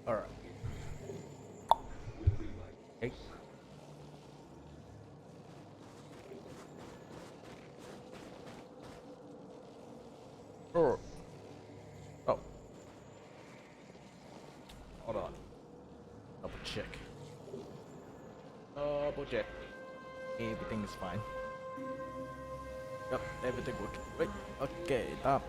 Alright. Hey. Oh. Oh. Hold on. Double check. Double check. Everything is fine. Yep, everything good. Wait, okay, stop.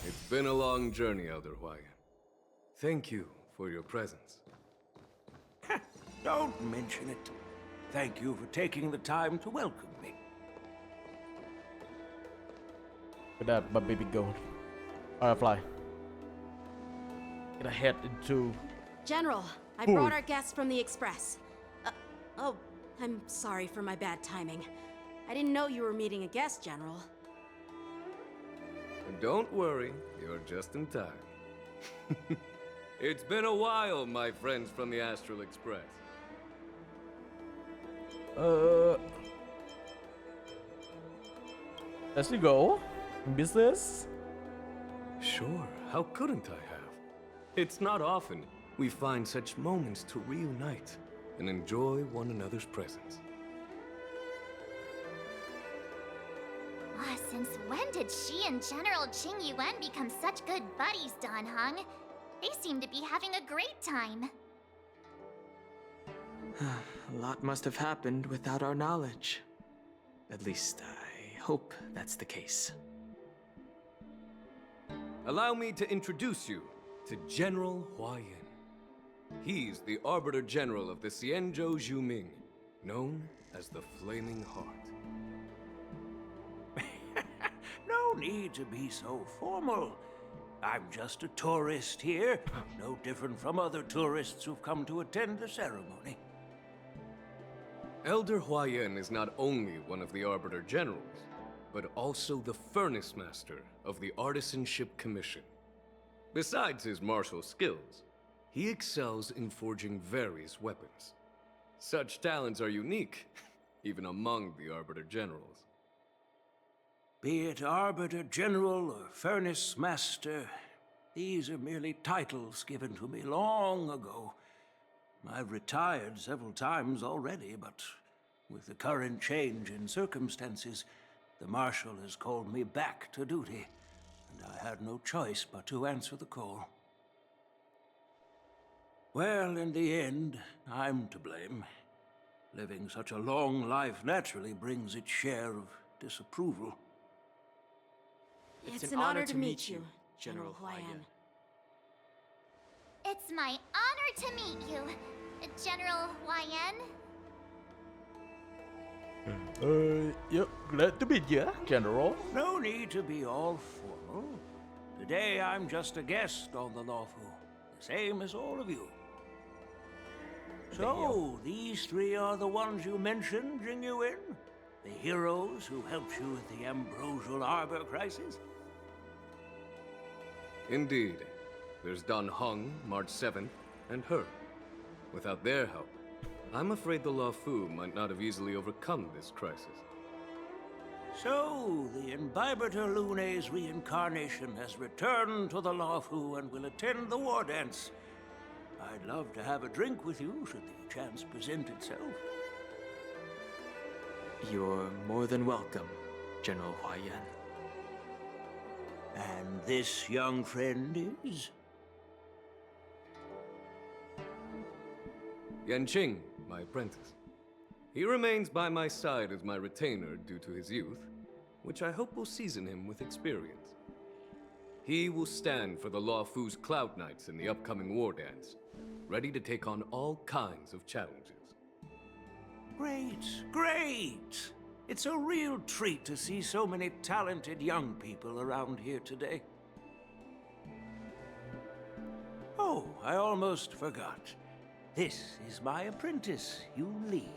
It's been a long journey, Elder Hwayan. Thank you for your presence. Don't mention it. Thank you for taking the time to welcome me. With that, my baby goat. Firefly. Gonna head into. General, I brought our guests from the Express. Oh, I'm sorry for my bad timing. I didn't know you were meeting a guest, General. Don't worry, you're just in time. It's been a while, my friends from the Astral Express. Let's go. Business. Sure, how couldn't I have? It's not often we find such moments to reunite and enjoy one another's presence. Since when did she and General Qing Yuan become such good buddies, Dan Heng? They seem to be having a great time. A lot must have happened without our knowledge. At least, I hope that's the case. Allow me to introduce you to General Hwayan. He's the Arbiter General of the Xianzhou Zhuming, known as the Flaming Heart. No need to be so formal. I'm just a tourist here, no different from other tourists who've come to attend the ceremony. Elder Hwayan is not only one of the Arbiter Generals, but also the Furnace Master of the Artisanship Commission. Besides his martial skills, he excels in forging various weapons. Such talents are unique, even among the Arbiter Generals. Be it Arbiter General or Furnace Master, these are merely titles given to me long ago. I've retired several times already, but with the current change in circumstances, the Marshal has called me back to duty, and I had no choice but to answer the call. Well, in the end, I'm to blame. Living such a long life naturally brings its share of disapproval. It's an honor to meet you, General Hwayan. It's my honor to meet you, General Hwayan. Yep, glad to meet you, General. No need to be all formal. Today I'm just a guest on the Lawfu, the same as all of you. So, these three are the ones you mentioned, Jing Yuan? The heroes who helped you with the Ambrosial Arbor crisis? Indeed. There's Dan Heng, March 7th, and her. Without their help, I'm afraid the Lawfu might not have easily overcome this crisis. So, the Imbibitor Lune's reincarnation has returned to the Lawfu and will attend the war dance. I'd love to have a drink with you should the chance present itself. You're more than welcome, General Hwayan. And this young friend is? Yanqing, my apprentice. He remains by my side as my retainer due to his youth, which I hope will season him with experience. He will stand for the Lawfu's Cloud Knights in the upcoming war dance, ready to take on all kinds of challenges. Great, great! It's a real treat to see so many talented young people around here today. Oh, I almost forgot. This is my apprentice, Yu Li.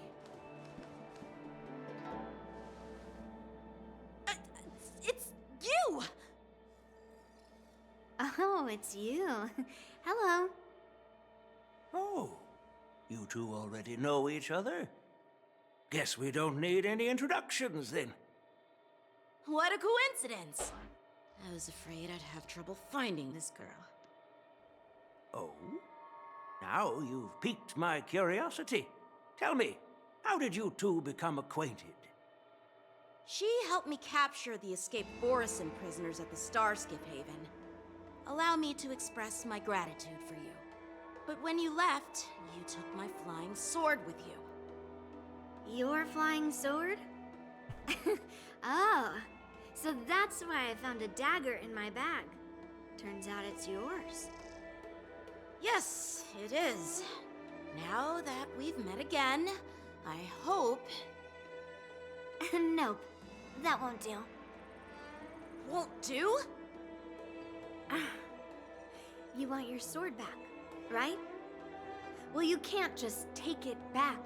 It's you! Oh, it's you. Hello. Oh, You two already know each other? Guess we don't need any introductions then. What a coincidence! I was afraid I'd have trouble finding this girl. Oh? Now you've piqued my curiosity. Tell me, how did you two become acquainted? She helped me capture the escaped Borison prisoners at the Starskiff Haven. Allow me to express my gratitude for you. But when you left, you took my flying sword with you. Your flying sword? Oh, so that's why I found a dagger in my bag. Turns out it's yours. Yes, it is. Now that we've met again, I hope... Nope, that won't do. Won't do? You want your sword back, right? Well, you can't just take it back.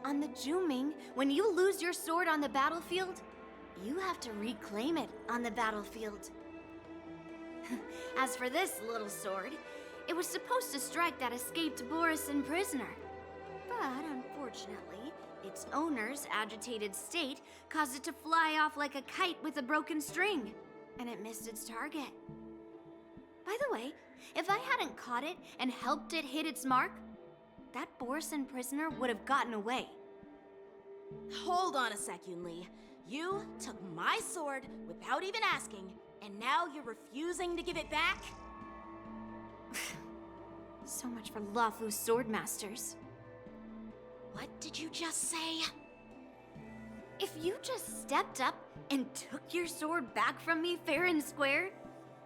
On the Juming, when you lose your sword on the battlefield, you have to reclaim it on the battlefield. As for this little sword, it was supposed to strike that escaped Borison prisoner. But unfortunately, its owner's agitated state caused it to fly off like a kite with a broken string, and it missed its target. By the way, if I hadn't caught it and helped it hit its mark, that Borison prisoner would have gotten away. Hold on a sec, Yunli. You took my sword without even asking, and now you're refusing to give it back? So much for Lafu's swordmasters. What did you just say? If you just stepped up and took your sword back from me fair and square,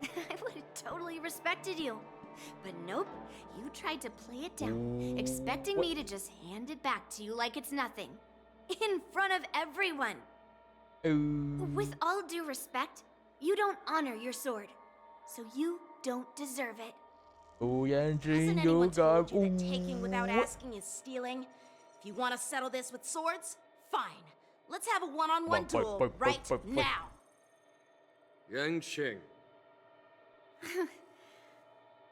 I would have totally respected you. But nope, you tried to play it down, expecting me to just hand it back to you like it's nothing. In front of everyone. With all due respect, you don't honor your sword. So you don't deserve it. Hasn't anyone told you that taking without asking is stealing? If you want to settle this with swords, fine. Let's have a one-on-one duel right now. Yang Qing.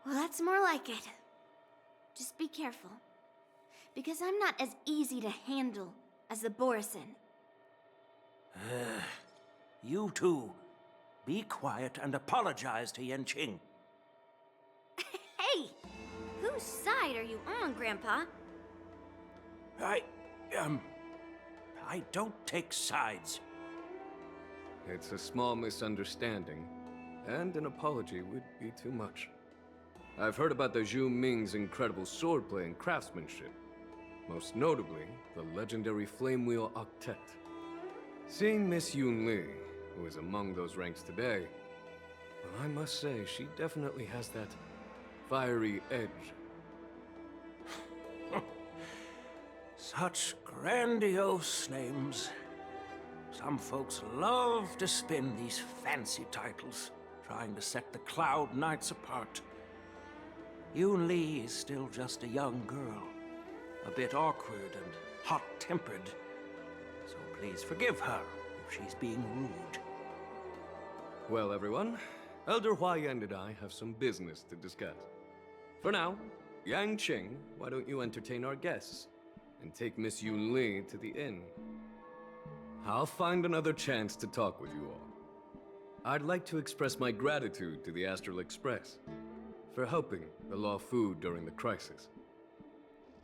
Well, that's more like it. Just be careful. Because I'm not as easy to handle as the Borison. You two, be quiet and apologize to Yanqing. Hey! Whose side are you on, Grandpa? I don't take sides. It's a small misunderstanding, and an apology would be too much. I've heard about the Zhu Ming's incredible swordplay and craftsmanship, most notably the legendary Flame Wheel Octet. Seeing Miss Yunli, who is among those ranks today, well, I must say she definitely has that fiery edge. Such grandiose names. Some folks love to spin these fancy titles, trying to set the Cloud Knights apart. Yunli is still just a young girl, a bit awkward and hot-tempered. So please forgive her if she's being rude. Well, everyone, Elder Huayan and I have some business to discuss. For now, Yang Qing, why don't you entertain our guests and take Miss Yunli to the inn? I'll find another chance to talk with you all. I'd like to express my gratitude to the Astral Express for helping the Lafu during the crisis.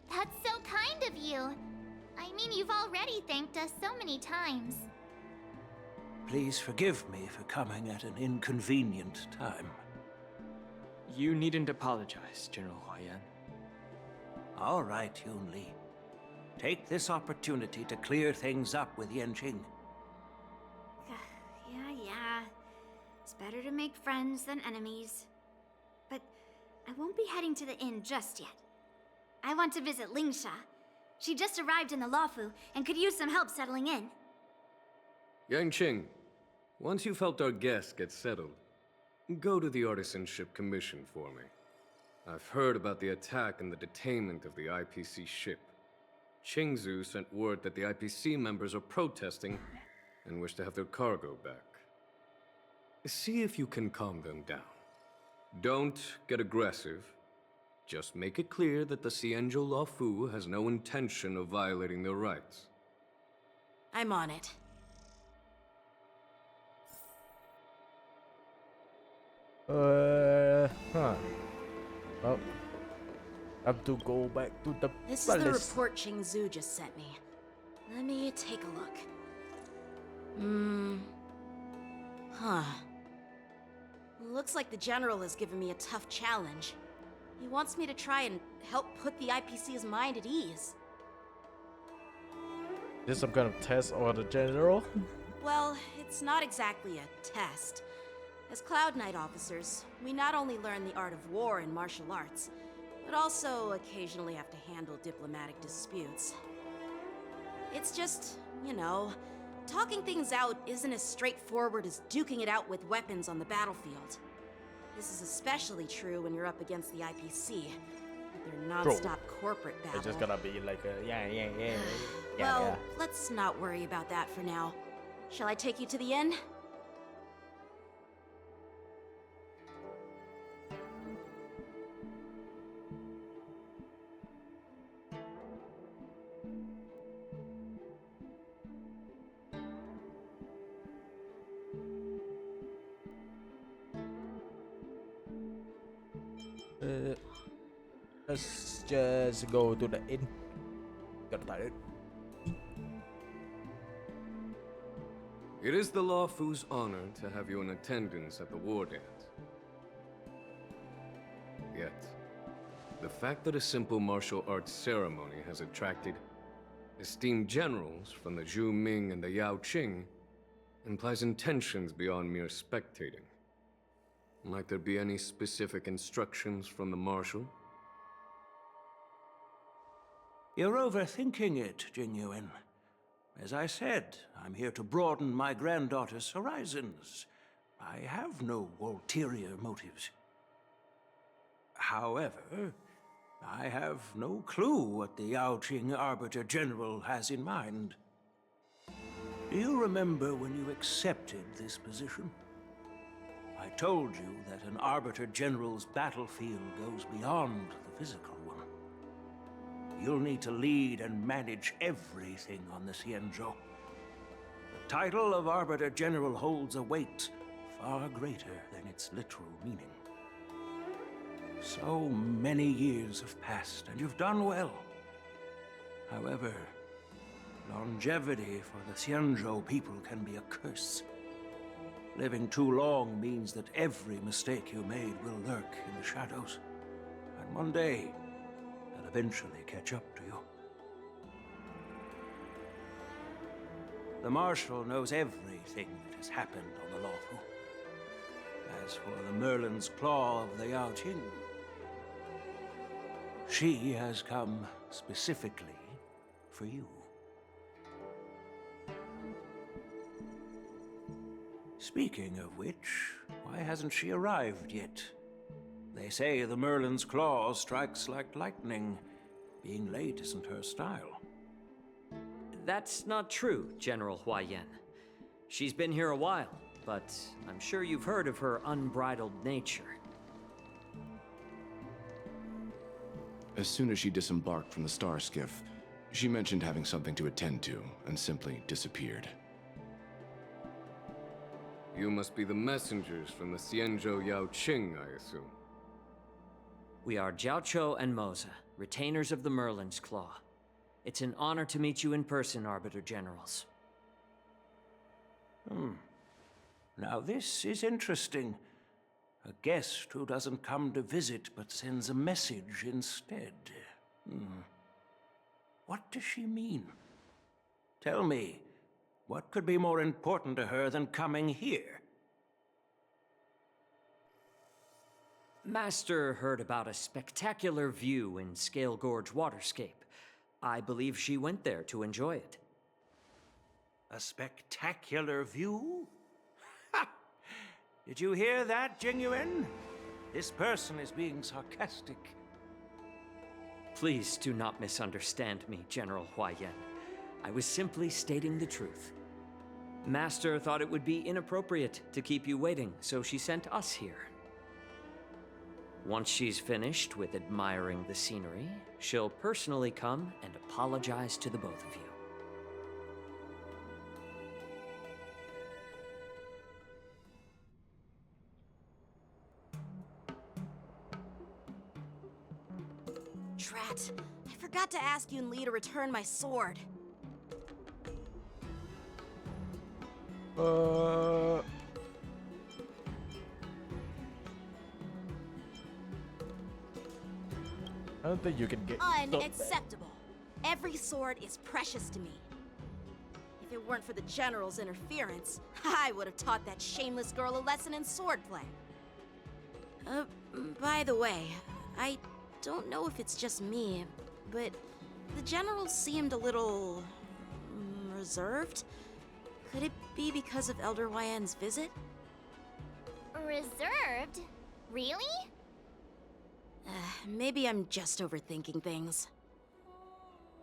That's so kind of you. I mean, you've already thanked us so many times. Please forgive me for coming at an inconvenient time. You needn't apologize, General Huayan. All right, Yunli. Take this opportunity to clear things up with Yanqing. Yeah. It's better to make friends than enemies. But I won't be heading to the inn just yet. I want to visit Lingsha. She just arrived in the Lafu and could use some help settling in. Yang Qing, once you've helped our guests get settled, go to the Artisanship Commission for me. I've heard about the attack and the detainment of the IPC ship. Qingzu sent word that the IPC members are protesting and wish to have their cargo back. See if you can calm them down. Don't get aggressive. Just make it clear that the Xianzhou Luofu has no intention of violating their rights. I'm on it. Huh. Well, have to go back to the This palace. is the report Qingzu just sent me. Let me take a look. Huh. Looks like the General has given me a tough challenge. He wants me to try and help put the IPC's mind at ease. This some kind of test or the general? Well, it's not exactly a test. As Cloud Knight officers, we not only learn the art of war and martial arts, but also occasionally have to handle diplomatic disputes. It's just, you know, talking things out isn't as straightforward as duking it out with weapons on the battlefield. This is especially true when you're up against the IPC, with their non-stop corporate battle. It's just gonna be like a yeah. Well, let's not worry about that for now. Shall I take you to the inn? Let's just go to the inn. Got tired. It is the Luofu's honor to have you in attendance at the war dance. Yet, the fact that a simple martial arts ceremony has attracted esteemed generals from the Zhu Ming and the Yao Qing implies intentions beyond mere spectating. Might there be any specific instructions from the Marshal? You're overthinking it, Jingyuan. As I said, I'm here to broaden my granddaughter's horizons. I have no ulterior motives. However, I have no clue what the Yaoqing Arbiter General has in mind. Do you remember when you accepted this position? I told you that an Arbiter General's battlefield goes beyond the physical one. You'll need to lead and manage everything on the Xianzhou. The title of Arbiter General holds a weight far greater than its literal meaning. So many years have passed, and you've done well. However, longevity for the Xianzhou people can be a curse. Living too long means that every mistake you made will lurk in the shadows. And one day, they'll eventually catch up to you. The Marshal knows everything that has happened on the Luofu. As for the Merlin's Claw of the Yao Qing, she has come specifically for you. Speaking of which, why hasn't she arrived yet? They say the Merlin's Claw strikes like lightning. Being late isn't her style. That's not true, General Huaiyan. She's been here a while, but I'm sure you've heard of her unbridled nature. As soon as she disembarked from the star skiff, she mentioned having something to attend to and simply disappeared. You must be the messengers from the Xianzhou Yao Qing, I assume. We are Jiaoqiu and Moza, retainers of the Merlin's Claw. It's an honor to meet you in person, Arbiter Generals. Now this is interesting. A guest who doesn't come to visit but sends a message instead. What does she mean? Tell me, what could be more important to her than coming here? Master heard about a spectacular view in Scale Gorge Waterscape. I believe she went there to enjoy it. A spectacular view? Ha! Did you hear that, Jingyuan? This person is being sarcastic. Please do not misunderstand me, General Huaiyan. I was simply stating the truth. Master thought it would be inappropriate to keep you waiting, so she sent us here. Once she's finished with admiring the scenery, she'll personally come and apologize to the both of you. Drat. I forgot to ask Yun Li to return my sword. I don't think you can get. Unacceptable. Every sword is precious to me. If it weren't for the General's interference, I would have taught that shameless girl a lesson in swordplay. By the way, I don't know if it's just me, but the General seemed a little reserved. Could it be because of Elder Yan's visit? Reserved? Really? Maybe I'm just overthinking things.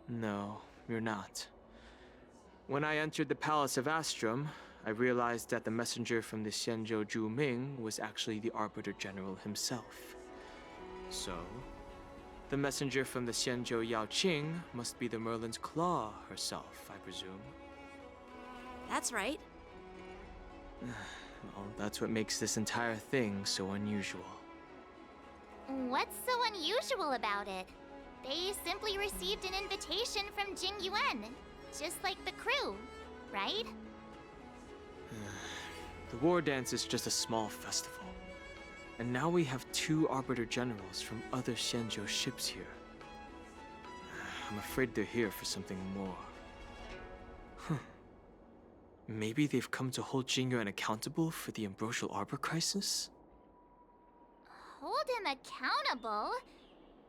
No, you're not. When I entered the Palace of Astrum, I realized that the messenger from the Xianzhou Zhu Ming was actually the Arbiter General himself. So, the messenger from the Xianzhou Yao Qing must be the Merlin's Claw herself, I presume. That's right. Well, that's what makes this entire thing so unusual. What's so unusual about it? They simply received an invitation from Jing Yuan, just like the crew, right? The war dance is just a small festival. And now we have 2 Arbiter Generals from other Xianzhou ships here. I'm afraid they're here for something more. Maybe they've come to hold Jingyuan accountable for the Ambrosial Arbor crisis? Hold him accountable?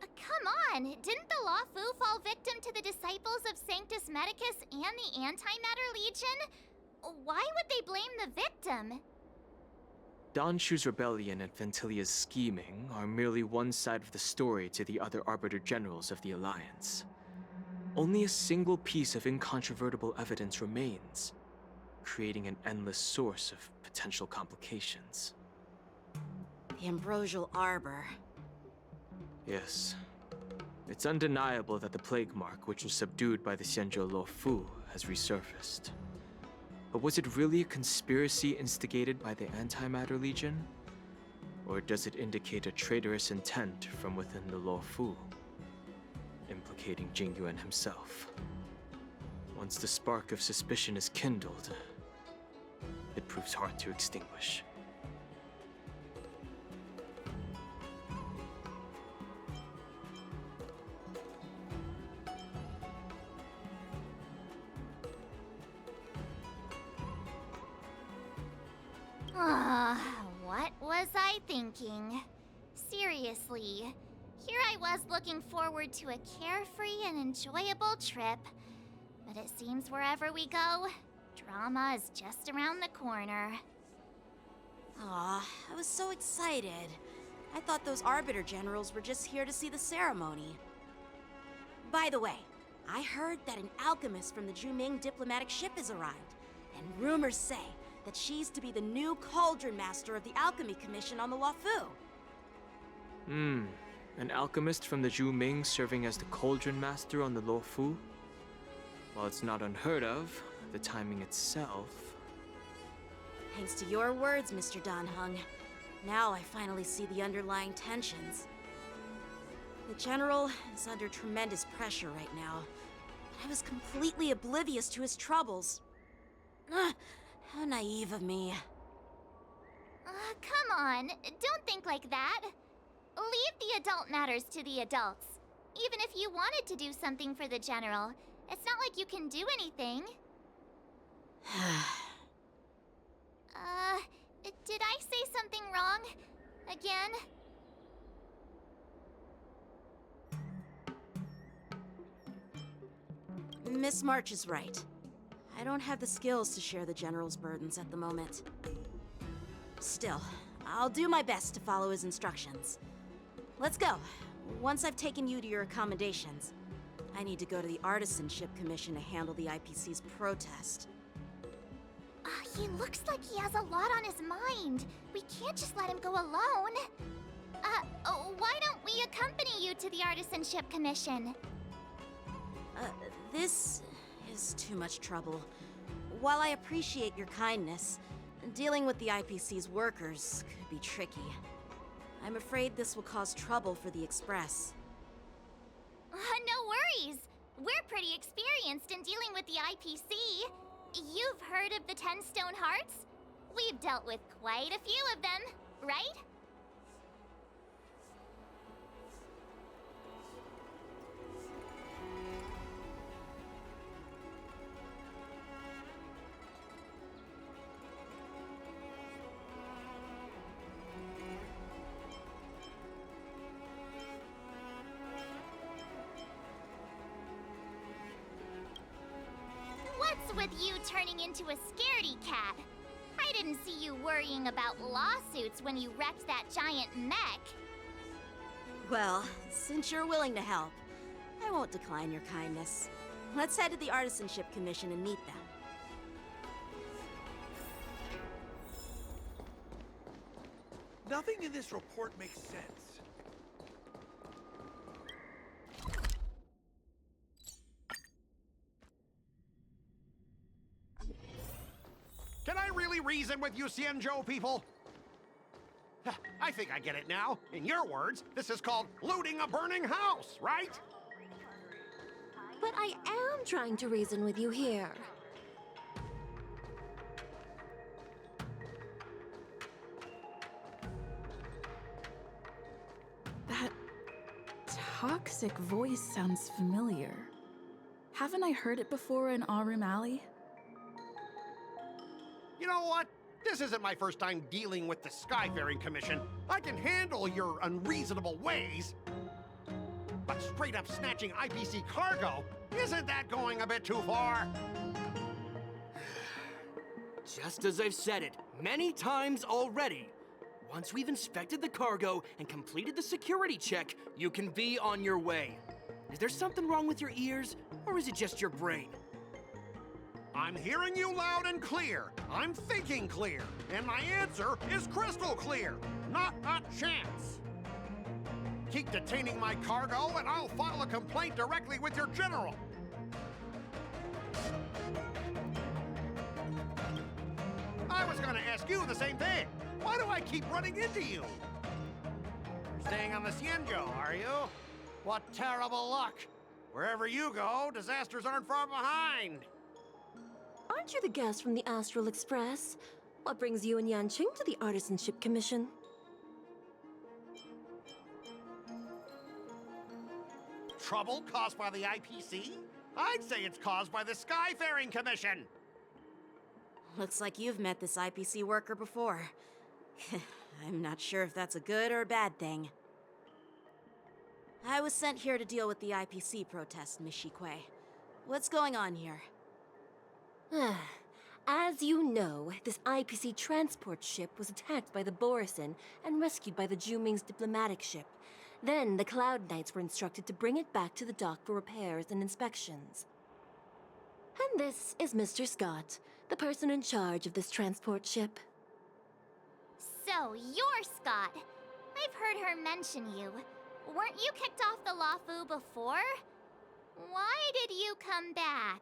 Come on, didn't the Law Fu fall victim to the disciples of Sanctus Medicus and the Antimatter Legion? Why would they blame the victim? Dan Shu's rebellion and Ventilia's scheming are merely one side of the story to the other Arbiter Generals of the Alliance. Only a single piece of incontrovertible evidence remains, creating an endless source of potential complications. The Ambrosial Arbor. Yes. It's undeniable that the plague mark, which was subdued by the Xianzhou Lo Fu, has resurfaced. But was it really a conspiracy instigated by the Antimatter Legion? Or does it indicate a traitorous intent from within the Lo Fu, implicating Jingyuan himself? Once the spark of suspicion is kindled, it proves hard to extinguish. What was I thinking? Seriously, here I was looking forward to a carefree and enjoyable trip. But it seems wherever we go, drama is just around the corner. Aw, I was so excited. I thought those Arbiter Generals were just here to see the ceremony. By the way, I heard that an alchemist from the Zhuming diplomatic ship has arrived, and rumors say that she's to be the new Cauldron Master of the Alchemy Commission on the Lo Fu. An alchemist from the Zhu Ming serving as the Cauldron Master on the Lo Fu? While it's not unheard of, the timing itself... Thanks to your words, Mr. Dan Heng. Now I finally see the underlying tensions. The General is under tremendous pressure right now, but I was completely oblivious to his troubles. How naive of me. Come on, don't think like that. Leave the adult matters to the adults. Even if you wanted to do something for the General, it's not like you can do anything. Did I say something wrong? Again? Miss March is right. I don't have the skills to share the General's burdens at the moment. Still, I'll do my best to follow his instructions. Let's go. Once I've taken you to your accommodations, I need to go to the Artisanship Commission to handle the IPC's protest. He looks like he has a lot on his mind. We can't just let him go alone. Why don't we accompany you to the Artisanship Commission? This is too much trouble. While I appreciate your kindness, dealing with the IPC's workers could be tricky. I'm afraid this will cause trouble for the Express. No worries. We're pretty experienced in dealing with the IPC. You've heard of the 10 Stone Hearts? We've dealt with quite a few of them, right? What's with you turning into a scaredy cat? I didn't see you worrying about lawsuits when you wrecked that giant mech. Well, since you're willing to help, I won't decline your kindness. Let's head to the Artisanship Commission and meet them. Nothing in this report makes sense. Can I really reason with you Xianzhou people? I think I get it now. In your words, this is called looting a burning house, right? But I am trying to reason with you here. That toxic voice sounds familiar. Haven't I heard it before in Aurum Alley? You know what? This isn't my first time dealing with the Skyfaring Commission. I can handle your unreasonable ways. But straight up snatching IPC cargo, isn't that going a bit too far? Just as I've said it many times already. Once we've inspected the cargo and completed the security check, you can be on your way. Is there something wrong with your ears, or is it just your brain? I'm hearing you loud and clear. I'm thinking clear. And my answer is crystal clear. Not a chance. Keep detaining my cargo and I'll file a complaint directly with your general. I was gonna ask you the same thing. Why do I keep running into you? You're staying on the Xianzhou, are you? What terrible luck. Wherever you go, disasters aren't far behind. Aren't you the guest from the Astral Express? What brings you and Yanqing to the Artisanship Commission? Trouble caused by the IPC? I'd say it's caused by the Skyfaring Commission. Looks like you've met this IPC worker before. I'm not sure if that's a good or a bad thing. I was sent here to deal with the IPC protest, Miss Shikui. What's going on here? As you know, this IPC transport ship was attacked by the Borison and rescued by the Juming's diplomatic ship. Then the Cloud Knights were instructed to bring it back to the dock for repairs and inspections. And this is Mr. Scott, the person in charge of this transport ship. So, you're Scott. I've heard her mention you. Weren't you kicked off the Lawfu before? Why did you come back?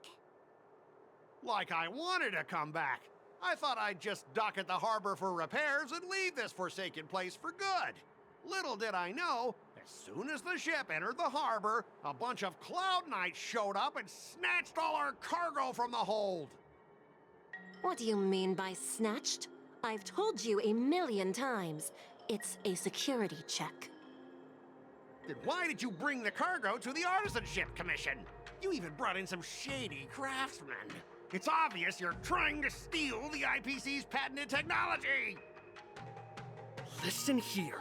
Like I wanted to come back. I thought I'd just dock at the harbor for repairs and leave this forsaken place for good. Little did I know, as soon as the ship entered the harbor, a bunch of Cloud Knights showed up and snatched all our cargo from the hold. What do you mean by snatched? I've told you 1,000,000 times. It's a security check. Then why did you bring the cargo to the Artisanship Commission? You even brought in some shady craftsmen. It's obvious you're trying to steal the IPC's patented technology! Listen here.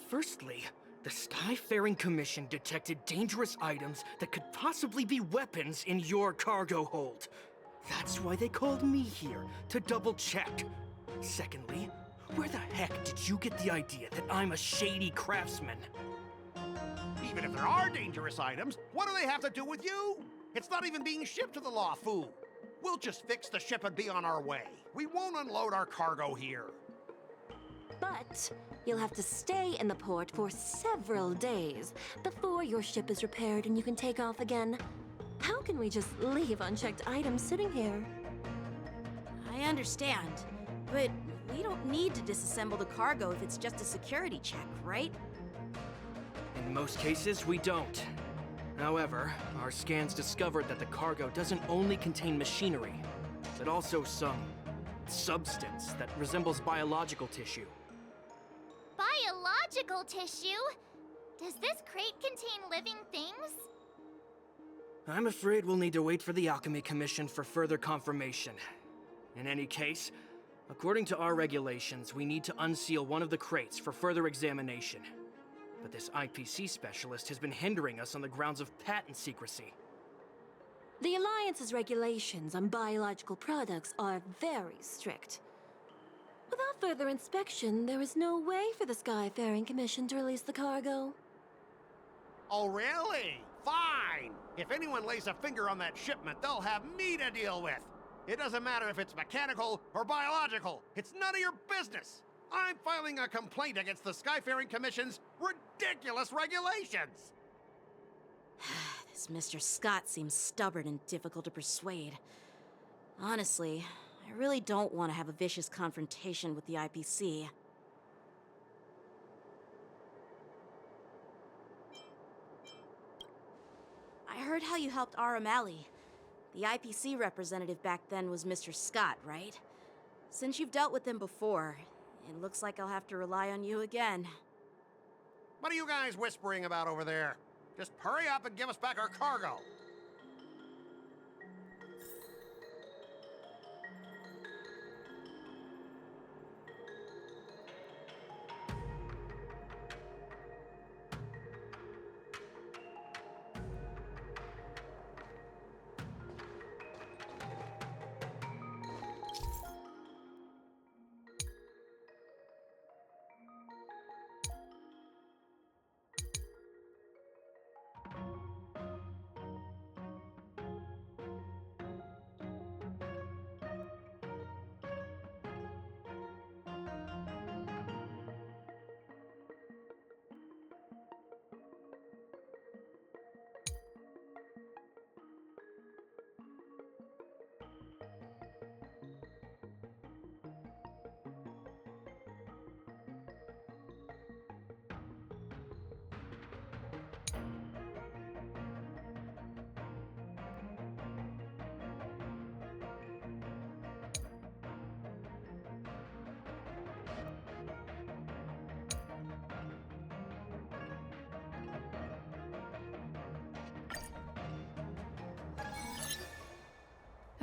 Firstly, the Skyfaring Commission detected dangerous items that could possibly be weapons in your cargo hold. That's why they called me here, to double-check. Secondly, where the heck did you get the idea that I'm a shady craftsman? Even if there are dangerous items, what do they have to do with you? It's not even being shipped to the Lawfu. We'll just fix the ship and be on our way. We won't unload our cargo here. But you'll have to stay in the port for several days before your ship is repaired and you can take off again. How can we just leave unchecked items sitting here? I understand, but we don't need to disassemble the cargo if it's just a security check, right? In most cases, we don't. However, our scans discovered that the cargo doesn't only contain machinery, but also some substance that resembles biological tissue. Biological tissue? Does this crate contain living things? I'm afraid we'll need to wait for the Alchemy Commission for further confirmation. In any case, according to our regulations, we need to unseal one of the crates for further examination. But this IPC specialist has been hindering us on the grounds of patent secrecy. The Alliance's regulations on biological products are very strict. Without further inspection, there is no way for the Skyfaring Commission to release the cargo. Oh, really? Fine! If anyone lays a finger on that shipment, they'll have me to deal with. It doesn't matter if it's mechanical or biological. It's none of your business. I'm filing a complaint against the Skyfaring Commission's ridiculous regulations. This Mr. Scott seems stubborn and difficult to persuade. Honestly, I really don't want to have a vicious confrontation with the IPC. I heard how you helped O'Malley. The IPC representative back then was Mr. Scott, right? Since you've dealt with him before, it looks like I'll have to rely on you again. What are you guys whispering about over there? Just hurry up and give us back our cargo.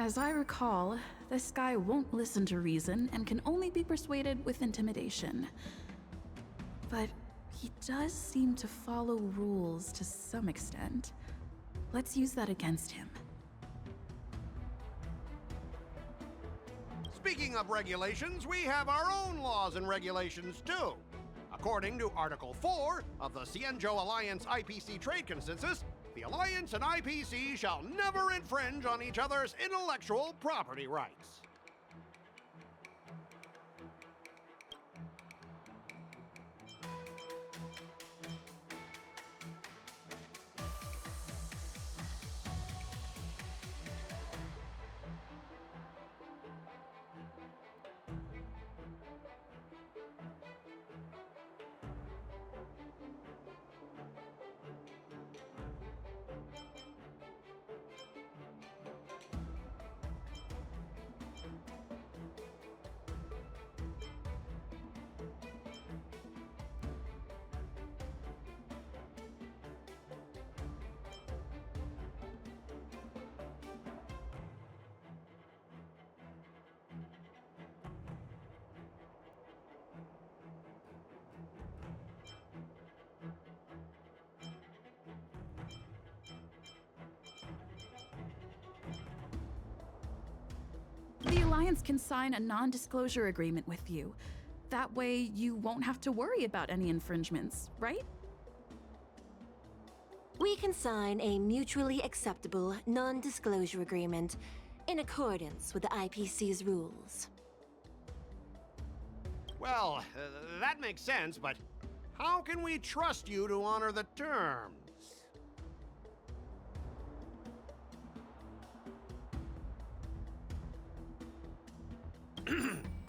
As I recall, this guy won't listen to reason and can only be persuaded with intimidation. But he does seem to follow rules to some extent. Let's use that against him. Speaking of regulations, we have our own laws and regulations too. According to Article 4 of the Cienjo Alliance IPC Trade Consensus, the Alliance and IPC shall never infringe on each other's intellectual property rights. The Alliance can sign a non-disclosure agreement with you. That way, you won't have to worry about any infringements, right? We can sign a mutually acceptable non-disclosure agreement in accordance with the IPC's rules. Well, that makes sense, but how can we trust you to honor the terms?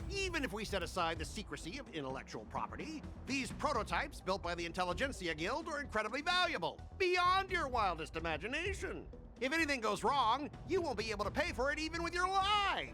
Even if we set aside the secrecy of intellectual property, these prototypes built by the Intelligentsia Guild are incredibly valuable, beyond your wildest imagination. If anything goes wrong, you won't be able to pay for it even with your lives.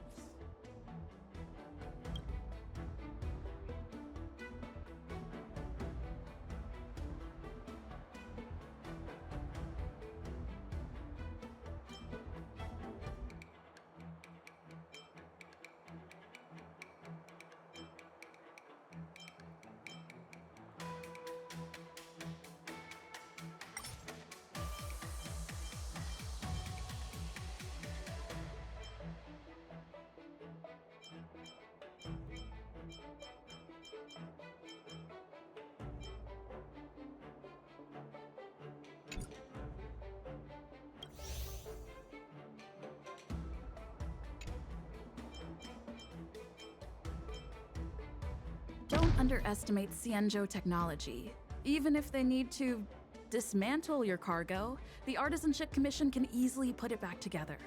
Don't underestimate Cienjo technology. Even if they need to dismantle your cargo, the Artisanship Commission can easily put it back together.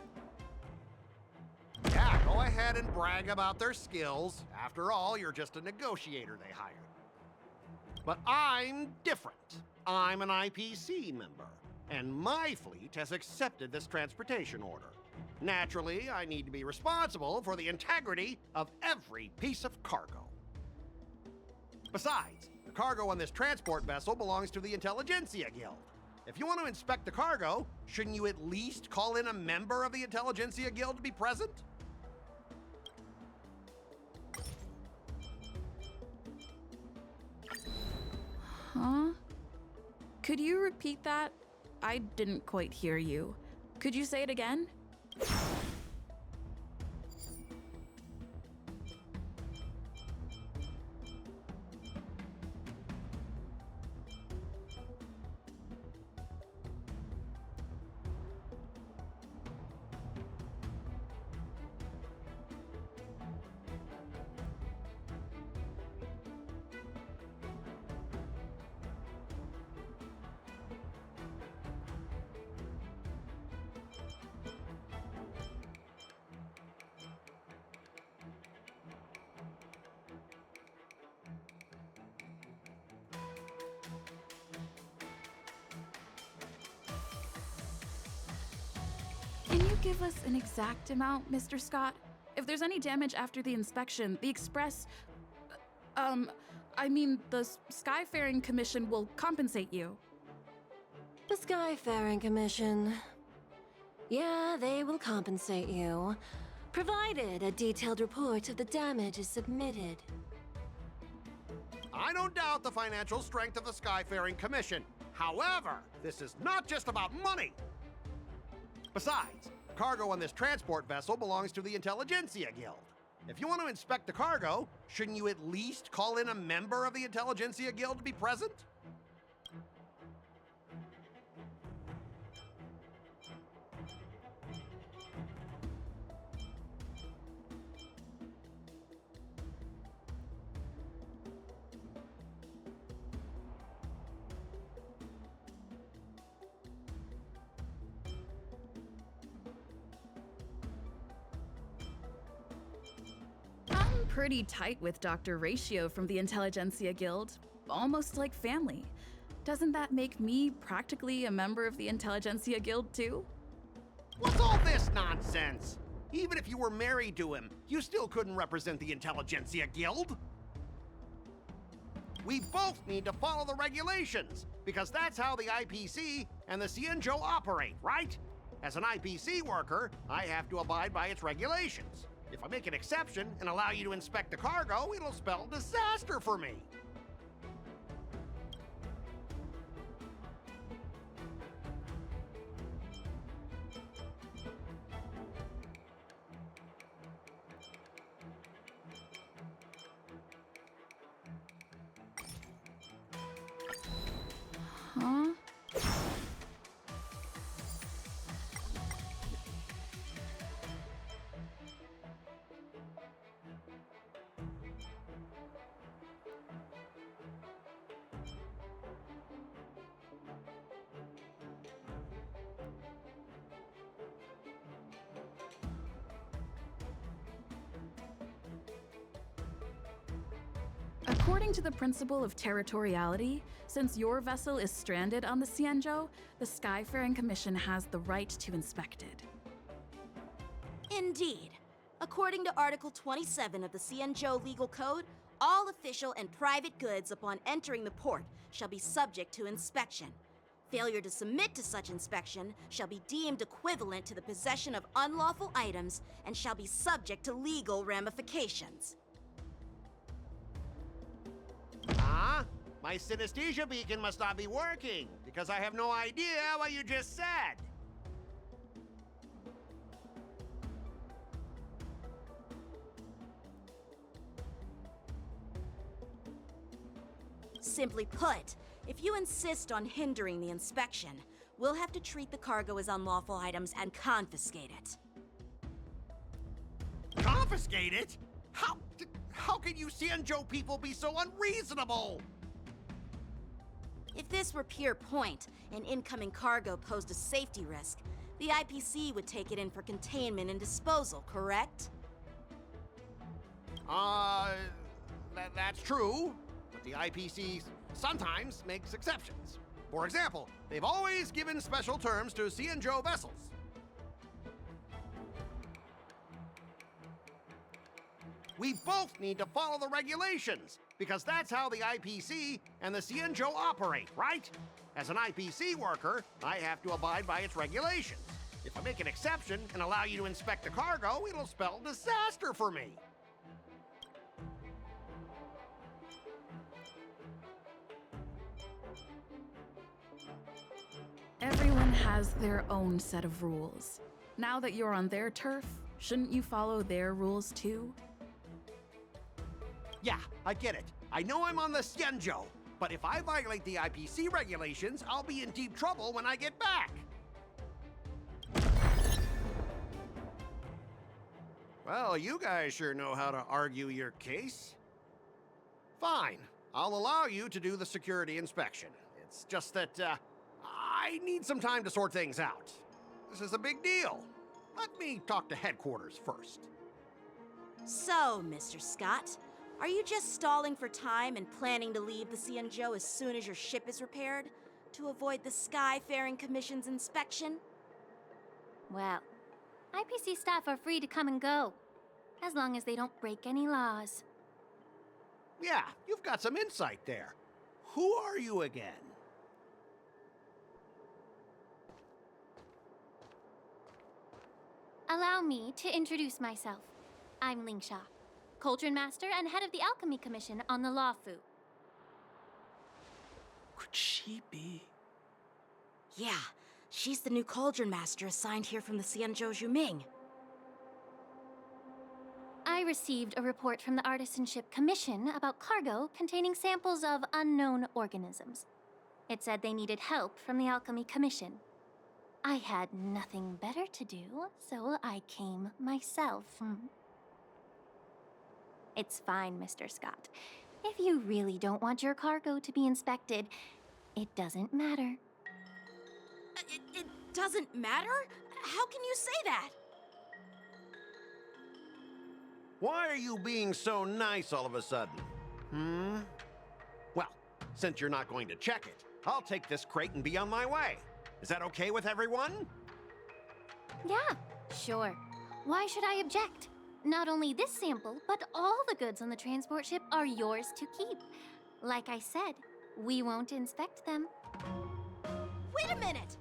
Yeah, go ahead and brag about their skills. After all, you're just a negotiator they hired. But I'm different. I'm an IPC member, and my fleet has accepted this transportation order. Naturally, I need to be responsible for the integrity of every piece of cargo. Besides, the cargo on this transport vessel belongs to the Intelligentsia Guild. If you want to inspect the cargo, shouldn't you at least call in a member of the Intelligentsia Guild to be present? Huh? Could you repeat that? I didn't quite hear you. Could you say it again? Can you give us an exact amount, Mr. Scott? If there's any damage after the inspection, the Express... the Skyfaring Commission will compensate you. The Skyfaring Commission. Yeah, they will compensate you, provided a detailed report of the damage is submitted. I don't doubt the financial strength of the Skyfaring Commission. However, this is not just about money. Besides, the cargo on this transport vessel belongs to the Intelligentsia Guild. If you want to inspect the cargo, shouldn't you at least call in a member of the Intelligentsia Guild to be present? I'm pretty tight with Dr. Ratio from the Intelligentsia Guild, almost like family. Doesn't that make me practically a member of the Intelligentsia Guild too? What's all this nonsense? Even if you were married to him, you still couldn't represent the Intelligentsia Guild. We both need to follow the regulations, because that's how the IPC and the Cienjo operate, right? As an IPC worker, I have to abide by its regulations. If I make an exception and allow you to inspect the cargo, it'll spell disaster for me. Huh? According to the principle of territoriality, since your vessel is stranded on the Xianzhou, the Skyfaring Commission has the right to inspect it. Indeed. According to Article 27 of the Xianzhou Legal Code, all official and private goods upon entering the port shall be subject to inspection. Failure to submit to such inspection shall be deemed equivalent to the possession of unlawful items and shall be subject to legal ramifications. Huh? My synesthesia beacon must not be working, because I have no idea what you just said. Simply put, if you insist on hindering the inspection, we'll have to treat the cargo as unlawful items and confiscate it. Confiscate it? How can you Xianzhou people be so unreasonable? If this were pure point, and incoming cargo posed a safety risk, the IPC would take it in for containment and disposal, correct? That's true, but the IPC sometimes makes exceptions. For example, they've always given special terms to Xianzhou vessels. We both need to follow the regulations, because that's how the IPC and the Xianzhou operate, right? As an IPC worker, I have to abide by its regulations. If I make an exception and allow you to inspect the cargo, it'll spell disaster for me. Everyone has their own set of rules. Now that you're on their turf, shouldn't you follow their rules too? Yeah, I get it. I know I'm on the Xianzhou, but if I violate the IPC regulations, I'll be in deep trouble when I get back. Well, you guys sure know how to argue your case. Fine, I'll allow you to do the security inspection. It's just that, I need some time to sort things out. This is a big deal. Let me talk to headquarters first. So, Mr. Scott, are you just stalling for time and planning to leave the Xianzhou as soon as your ship is repaired? To avoid the Skyfaring Commission's inspection? Well, IPC staff are free to come and go, as long as they don't break any laws. Yeah, you've got some insight there. Who are you again? Allow me to introduce myself. I'm Lingsha, Cauldron Master and head of the Alchemy Commission on the Lawfu. Could she be? Yeah, she's the new Cauldron Master assigned here from the Xianzhou Zhuming. I received a report from the Artisanship Commission about cargo containing samples of unknown organisms. It said they needed help from the Alchemy Commission. I had nothing better to do, so I came myself. It's fine, Mr. Scott. If you really don't want your cargo to be inspected, it doesn't matter. It doesn't matter? How can you say that? Why are you being so nice all of a sudden? Well, since you're not going to check it, I'll take this crate and be on my way. Is that okay with everyone? Yeah, sure. Why should I object? Not only this sample, but all the goods on the transport ship are yours to keep. Like I said, we won't inspect them. Wait a minute!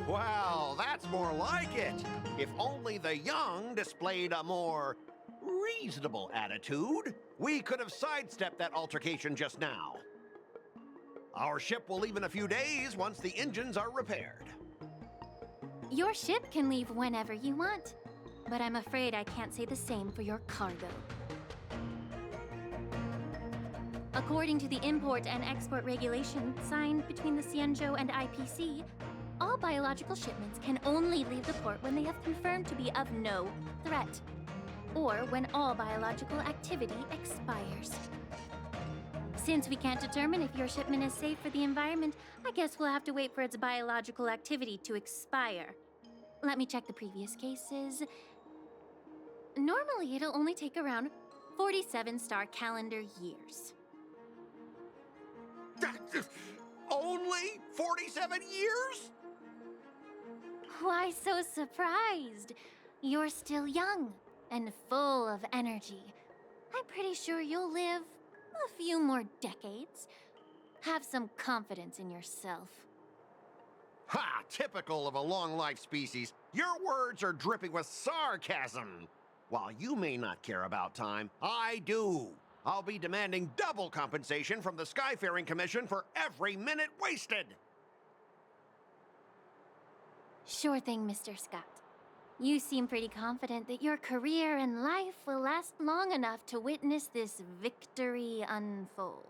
Well, that's more like it. If only the young displayed a more reasonable attitude, we could have sidestepped that altercation just now. Our ship will leave in a few days once the engines are repaired. Your ship can leave whenever you want, but I'm afraid I can't say the same for your cargo. According to the import and export regulation signed between the Xianzhou and IPC, all biological shipments can only leave the port when they have confirmed to be of no threat, or when all biological activity expires. Since we can't determine if your shipment is safe for the environment, I guess we'll have to wait for its biological activity to expire. Let me check the previous cases. Normally, it'll only take around 47 star calendar years. Only 47 years? Why so surprised? You're still young and full of energy. I'm pretty sure you'll live a few more decades. Have some confidence in yourself. Ha! Typical of a long-life species. Your words are dripping with sarcasm. While you may not care about time, I do. I'll be demanding double compensation from the Skyfaring Commission for every minute wasted. Sure thing, Mr. Scott. You seem pretty confident that your career and life will last long enough to witness this victory unfold.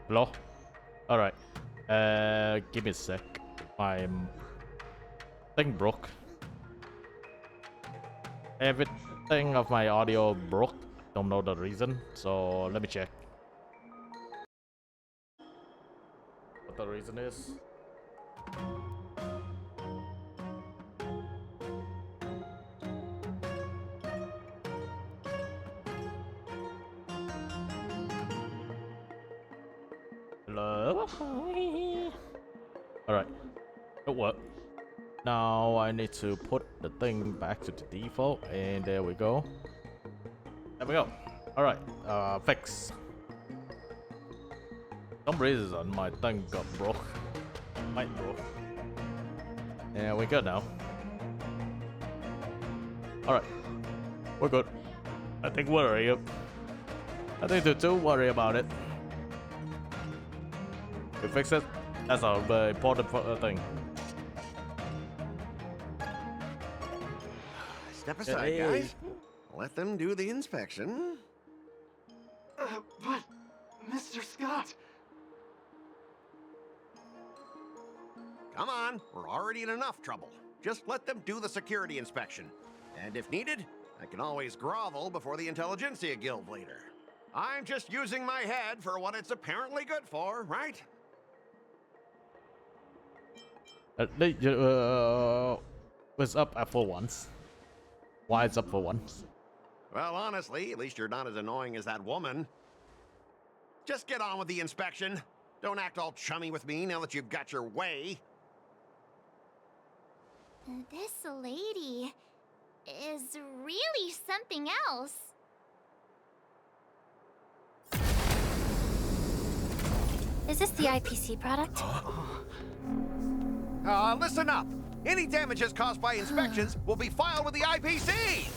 Hello? Alright. Give me a sec. My thing broke. Everything of my audio broke. Don't know the reason, so let me check. What the reason is? Hello? Alright. It worked. Now I need to put the thing back to the default, and there we go. There we go. Alright, fix. For some reason my thing got broke. Might broke. Yeah, we're good now. Alright. We're good. I think we're up. I think to worry about it. We fix it. That's our important thing. Step aside, guys. Let them do the inspection. Come on, we're already in enough trouble. Just let them do the security inspection. And if needed, I can always grovel before the Intelligentsia Guild later. I'm just using my head for what it's apparently good for, right? It's up for once. Why it's up for once? Well, honestly, at least you're not as annoying as that woman. Just get on with the inspection. Don't act all chummy with me now that you've got your way. This lady is really something else. Is this the IPC product? Listen up. Any damages caused by inspections will be filed with the IPC.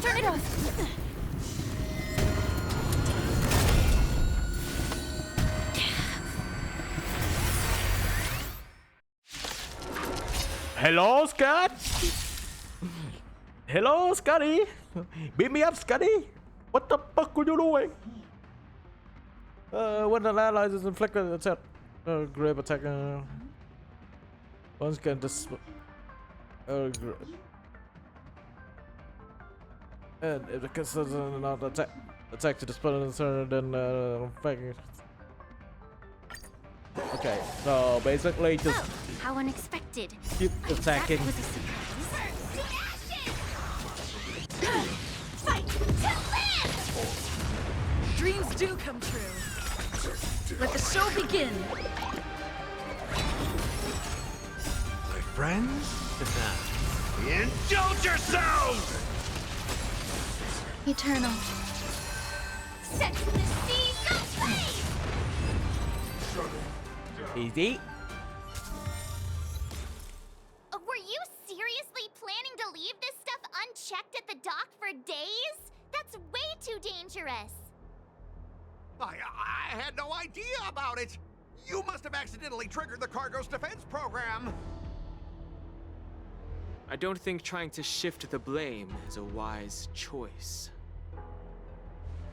Turn it off! Hello, Scott. Hello, Scotty. Beat me up, Scotty. What the fuck are you doing? When an ally is inflicted attack, grave attack. Once can this. And if the case does not attack to dispel an answer, then okay, so basically just How unexpected. keep attacking. That was a surprise. Fight to live! Dreams do come true. Let the show begin. My friends, indulge yourselves! Eternal. Set to the sea, go play! Easy. Were you seriously planning to leave this stuff unchecked at the dock for days? That's way too dangerous. I had no idea about it. You must have accidentally triggered the cargo's defense program. I don't think trying to shift the blame is a wise choice.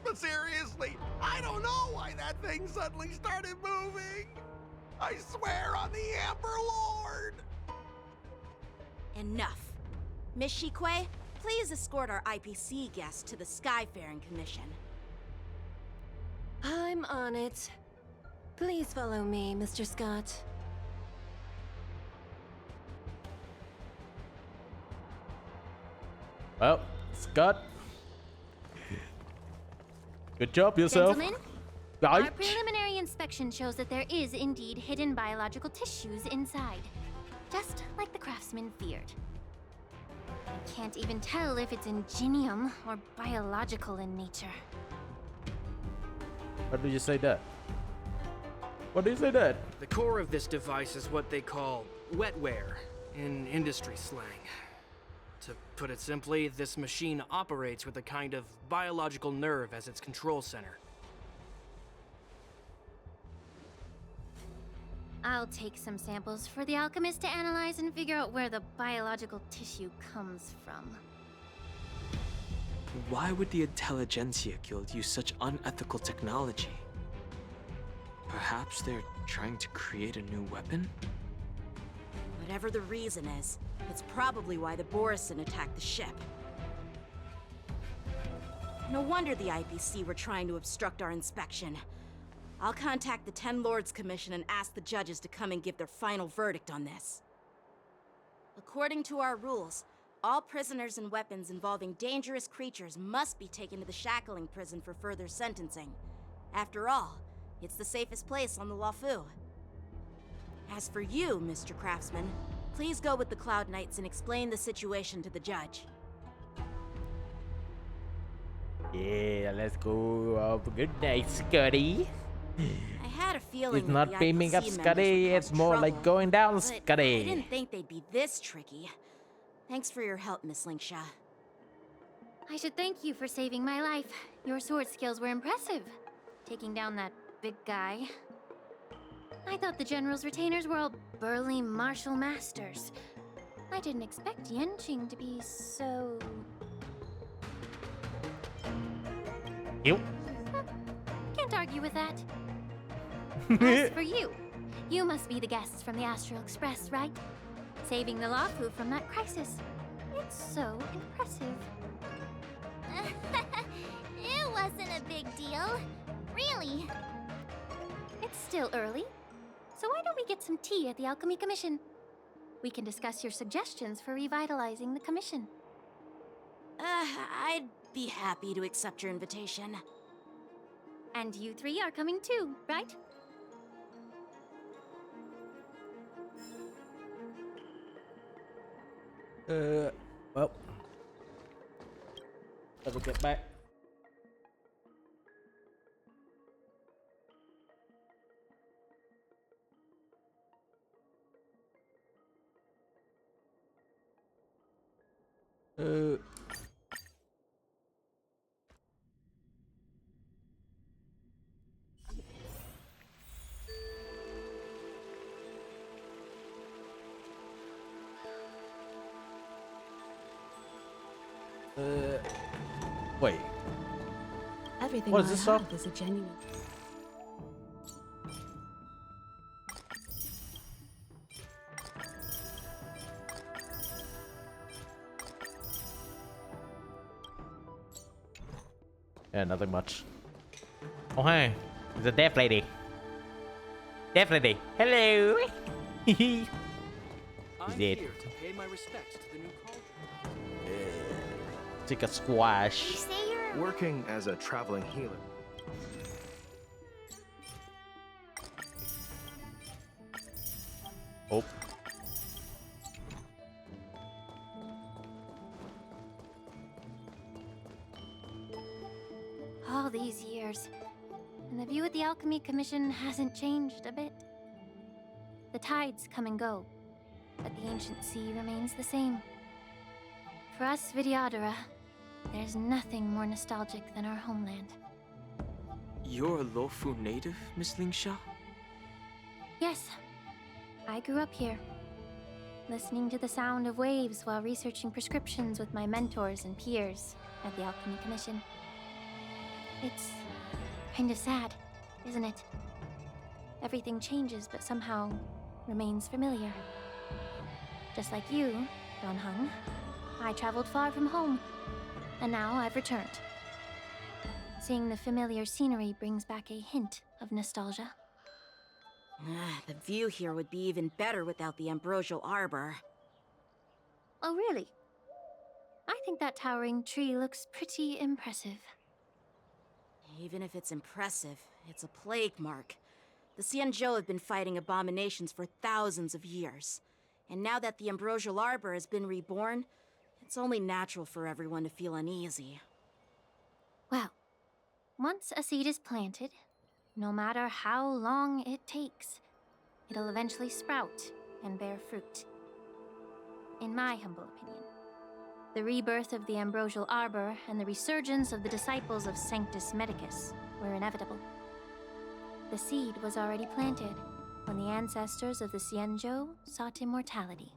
But seriously, I don't know why that thing suddenly started moving. I swear on the Amber Lord. Enough. Miss Shikwe, please escort our IPC guest to the Skyfaring Commission. I'm on it. Please follow me, Mr. Scott. Well, Scott. Good job yourself. Gentlemen, Right. our preliminary inspection shows that there is indeed hidden biological tissues inside. Just like the craftsman feared. I can't even tell if it's ingenium or biological in nature. Why do you say that? What do you say that? The core of this device is what they call wetware in industry slang. To put it simply, this machine operates with a kind of biological nerve as its control center. I'll take some samples for the alchemist to analyze and figure out where the biological tissue comes from. Why would the Intelligentsia Guild use such unethical technology? Perhaps they're trying to create a new weapon? Whatever the reason is, it's probably why the Borisin attacked the ship. No wonder the IPC were trying to obstruct our inspection. I'll contact the Ten Lords Commission and ask the judges to come and give their final verdict on this. According to our rules, all prisoners and weapons involving dangerous creatures must be taken to the shackling prison for further sentencing. After all, it's the safest place on the Luofu. As for you, Mr. Craftsman, please go with the Cloud Knights and explain the situation to the judge. Yeah, let's go. Good night, Scotty. I had a feeling It's that not the beaming IPC up, members Scotty. would It's cause more like trouble, going down, but Scotty. I didn't think they'd be this tricky. Thanks for your help, Miss Linksha. I should thank you for saving my life. Your sword skills were impressive. Taking down that big guy. I thought the General's retainers were all burly martial masters. I didn't expect Yenching to be so... You. Can't argue with that? As for you, you must be the guests from the Astral Express, right? Saving the Lafu from that crisis. It's so impressive. It wasn't a big deal. Really. It's still early, so why don't we get some tea at the Alchemy Commission? We can discuss your suggestions for revitalizing the commission. I'd be happy to accept your invitation. And you three are coming too, right? Well, let me get back. Wait. Everything What is I this have stuff? is a genuine. Yeah, nothing much. Oh, hey. It's a deaf lady. Deaf lady. Hello. I'm dead. here to pay my respects to the new cauldron. Take a squash. Working as a traveling healer. Oh. All these years, and the view at the Alchemy Commission hasn't changed a bit. The tides come and go, but the ancient sea remains the same. For us Vidyadhara, there's nothing more nostalgic than our homeland. You're a Lofu native, Miss Lingsha? Yes, I grew up here, listening to the sound of waves while researching prescriptions with my mentors and peers at the Alchemy Commission. It's kinda sad, isn't it? Everything changes, but somehow remains familiar. Just like you, Don Hung, I traveled far from home, and now I've returned. Seeing the familiar scenery brings back a hint of nostalgia. The view here would be even better without the ambrosial arbor. Oh, really? I think that towering tree looks pretty impressive. Even if it's impressive, it's a plague mark. The Xianzhou have been fighting abominations for thousands of years. And now that the ambrosial arbor has been reborn, it's only natural for everyone to feel uneasy. Well, once a seed is planted, no matter how long it takes, it'll eventually sprout and bear fruit. In my humble opinion, the rebirth of the ambrosial arbor and the resurgence of the disciples of Sanctus Medicus were inevitable. The seed was already planted when the ancestors of the Xianzhou sought immortality.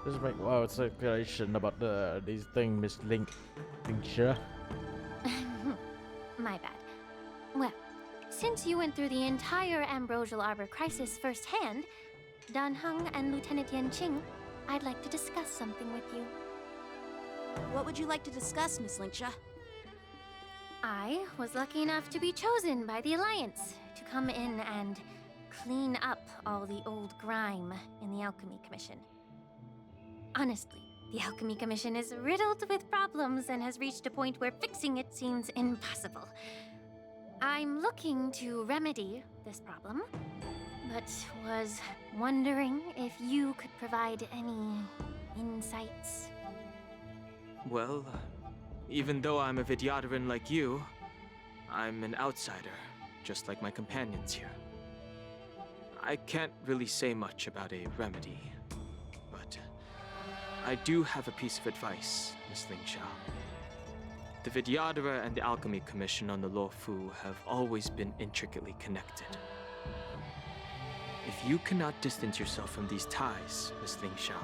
Just make speculation about these things, Miss Lingsha. My bad. Well, since you went through the entire ambrosial arbor crisis firsthand, Dan Heng and Lieutenant Yan Qing, I'd like to discuss something with you. What would you like to discuss, Miss Lingsha? I was lucky enough to be chosen by the Alliance to come in and clean up all the old grime in the Alchemy Commission. Honestly, the Alchemy Commission is riddled with problems and has reached a point where fixing it seems impossible. I'm looking to remedy this problem, but was wondering if you could provide any insights. Well, even though I'm a Vidyadharan like you, I'm an outsider, just like my companions here. I can't really say much about a remedy, but I do have a piece of advice, Miss Lingsha. The Vidyadhara and the Alchemy Commission on the Luofu have always been intricately connected. If you cannot distance yourself from these ties, Miss Lingsha,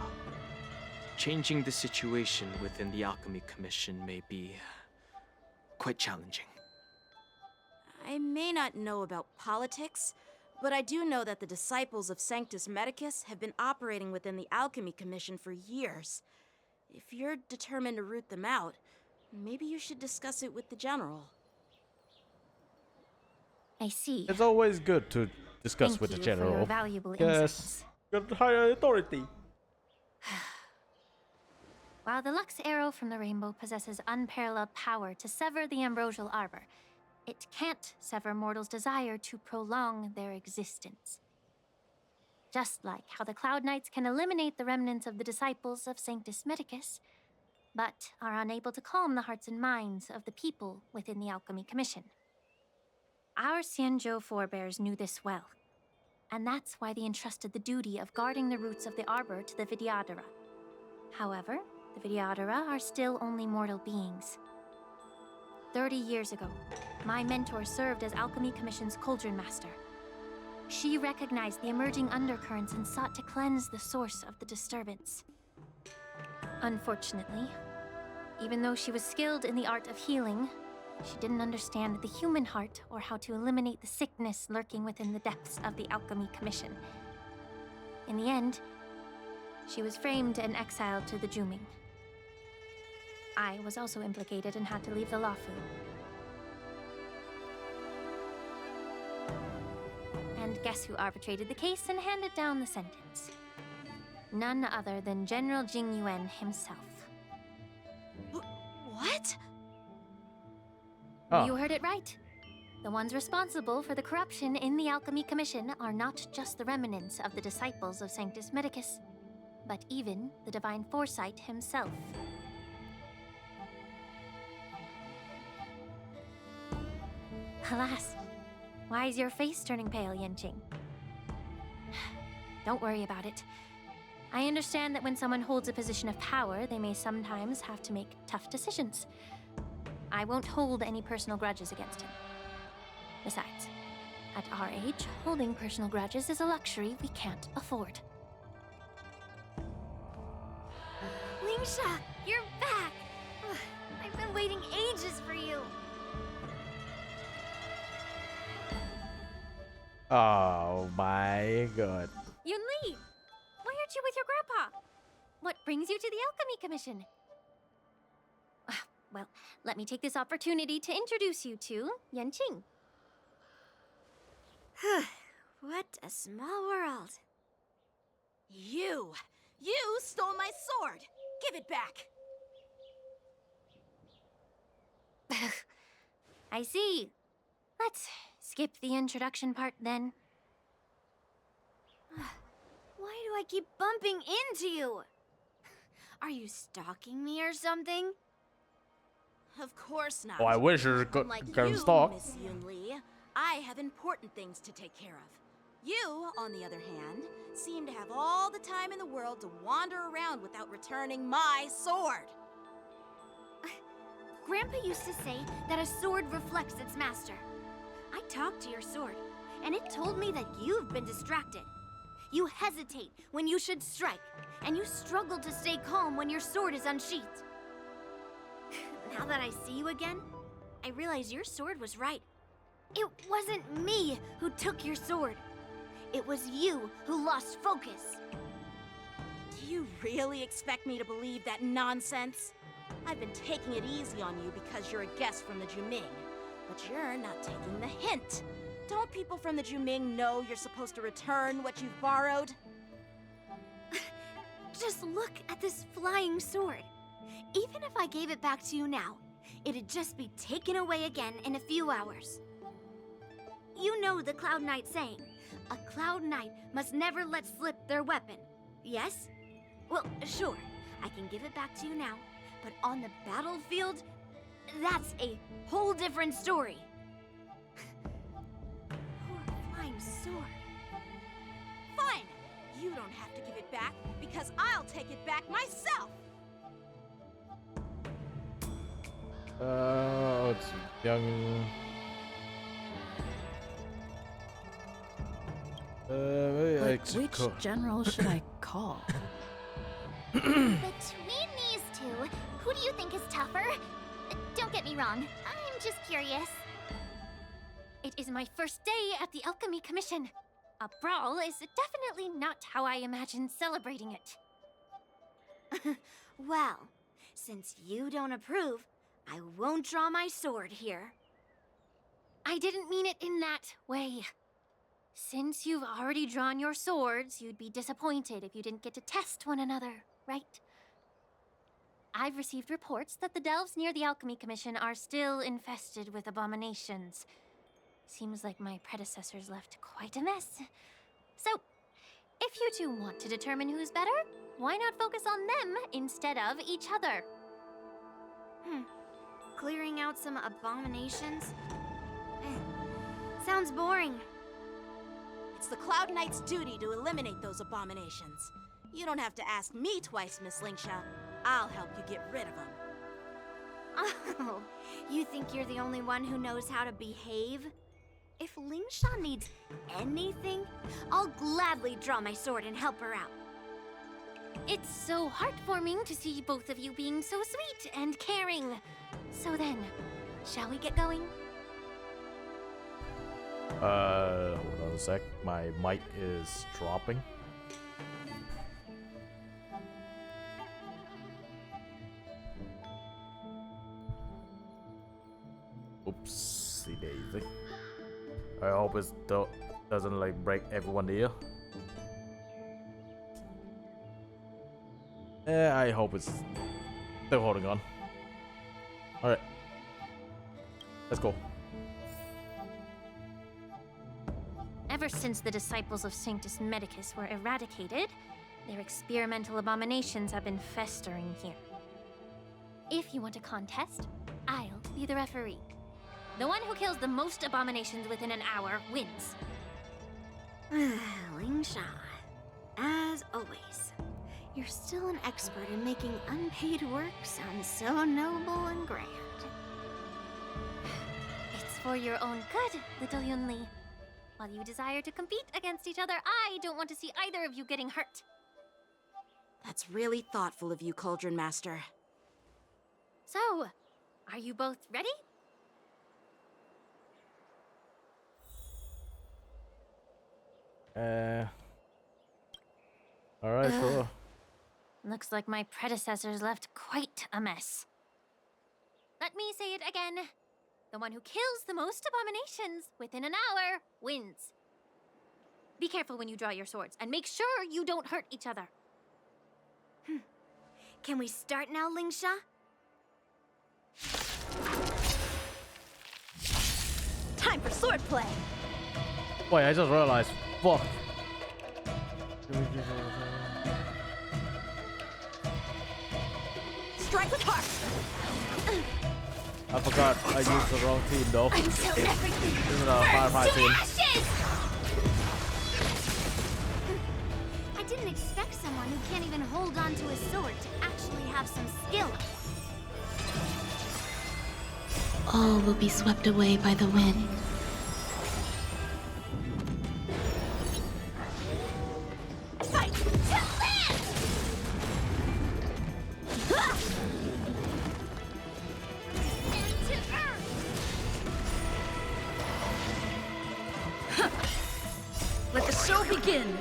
changing the situation within the Alchemy Commission may be quite challenging. I may not know about politics, but I do know that the disciples of Sanctus Medicus have been operating within the Alchemy Commission for years. If you're determined to root them out, maybe you should discuss it with the General. I see. It's always good to discuss Thank with the you general. for your valuable Yes, insights. got higher authority. While the Lux Arrow from the Rainbow possesses unparalleled power to sever the Ambrosial Arbor, it can't sever mortals' desire to prolong their existence. Just like how the Cloud Knights can eliminate the remnants of the disciples of Sanctus Medicus, but are unable to calm the hearts and minds of the people within the Alchemy Commission. Our Xianzhou forebears knew this well, and that's why they entrusted the duty of guarding the roots of the Arbor to the Vidyadhara. However, the Vidyadhara are still only mortal beings. 30 years ago, my mentor served as Alchemy Commission's Cauldron Master. She recognized the emerging undercurrents and sought to cleanse the source of the disturbance. Unfortunately, even though she was skilled in the art of healing, she didn't understand the human heart or how to eliminate the sickness lurking within the depths of the Alchemy Commission. In the end, she was framed and exiled to the Juming. I was also implicated and had to leave the Lafu. And guess who arbitrated the case and handed down the sentence? None other than General Jing Yuan himself. What? Oh. You heard it right. The ones responsible for the corruption in the Alchemy Commission are not just the remnants of the disciples of Sanctus Medicus, but even the Divine Foresight himself. Alas, why is your face turning pale, Yanqing? Don't worry about it. I understand that when someone holds a position of power, they may sometimes have to make tough decisions. I won't hold any personal grudges against him. Besides, at our age, holding personal grudges is a luxury we can't afford. Lingsha, you're back! Ugh, I've been waiting ages for you. Oh my god. Yunli! Why aren't you with your grandpa? What brings you to the Alchemy Commission? Well, let me take this opportunity to introduce you to Yanqing. What a small world. You stole my sword! Give it back! I see. Let's skip the introduction part then. Why do I keep bumping into you? Are you stalking me or something? Of course not. Oh, I wish you Unlike could you, stalk. Miss Yunli, I have important things to take care of. You, on the other hand, seem to have all the time in the world to wander around without returning my sword. Grandpa used to say that a sword reflects its master. I talked to your sword, and it told me that you've been distracted. You hesitate when you should strike, and you struggle to stay calm when your sword is unsheathed. Now that I see you again, I realize your sword was right. It wasn't me who took your sword. It was you who lost focus. Do you really expect me to believe that nonsense? I've been taking it easy on you because you're a guest from the Juming, but you're not taking the hint. Don't people from the Juming know you're supposed to return what you've borrowed? Just look at this flying sword. Even if I gave it back to you now, it'd just be taken away again in a few hours. You know the Cloud Knight saying, a Cloud Knight must never let slip their weapon, yes? Well, sure, I can give it back to you now, but on the battlefield, that's a whole different story. Poor flying sword. Fine! You don't have to give it back, because I'll take it back myself! It's young. But which general should I call? Between these two, who do you think is tougher? Don't get me wrong, I'm just curious. It is my first day at the Alchemy Commission. A brawl is definitely not how I imagined celebrating it. Well, since you don't approve, I won't draw my sword here. I didn't mean it in that way. Since you've already drawn your swords, you'd be disappointed if you didn't get to test one another, right? I've received reports that the delves near the Alchemy Commission are still infested with abominations. Seems like my predecessors left quite a mess. So, if you two want to determine who's better, why not focus on them instead of each other? Clearing out some abominations? Sounds boring. It's the Cloud Knight's duty to eliminate those abominations. You don't have to ask me twice, Miss Lingsha. I'll help you get rid of them. Oh, you think you're the only one who knows how to behave? If Lingsha needs anything, I'll gladly draw my sword and help her out. It's so heartwarming to see both of you being so sweet and caring. So then, shall we get going? Hold on a sec. My mic is dropping. Oopsie daisy. I hope it doesn't like break everyone's ear. I hope it's still holding on. Alright. Let's go. Ever since the disciples of Sanctus Medicus were eradicated, their experimental abominations have been festering here. If you want a contest, I'll be the referee. The one who kills the most abominations within an hour wins. Lingsha, as always, you're still an expert in making unpaid work sound so noble and grand. It's for your own good, little Yunli. While you desire to compete against each other, I don't want to see either of you getting hurt. That's really thoughtful of you, Cauldron Master. So, are you both ready? Alright, sure. Looks like my predecessors left quite a mess. Let me say it again. The one who kills the most abominations within an hour wins. Be careful when you draw your swords, and make sure you don't hurt each other. Can we start now, Lingsha? Time for swordplay! Wait, I just realized. Fuck. Strike with heart! I forgot I used the wrong team though. Until everything This is a firefight team. I didn't expect someone who can't even hold on to his sword to actually have some skill. All will be swept away by the wind. Fight to land! Let the show begin!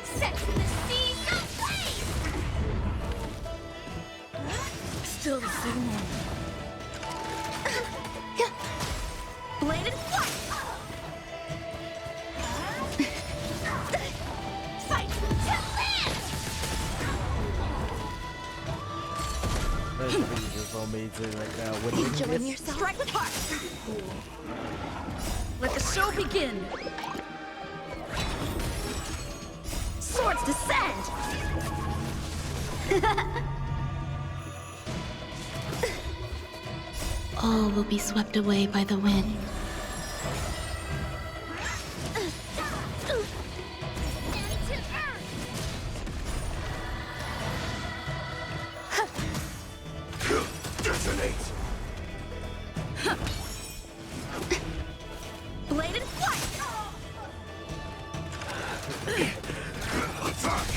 Set the seas ablaze! Still the same one. Bladed flight! Fight to land! This is for me to like win Enjoying this. yourself? Strike with heart! Let the show begin! Swords descend! All will be swept away by the wind. Detonate! Bladed flight! Attack!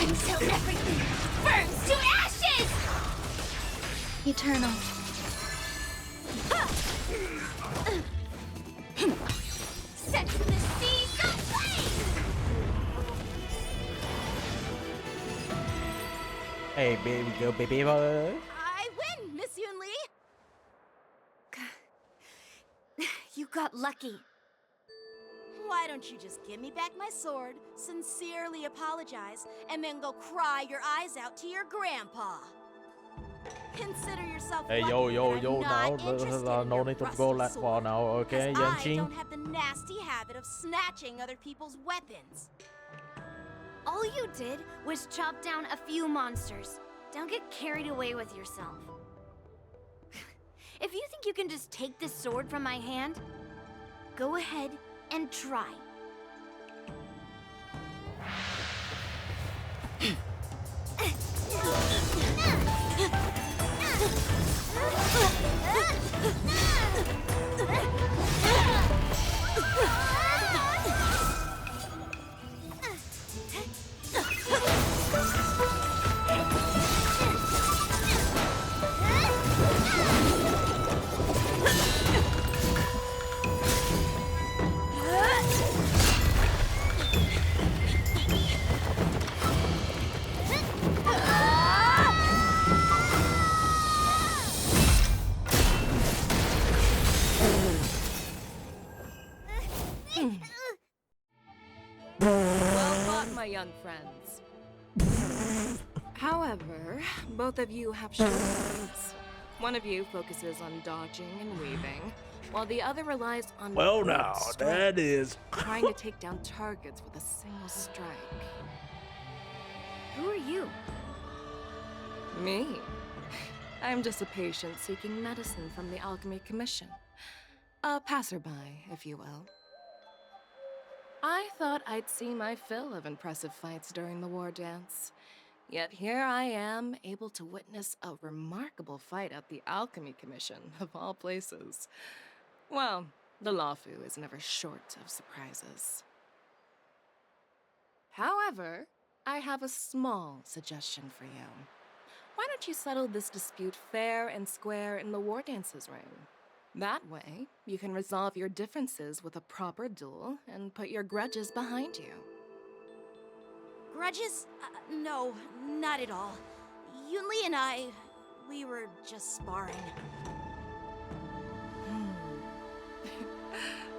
Until everything burns to ashes! Eternal. Set the seas ablaze! Hey, baby girl, baby boy. I win, Miss Yun Li! You got lucky. Why don't you just give me back my sword, sincerely apologize, and then go cry your eyes out to your grandpa? Consider yourself Hey, lucky yo, that yo, I'm now, not interested in no your need to rusty go that sword, far now, okay, 'cause I Yanqing? don't have the nasty habit of snatching other people's weapons. All you did was chop down a few monsters. Don't get carried away with yourself. If you think you can just take this sword from my hand, go ahead and try. Well fought, my young friends. However, both of you have shortcomings. One of you focuses on dodging and weaving, while the other relies on Well, brute now, strength, that is. trying to take down targets with a single strike. Who are you? Me? I'm just a patient seeking medicine from the Alchemy Commission. A passerby, if you will. I thought I'd see my fill of impressive fights during the war dance. Yet here I am, able to witness a remarkable fight at the Alchemy Commission, of all places. Well, the Lawfu is never short of surprises. However, I have a small suggestion for you. Why don't you settle this dispute fair and square in the war dances ring? That way, you can resolve your differences with a proper duel and put your grudges behind you. Grudges? No, not at all. Yun Li and we were just sparring.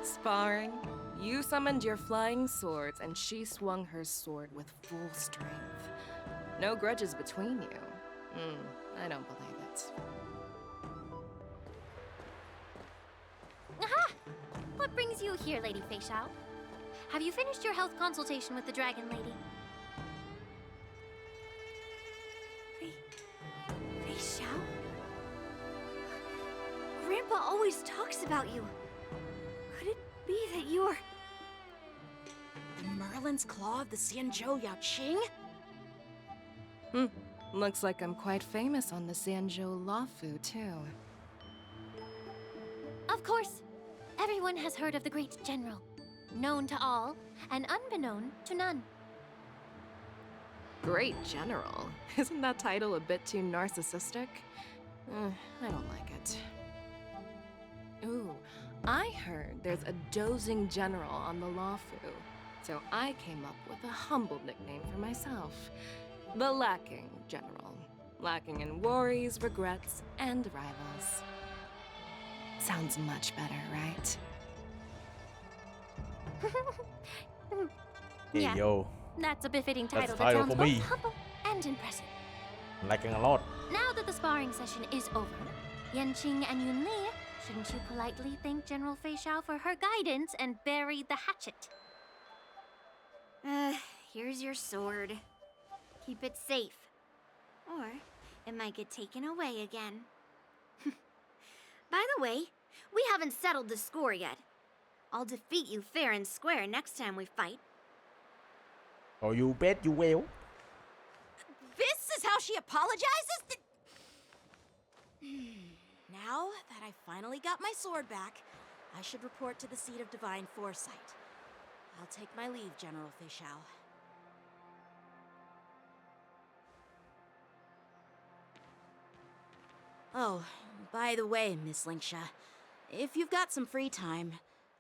Sparring? You summoned your flying swords and she swung her sword with full strength. No grudges between you. I don't believe it. Aha! What brings you here, Lady Fei Xiao? Have you finished your health consultation with the Dragon Lady? Fei Xiao? Grandpa always talks about you. Could it be that you're... The Merlin's Claw of the Xianzhou Yaoqing? Looks like I'm quite famous on the Sanzhou Lawfu, too. Of course. Everyone has heard of the great general. Known to all, and unbeknown to none. Great General? Isn't that title a bit too narcissistic? I don't like it. Ooh, I heard there's a dozing general on the Lawfu, so I came up with a humble nickname for myself. The Lacking General. Lacking in worries, regrets, and rivals. Sounds much better, right? Hey, Yeah. yo. That's a befitting That's title a that title sounds for both me. humble and impressive. Lacking a lot. Now that the sparring session is over, Yanqing and Yun Li, shouldn't you politely thank General Fei Xiao for her guidance and bury the hatchet? Here's your sword. Keep it safe. Or it might get taken away again. By the way, we haven't settled the score yet. I'll defeat you fair and square next time we fight. Oh, you bet you will. This is how she apologizes? Now that I finally got my sword back, I should report to the seat of divine foresight. I'll take my leave, General Fei Xiao. Oh, by the way, Miss Linksha, if you've got some free time,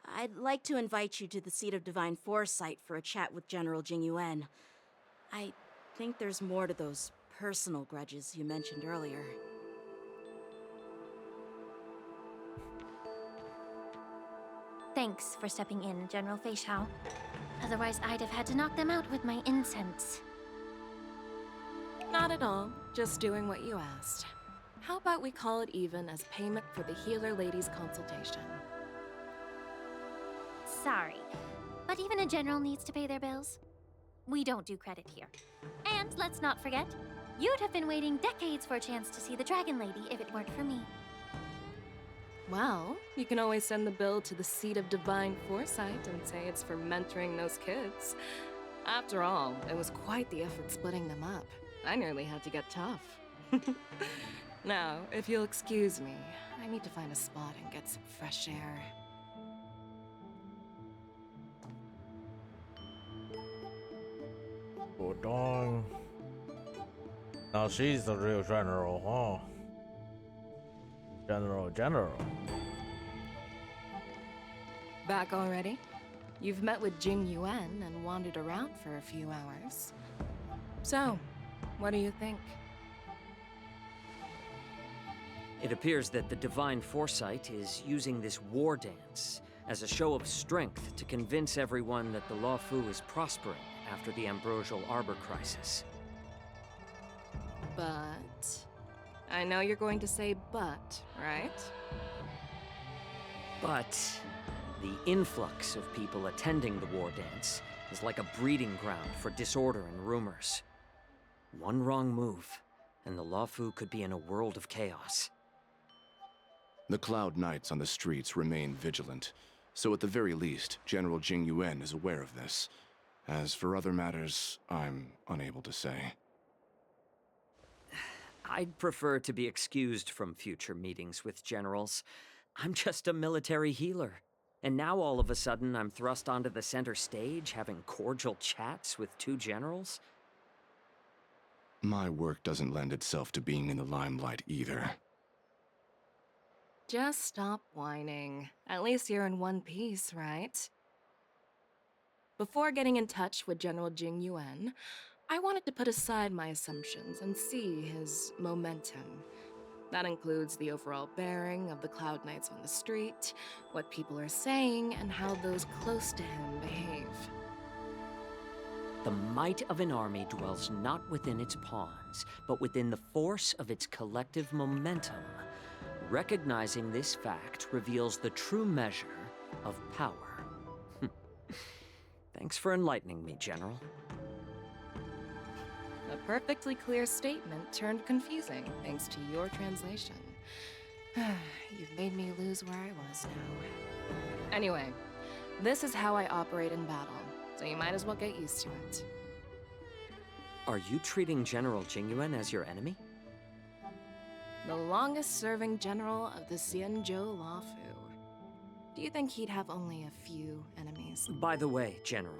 I'd like to invite you to the Seat of Divine Foresight for a chat with General Jing Yuan. I think there's more to those personal grudges you mentioned earlier. Thanks for stepping in, General Feixiao. Otherwise, I'd have had to knock them out with my incense. Not at all. Just doing what you asked. How about we call it even as payment for the healer lady's consultation? Sorry, but even a general needs to pay their bills. We don't do credit here. And let's not forget, you'd have been waiting decades for a chance to see the Dragon Lady if it weren't for me. Well, you can always send the bill to the Seat of Divine Foresight and say it's for mentoring those kids. After all, it was quite the effort splitting them up. I nearly had to get tough. Now, if you'll excuse me, I need to find a spot and get some fresh air. Oh, darn. Now she's the real general, huh? General. Back already? You've met with Jing Yuan and wandered around for a few hours. So, what do you think? It appears that the Divine Foresight is using this war dance as a show of strength to convince everyone that the Luofu is prospering after the Ambrosial Arbor crisis. But... I know you're going to say but, right? But the influx of people attending the war dance is like a breeding ground for disorder and rumors. One wrong move, and the Luofu could be in a world of chaos. The Cloud Knights on the streets remain vigilant, so at the very least, General Jing Yuan is aware of this. As for other matters, I'm unable to say. I'd prefer to be excused from future meetings with generals. I'm just a military healer. And now all of a sudden I'm thrust onto the center stage having cordial chats with two generals? My work doesn't lend itself to being in the limelight either. Just stop whining. At least you're in one piece, right? Before getting in touch with General Jing Yuan, I wanted to put aside my assumptions and see his momentum. That includes the overall bearing of the Cloud Knights on the street, what people are saying, and how those close to him behave. The might of an army dwells not within its pawns, but within the force of its collective momentum. Recognizing this fact reveals the true measure of power. Thanks for enlightening me, General. A perfectly clear statement turned confusing thanks to your translation. You've made me lose where I was now. Anyway, this is how I operate in battle, so you might as well get used to it. Are you treating General Jing Yuan as your enemy? The longest-serving general of the Xianzhou Luofu. Do you think he'd have only a few enemies? By the way, General,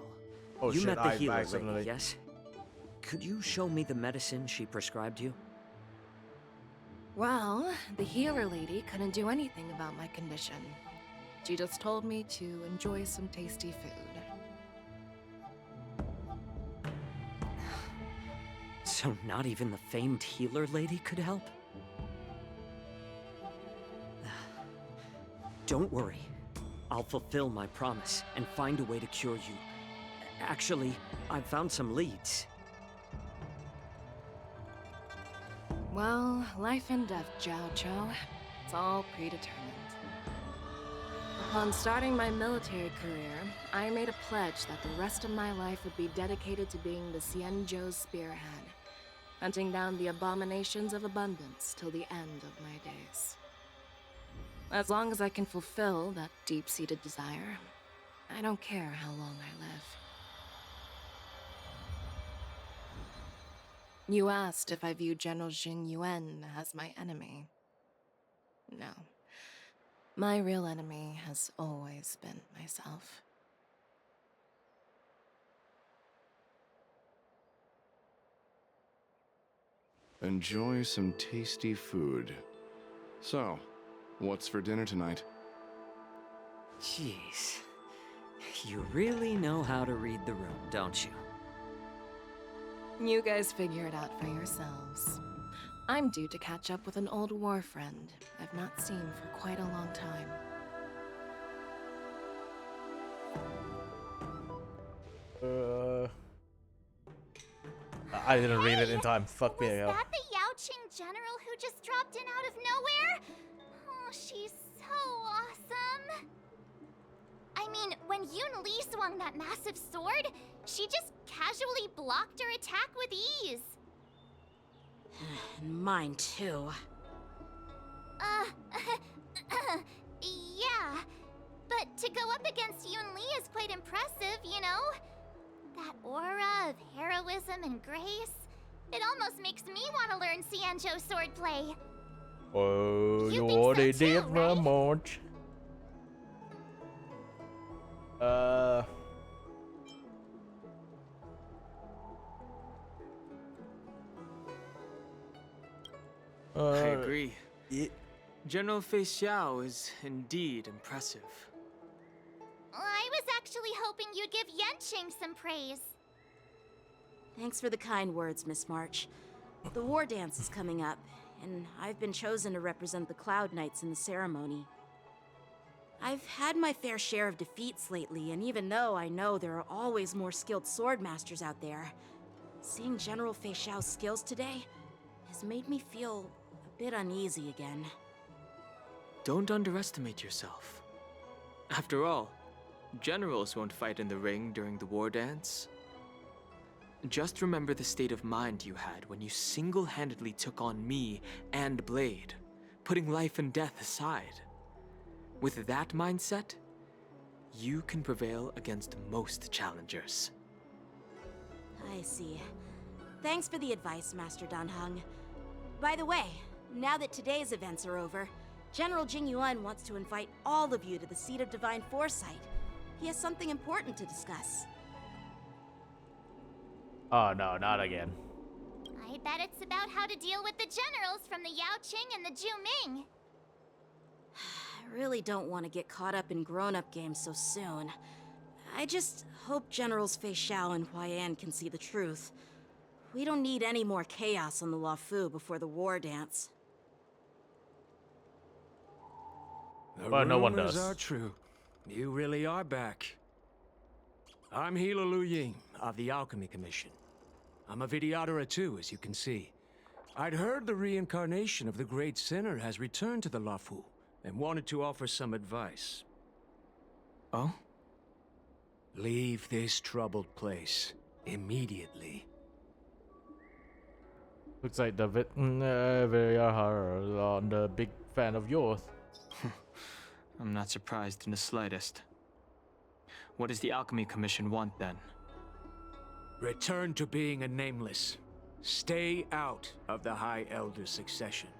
oh, you shit, met the I healer accidentally... lady, yes? Could you show me the medicine she prescribed you? Well, the healer lady couldn't do anything about my condition. She just told me to enjoy some tasty food. So not even the famed healer lady could help? Don't worry. I'll fulfill my promise and find a way to cure you. Actually, I've found some leads. Well, life and death, Jiao Chou. It's all predetermined. Upon starting my military career, I made a pledge that the rest of my life would be dedicated to being the Xianzhou spearhead, hunting down the abominations of abundance till the end of my days. As long as I can fulfill that deep-seated desire, I don't care how long I live. You asked if I view General Jing Yuan as my enemy. No. My real enemy has always been myself. Enjoy some tasty food. So, what's for dinner tonight? Jeez. You really know how to read the room, don't you? You guys figure it out for yourselves. I'm due to catch up with an old war friend I've not seen for quite a long time. I didn't read it in time. Fuck me. Was that the Yaoqing general who just dropped in out of nowhere? Oh, she's so awesome. I mean, when Yun Li swung that massive sword, she just casually blocked her attack with ease. Mine too. Yeah. But to go up against Yun Li is quite impressive, you know? That aura of heroism and grace. It almost makes me want to learn Xianzhou swordplay. Oh, You you think so already too, did right? much. I agree. General Fei Xiao is indeed impressive. I was actually hoping you'd give Yanqing some praise. Thanks for the kind words, Miss March. The war dance is coming up, and I've been chosen to represent the Cloud Knights in the ceremony. I've had my fair share of defeats lately, and even though I know there are always more skilled sword masters out there, seeing General Fei Xiao's skills today has made me feel a bit uneasy again. Don't underestimate yourself. After all, generals won't fight in the ring during the war dance. Just remember the state of mind you had when you single-handedly took on me and Blade, putting life and death aside. With that mindset, you can prevail against most challengers. I see. Thanks for the advice, Master Danheng. By the way, now that today's events are over, General Jing Yuan wants to invite all of you to the Seat of Divine Foresight. He has something important to discuss. Oh no, not again. I bet it's about how to deal with the generals from the Yaoqing and the Juming. I really don't want to get caught up in grown-up games so soon. I just hope Generals Fei Xiao and Huaiyan can see the truth. We don't need any more chaos on the Luofu before the war dance. The Well, no one rumors does. are true. You really are back. I'm Healer Lu Ying of the Alchemy Commission. I'm a Vidyadhara too, as you can see. I'd heard the reincarnation of the Great Sinner has returned to the Luofu and wanted to offer some advice. Oh? Leave this troubled place immediately. Looks like David very on the big fan of yours. I'm not surprised in the slightest. What does the Alchemy Commission want then? Return to being a nameless. Stay out of the High Elder succession.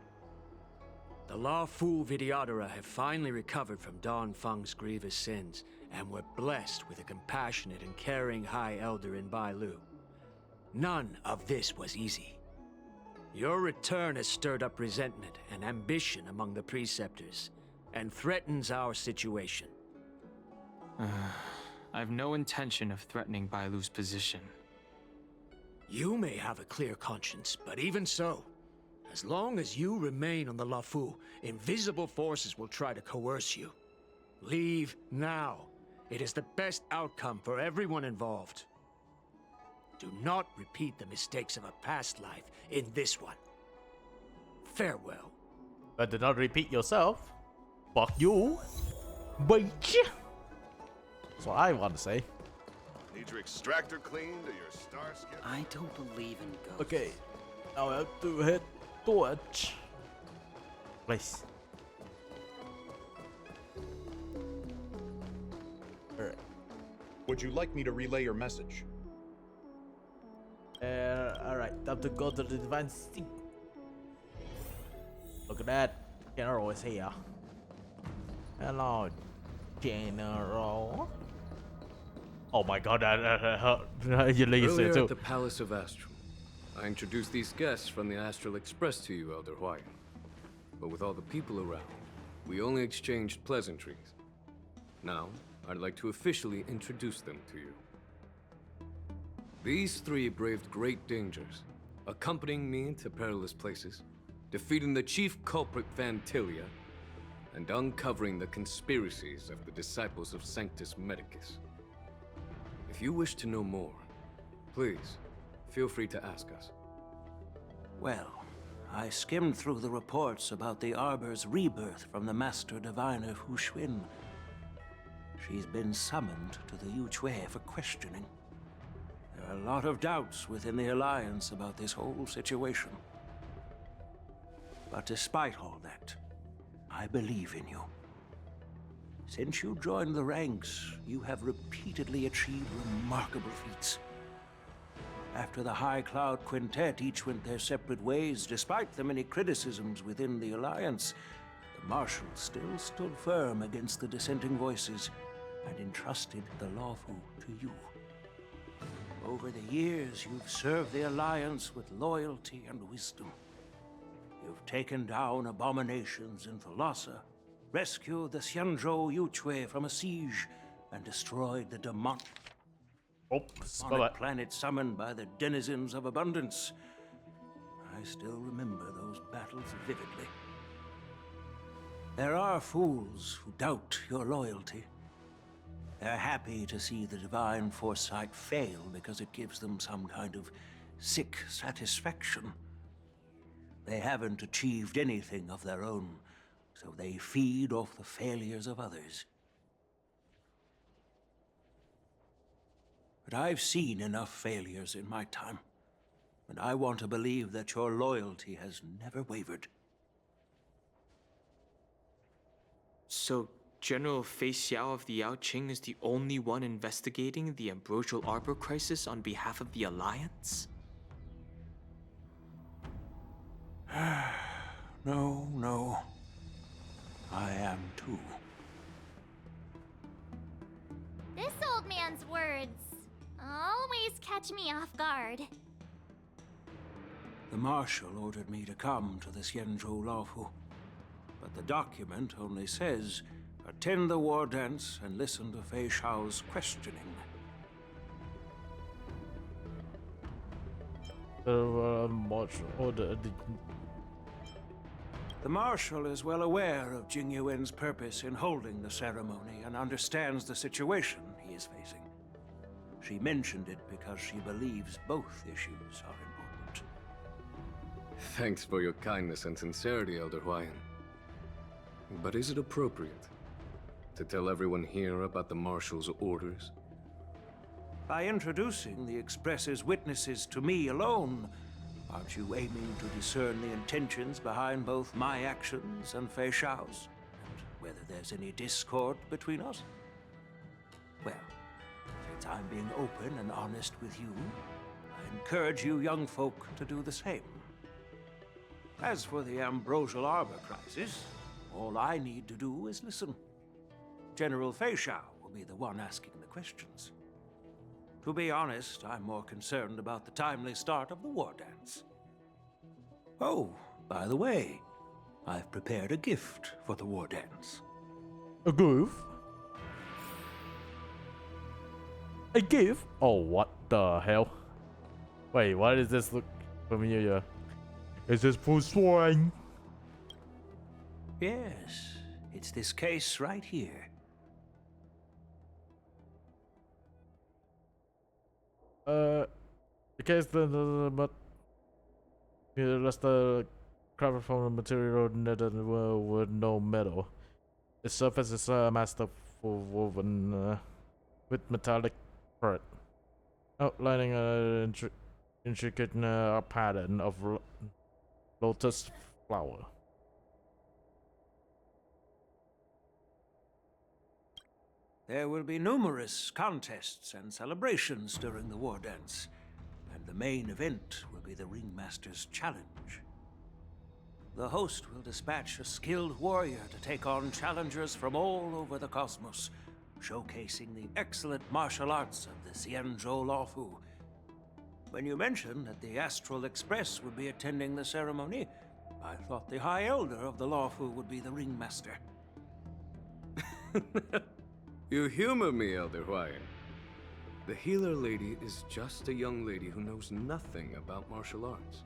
The Luofu Vidyadhara have finally recovered from Don Feng's grievous sins, and were blessed with a compassionate and caring High Elder in Bailu. None of this was easy. Your return has stirred up resentment and ambition among the preceptors, and threatens our situation. I've no intention of threatening Bailu's position. You may have a clear conscience, but even so, as long as you remain on the Luofu, invisible forces will try to coerce you. Leave now. It is the best outcome for everyone involved. Do not repeat the mistakes of a past life in this one. Farewell. But do not repeat yourself. Fuck you, bitch. That's what I want to say. Need your extractor cleaned or your star skip? I don't believe in ghosts. Okay, now I have to head towards place. Alright. Would you like me to relay your message? Alright, time to go to the divine seat. Look at that. General is here. Hello, General. Oh my god, you leave Earlier it too. at the Palace of Astral, I introduced these guests from the Astral Express to you, Elder Huayan. but with all the people around, we only exchanged pleasantries. Now, I'd like to officially introduce them to you. These three braved great dangers, accompanying me into perilous places, defeating the chief culprit Vantilia, and uncovering the conspiracies of the disciples of Sanctus Medicus. If you wish to know more, please, feel free to ask us. Well, I skimmed through the reports about the Arbor's rebirth from the Master Diviner Hu Xuan. She's been summoned to the Yuchue for questioning. There are a lot of doubts within the Alliance about this whole situation. But despite all that, I believe in you. Since you joined the ranks, you have repeatedly achieved remarkable feats. After the High Cloud Quintet each went their separate ways, despite the many criticisms within the Alliance, the Marshal still stood firm against the dissenting voices and entrusted the Lawfu to you. Over the years, you've served the Alliance with loyalty and wisdom. You've taken down abominations in Thalassa, rescued the Xianzhou Yuchue from a siege, and destroyed the demonic planet summoned by the denizens of abundance. I still remember those battles vividly. There are fools who doubt your loyalty. They're happy to see the divine foresight fail because it gives them some kind of sick satisfaction. They haven't achieved anything of their own, so they feed off the failures of others. But I've seen enough failures in my time, and I want to believe that your loyalty has never wavered. So, General Fei Xiao of the Yaoqing is the only one investigating the Ambrosial Arbor crisis on behalf of the Alliance? No. I am too. This old man's words always catch me off guard. The Marshal ordered me to come to the Xianzhou Lawfu, but the document only says, attend the war dance and listen to Fei Xiao's questioning. The Marshal is well aware of Jing Yuan's purpose in holding the ceremony and understands the situation he is facing. She mentioned it because she believes both issues are important. Thanks for your kindness and sincerity, Elder Huayan. But is it appropriate to tell everyone here about the Marshal's orders? By introducing the Express's witnesses to me alone, aren't you aiming to discern the intentions behind both my actions and Fei Xiao's? And whether there's any discord between us? Well, since I'm being open and honest with you, I encourage you young folk to do the same. As for the Ambrosial Arbor crisis, all I need to do is listen. General Fei Xiao will be the one asking the questions. To be honest, I'm more concerned about the timely start of the war dance. Oh, by the way, I've prepared a gift for the war dance. A gift? A gift? Oh, what the hell? Wait, why does this look familiar? Is this for swine? Yes, it's this case right here. The case but that's the cover from the material netted with no metal. The surface is masterful woven with metallic thread, outlining an intricate pattern of lotus flower. There will be numerous contests and celebrations during the war dance, and the main event will be the Ringmaster's Challenge. The host will dispatch a skilled warrior to take on challengers from all over the cosmos, showcasing the excellent martial arts of the Xianzhou Lawfu. When you mentioned that the Astral Express would be attending the ceremony, I thought the High Elder of the Lawfu would be the ringmaster. You humor me, Elder Huayan. The healer lady is just a young lady who knows nothing about martial arts.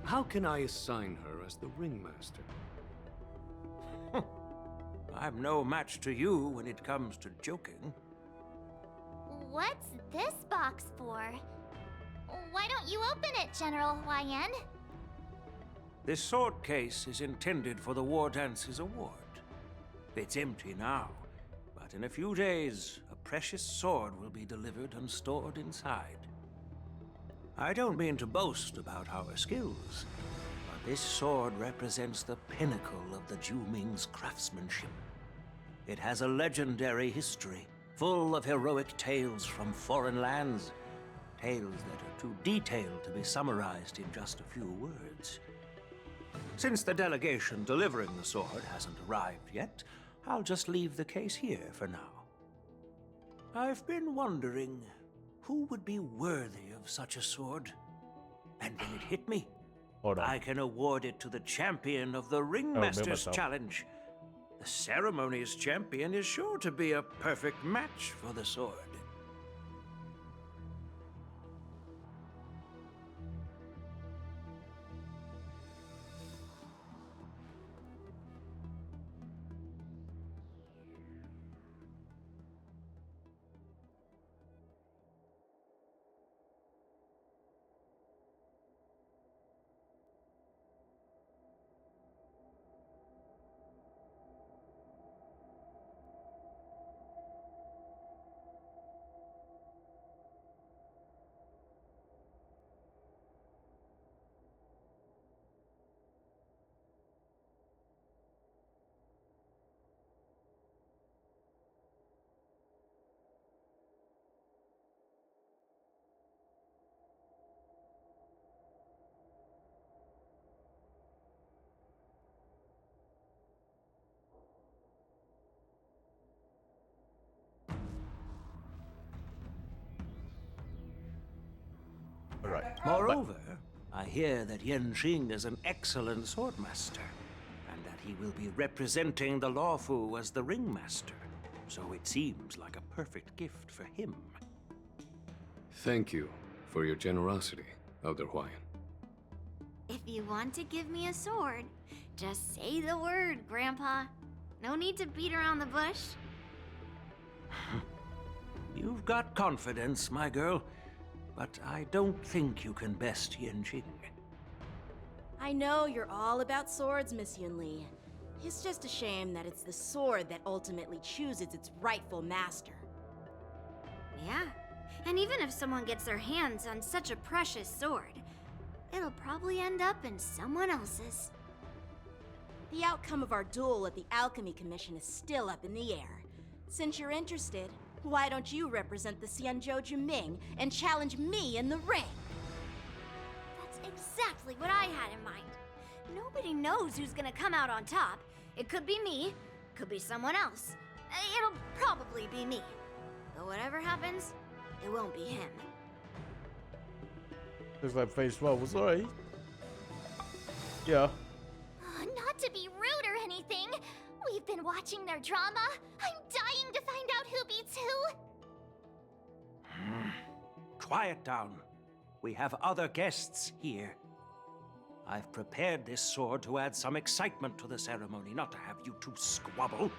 How can I assign her as the ringmaster? I'm no match to you when it comes to joking. What's this box for? Why don't you open it, General Huayan? This sword case is intended for the War Dance's award. It's empty now, but in a few days, a precious sword will be delivered and stored inside. I don't mean to boast about our skills, but this sword represents the pinnacle of the Zhuming's craftsmanship. It has a legendary history, full of heroic tales from foreign lands. Tales that are too detailed to be summarized in just a few words. Since the delegation delivering the sword hasn't arrived yet, I'll just leave the case here for now. I've been wondering who would be worthy of such a sword. And when it hit me, I can award it to the champion of the Ringmaster's Challenge. The ceremony's champion is sure to be a perfect match for the sword. Moreover, I hear that Yenjing is an excellent swordmaster, and that he will be representing the Lawfu as the ringmaster. So it seems like a perfect gift for him. Thank you for your generosity, Elder Huayan. If you want to give me a sword, just say the word, Grandpa. No need to beat around the bush. You've got confidence, my girl, but I don't think you can best Yenjing. I know you're all about swords, Miss Yunli. It's just a shame that it's the sword that ultimately chooses its rightful master. Yeah, and even if someone gets their hands on such a precious sword, it'll probably end up in someone else's. The outcome of our duel at the Alchemy Commission is still up in the air. Since you're interested, why don't you represent the Xianzhou Juming and challenge me in the ring? That's exactly what I had in mind. Nobody knows who's gonna come out on top. It could be me, could be someone else. It'll probably be me. But whatever happens, it won't be him. Looks like phase 12 was alright. Yeah. Not to be rude or anything, we've been watching their drama. I'm dying to find out who beats who. Quiet down. We have other guests here. I've prepared this sword to add some excitement to the ceremony, not to have you two squabble.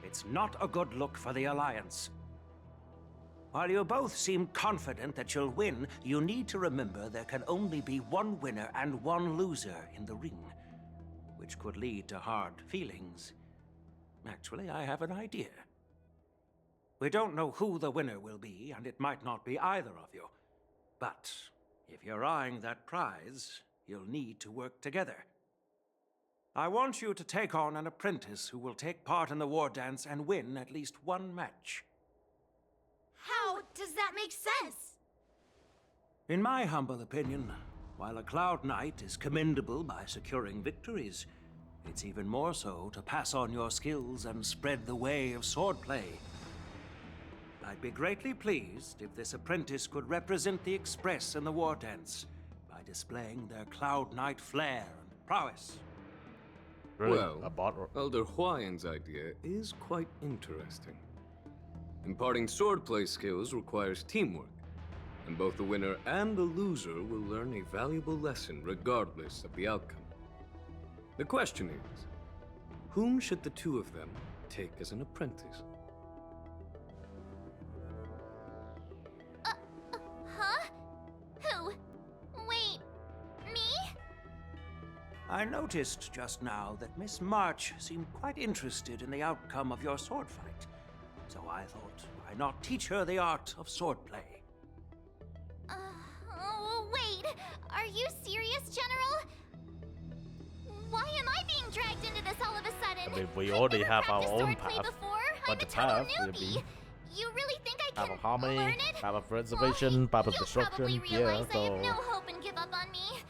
It's not a good look for the Alliance. While you both seem confident that you'll win, you need to remember there can only be one winner and one loser in the ring, which could lead to hard feelings. Actually, I have an idea. We don't know who the winner will be, and it might not be either of you. But if you're eyeing that prize, you'll need to work together. I want you to take on an apprentice who will take part in the war dance and win at least one match. How does that make sense? In my humble opinion, while a Cloud Knight is commendable by securing victories, it's even more so to pass on your skills and spread the way of swordplay. I'd be greatly pleased if this apprentice could represent the Express in the war dance by displaying their Cloud Knight flair and prowess. Really? Well, A bot? Elder Huayan's idea is quite interesting. Imparting swordplay skills requires teamwork, and both the winner and the loser will learn a valuable lesson regardless of the outcome. The question is, whom should the two of them take as an apprentice? Huh? Who? Wait, me? I noticed just now that Miss March seemed quite interested in the outcome of your sword fight. So I thought, why not teach her the art of swordplay? Wait, are you serious, General? Why am I being dragged into this all of a sudden? I mean, we already have our practiced own swordplay path. before. But I'm the a total path will newbie. be You really think I path can of harmony, learn it? path of preservation, path of You'll destruction. probably Yeah, realize I have so no hope and give up on me.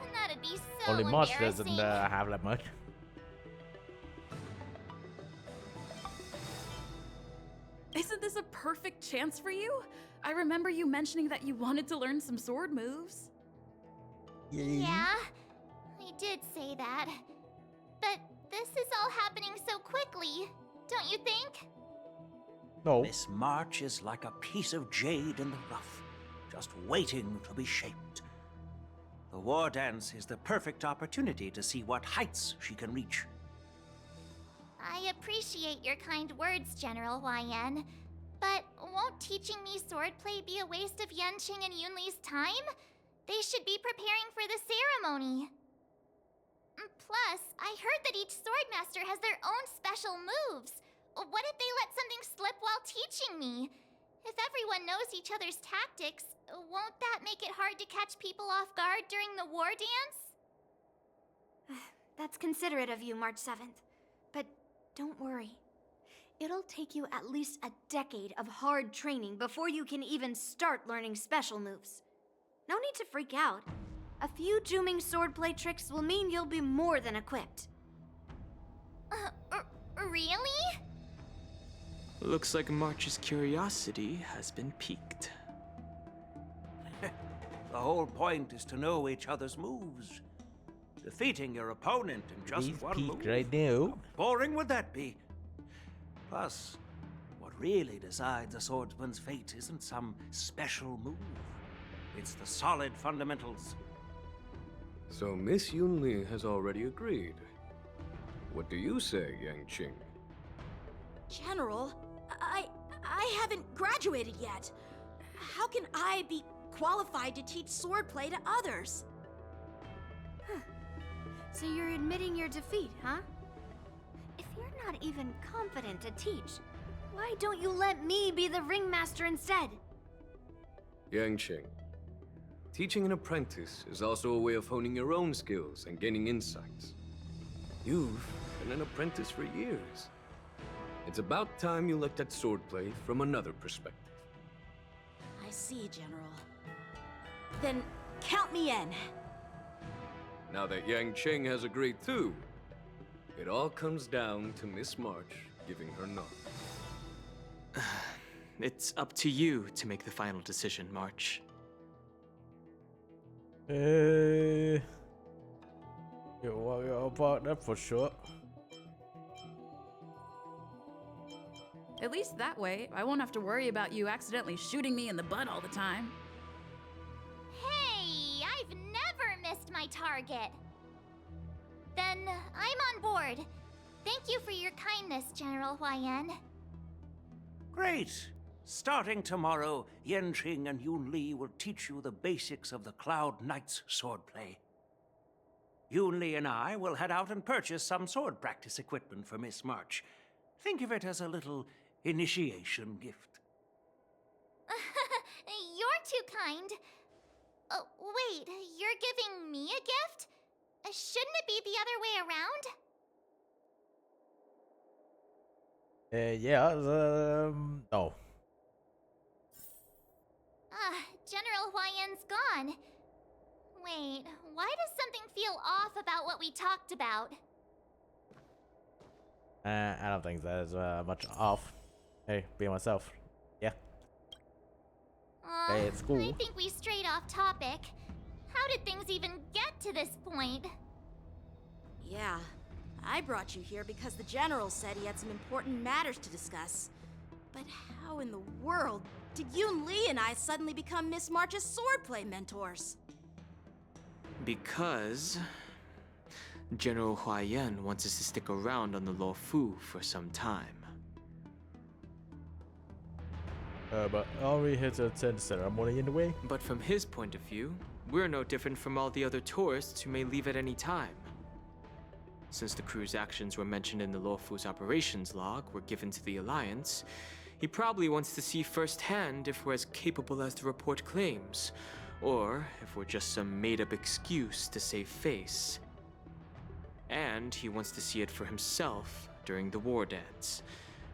And that'd be so only March doesn't embarrassing. have that much. Isn't this a perfect chance for you? I remember you mentioning that you wanted to learn some sword moves. Yeah, I did say that. But this is all happening so quickly, don't you think? No. Miss March is like a piece of jade in the rough, just waiting to be shaped. The war dance is the perfect opportunity to see what heights she can reach. I appreciate your kind words, General YN. But won't teaching me swordplay be a waste of Yanqing and Yunli's time? They should be preparing for the ceremony. Plus, I heard that each swordmaster has their own special moves. What if they let something slip while teaching me? If everyone knows each other's tactics, won't that make it hard to catch people off guard during the war dance? That's considerate of you, March 7th. But don't worry. It'll take you at least a decade of hard training before you can even start learning special moves. No need to freak out. A few Juming swordplay tricks will mean you'll be more than equipped. Really? Looks like March's curiosity has been piqued. The whole point is to know each other's moves. Defeating your opponent in just He's one peaked move. right now. How boring would that be? Plus, what really decides a swordsman's fate isn't some special move. It's the solid fundamentals. So Miss Yunli has already agreed. What do you say, Yanqing? General, I haven't graduated yet. How can I be qualified to teach swordplay to others? So you're admitting your defeat, huh? If you're not even confident to teach, why don't you let me be the ringmaster instead? Yanqing, teaching an apprentice is also a way of honing your own skills and gaining insights. You've been an apprentice for years. It's about time you looked at swordplay from another perspective. I see, General. Then count me in. Now that Yanqing has agreed too, it all comes down to Miss March giving her nod. It's up to you to make the final decision, March. Yeah, about that for sure. At least that way, I won't have to worry about you accidentally shooting me in the butt all the time. Hey, I've never missed my target. Then I'm on board. Thank you for your kindness, General YN. Great! Starting tomorrow, Yanqing and Yunli will teach you the basics of the Cloud Knight's swordplay. Yunli and I will head out and purchase some sword practice equipment for Miss March. Think of it as a little initiation gift. You're too kind. Wait, you're giving me a gift? Shouldn't it be the other way around? Yeah, no. General Huayan's gone. Wait, why does something feel off about what we talked about? I don't think there's much off. Hey, be myself. Yeah. Hey, it's cool. I think we strayed off topic. How did things even get to this point? Yeah, I brought you here because the General said he had some important matters to discuss. But how in the world did Yoon Lee and I suddenly become Miss March's swordplay mentors? Because General Huayan wants us to stick around on the Lo Fu for some time. But are we here to attend the ceremony in a way? But from his point of view, we're no different from all the other tourists who may leave at any time. Since the crew's actions were mentioned in the Lo Fu's operations log were given to the Alliance, he probably wants to see firsthand if we're as capable as the report claims, or if we're just some made-up excuse to save face. And he wants to see it for himself during the war dance,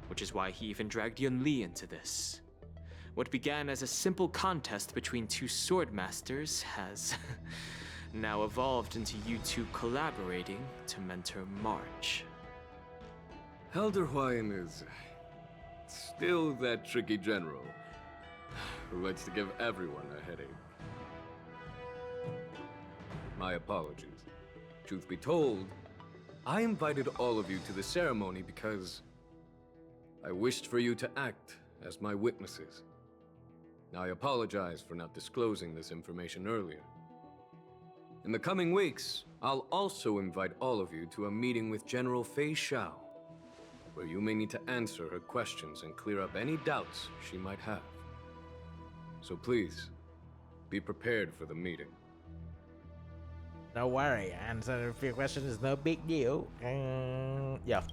which is why he even dragged Yun Li into this. What began as a simple contest between two sword masters has now evolved into you two collaborating to mentor March. Elder Huayan is still that tricky general who likes to give everyone a headache. My apologies. Truth be told, I invited all of you to the ceremony because I wished for you to act as my witnesses. I apologize for not disclosing this information earlier. In the coming weeks, I'll also invite all of you to a meeting with General Fei Xiao, where you may need to answer her questions and clear up any doubts she might have. So please, be prepared for the meeting. No worry, answering a few questions is no big deal. Yeah.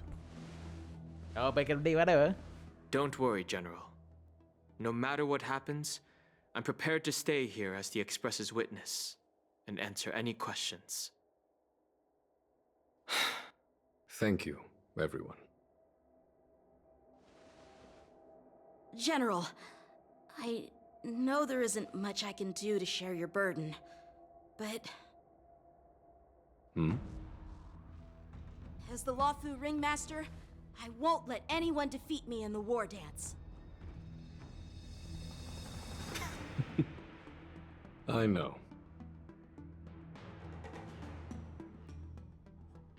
No big deal whatever. Don't worry, General. No matter what happens, I'm prepared to stay here as the Express's witness and answer any questions. Thank you, everyone. General, I know there isn't much I can do to share your burden, but... As the Luofu Ringmaster, I won't let anyone defeat me in the war dance. I know.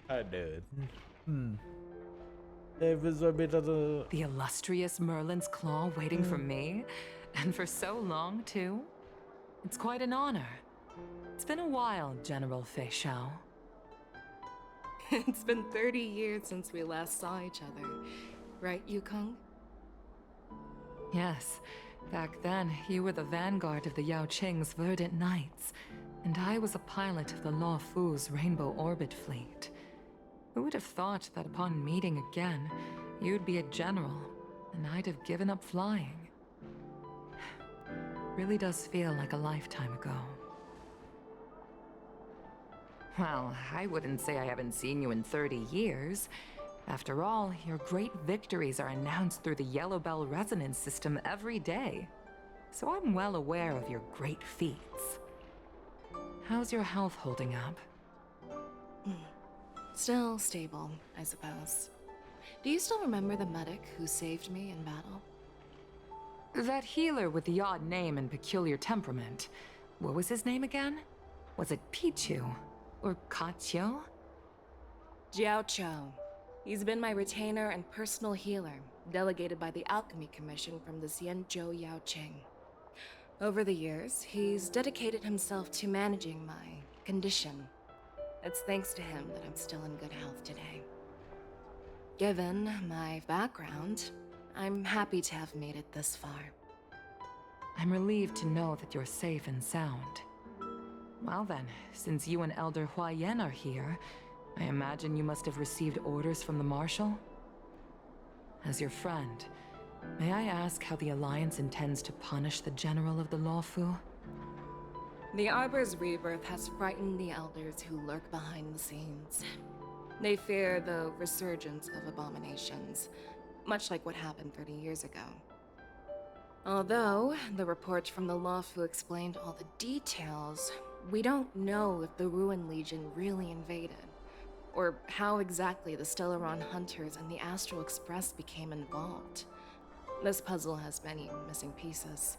I did. There was a bit of a... The illustrious Merlin's Claw waiting for me? And for so long, too? It's quite an honor. It's been a while, General Fei Xiao. It's been 30 years since we last saw each other. Right, Yukong? Yes. Back then, you were the vanguard of the Yao Qing's Verdant Knights, and I was a pilot of the Lo Fu's Rainbow Orbit Fleet. Who would have thought that upon meeting again, you'd be a general, and I'd have given up flying? Really does feel like a lifetime ago. Well, I wouldn't say I haven't seen you in 30 years. After all, your great victories are announced through the Yellow Bell resonance system every day. So I'm well aware of your great feats. How's your health holding up? Still stable, I suppose. Do you still remember the medic who saved me in battle? That healer with the odd name and peculiar temperament. What was his name again? Was it Pichu? Or Kachio? Jiao Chou. He's been my retainer and personal healer, delegated by the Alchemy Commission from the Xianzhou Yao Qing. Over the years, he's dedicated himself to managing my condition. It's thanks to him that I'm still in good health today. Given my background, I'm happy to have made it this far. I'm relieved to know that you're safe and sound. Well then, since you and Elder Huayan are here, I imagine you must have received orders from the Marshal? As your friend, may I ask how the Alliance intends to punish the General of the Luofu? The Arbor's rebirth has frightened the elders who lurk behind the scenes. They fear the resurgence of abominations, much like what happened 30 years ago. Although the report from the Luofu explained all the details, we don't know if the Ruin Legion really invaded, or how exactly the Stellaron Hunters and the Astral Express became involved. This puzzle has many missing pieces.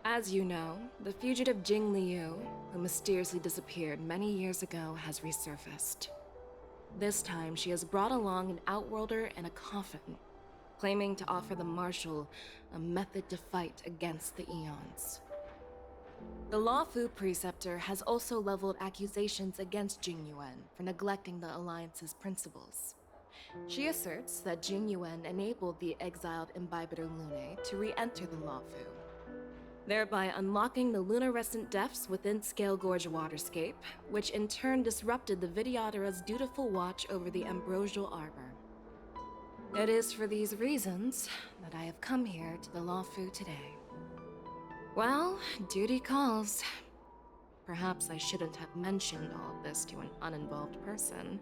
As you know, the fugitive Jing Liu, who mysteriously disappeared many years ago, has resurfaced. This time, she has brought along an outworlder and a coffin, claiming to offer the Marshal a method to fight against the Eons. The Lawfu Preceptor has also leveled accusations against Jing Yuan for neglecting the Alliance's principles. She asserts that Jing Yuan enabled the exiled Imbibitor Lunae to re-enter the Lawfu, thereby unlocking the lunarescent depths within Scale Gorge Waterscape, which in turn disrupted the Vidyadhara's dutiful watch over the Ambrosial Arbor. It is for these reasons that I have come here to the Lawfu today. Well, duty calls. Perhaps I shouldn't have mentioned all of this to an uninvolved person,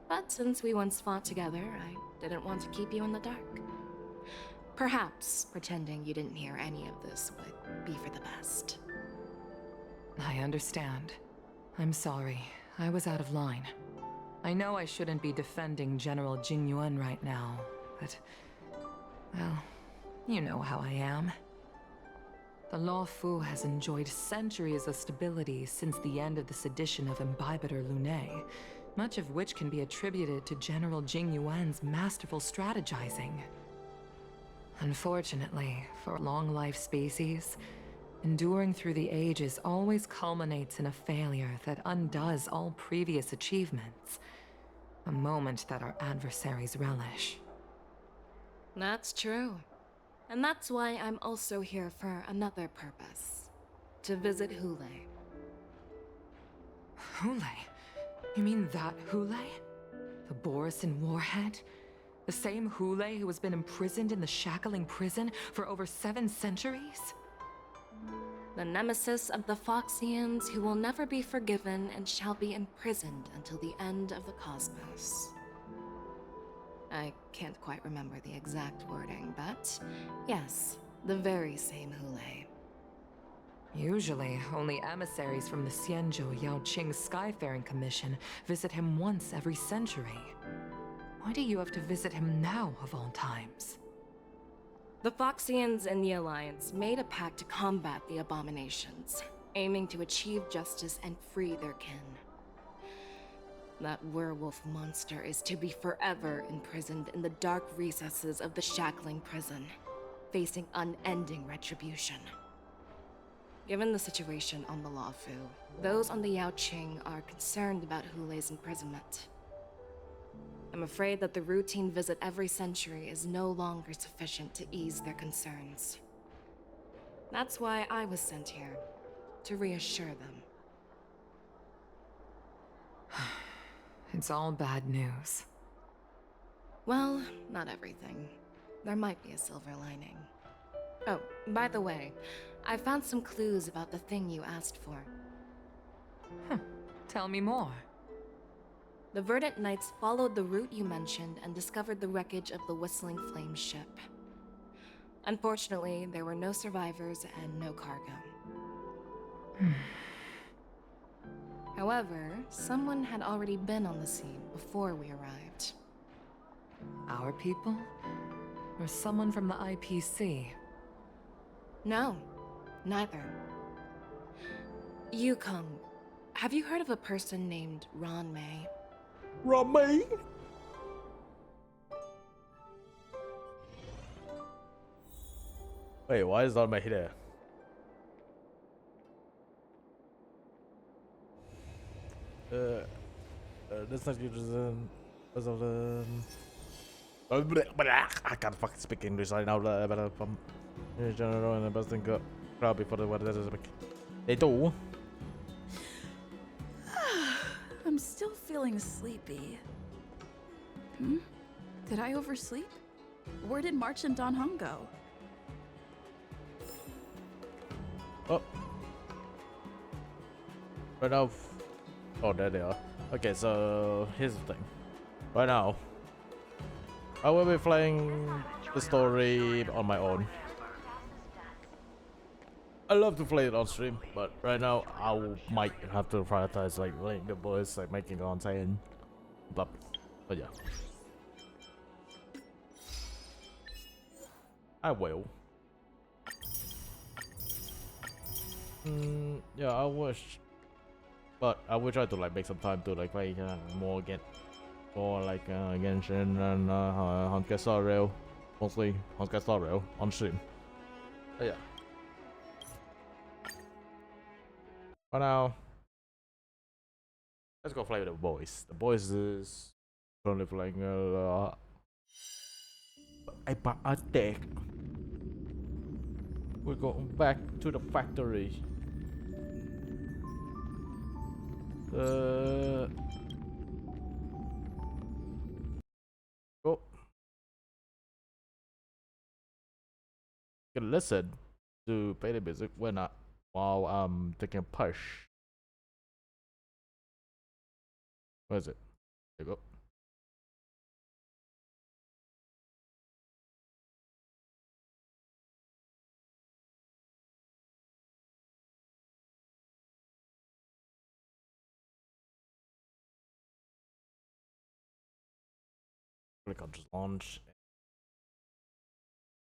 but since we once fought together, I didn't want to keep you in the dark. Perhaps pretending you didn't hear any of this would be for the best. I understand. I'm sorry. I was out of line. I know I shouldn't be defending General Jing Yuan right now, but... well, you know how I am. The Lawfu has enjoyed centuries of stability since the end of the sedition of Imbibitor Lunae, much of which can be attributed to General Jing Yuan's masterful strategizing. Unfortunately, for a long-life species, enduring through the ages always culminates in a failure that undoes all previous achievements. A moment that our adversaries relish. That's true. And that's why I'm also here for another purpose. To visit Hule. Hule? You mean that Hule? The Borisin warhead? The same Hule who has been imprisoned in the Shackling prison for over 7 centuries? The nemesis of the Foxians who will never be forgiven and shall be imprisoned until the end of the cosmos. I can't quite remember the exact wording, but yes, the very same Hule. Usually, only emissaries from the Xianzhou Yaoqing Skyfaring Commission visit him once every century. Why do you have to visit him now, of all times? The Foxians and the Alliance made a pact to combat the abominations, aiming to achieve justice and free their kin. That werewolf monster is to be forever imprisoned in the dark recesses of the Shackling prison, facing unending retribution. Given the situation on the Lawfu, those on the Yaoqing are concerned about Hule's imprisonment. I'm afraid that the routine visit every century is no longer sufficient to ease their concerns. That's why I was sent here, to reassure them. It's all bad news. Well, not everything. There might be a silver lining. Oh, by the way, I found some clues about the thing you asked for. Tell me more. The Verdant Knights followed the route you mentioned and discovered the wreckage of the Whistling Flame ship. Unfortunately, there were no survivors and no cargo. However, someone had already been on the scene before we arrived. Our people? Or someone from the IPC? No, neither. Yukong, have you heard of a person named Ron May? Ron May? Wait, why is Ron May here? That's not good. I can't fucking speak English right now. General and the best thing crowd before the weather is big. They do. I'm still feeling sleepy. Did I oversleep? Where did March and Don Hong go? Oh. Right now. Oh, there they are. Okay, so here's the thing. Right now, I will be playing the story on my own. I love to play it on stream, but right now might have to prioritize like letting the boys like making content. But yeah, I will. Yeah, I wish, but I will try to like make some time to like play more again. for like Genshin and Honkai Star Rail, mostly Honkai Star Rail on stream. But yeah. For now, let's go play with the boys. The boys is currently playing Abiotic. We're going back to the factory. Go. You can listen to play the music while I'm taking a push. Where is it? There you go. Click on just launch.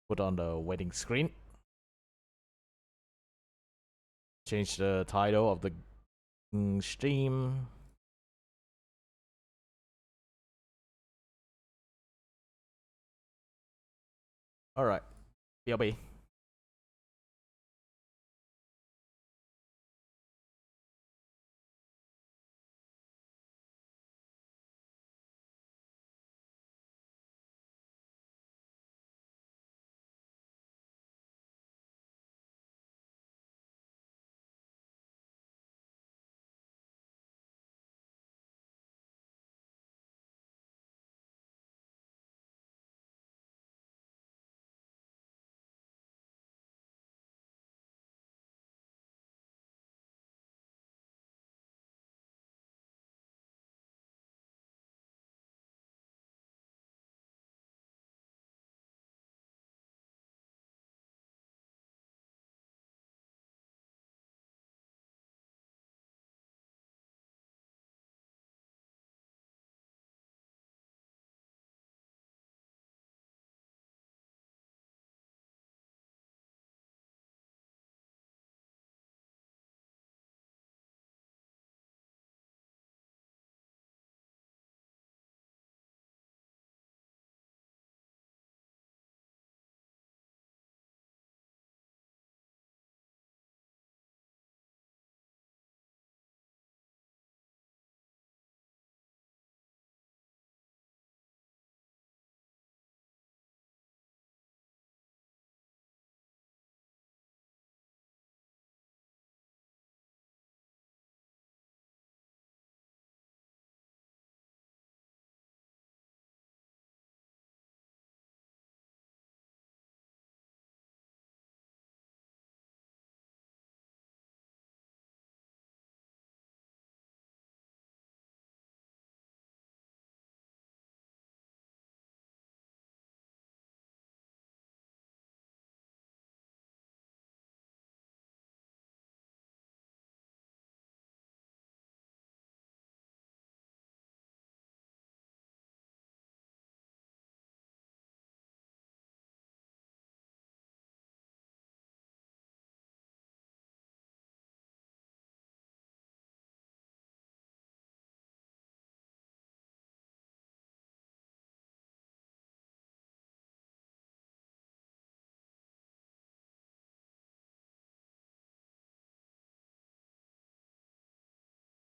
Put on the waiting screen. Change the title of the stream. Alright. BLB.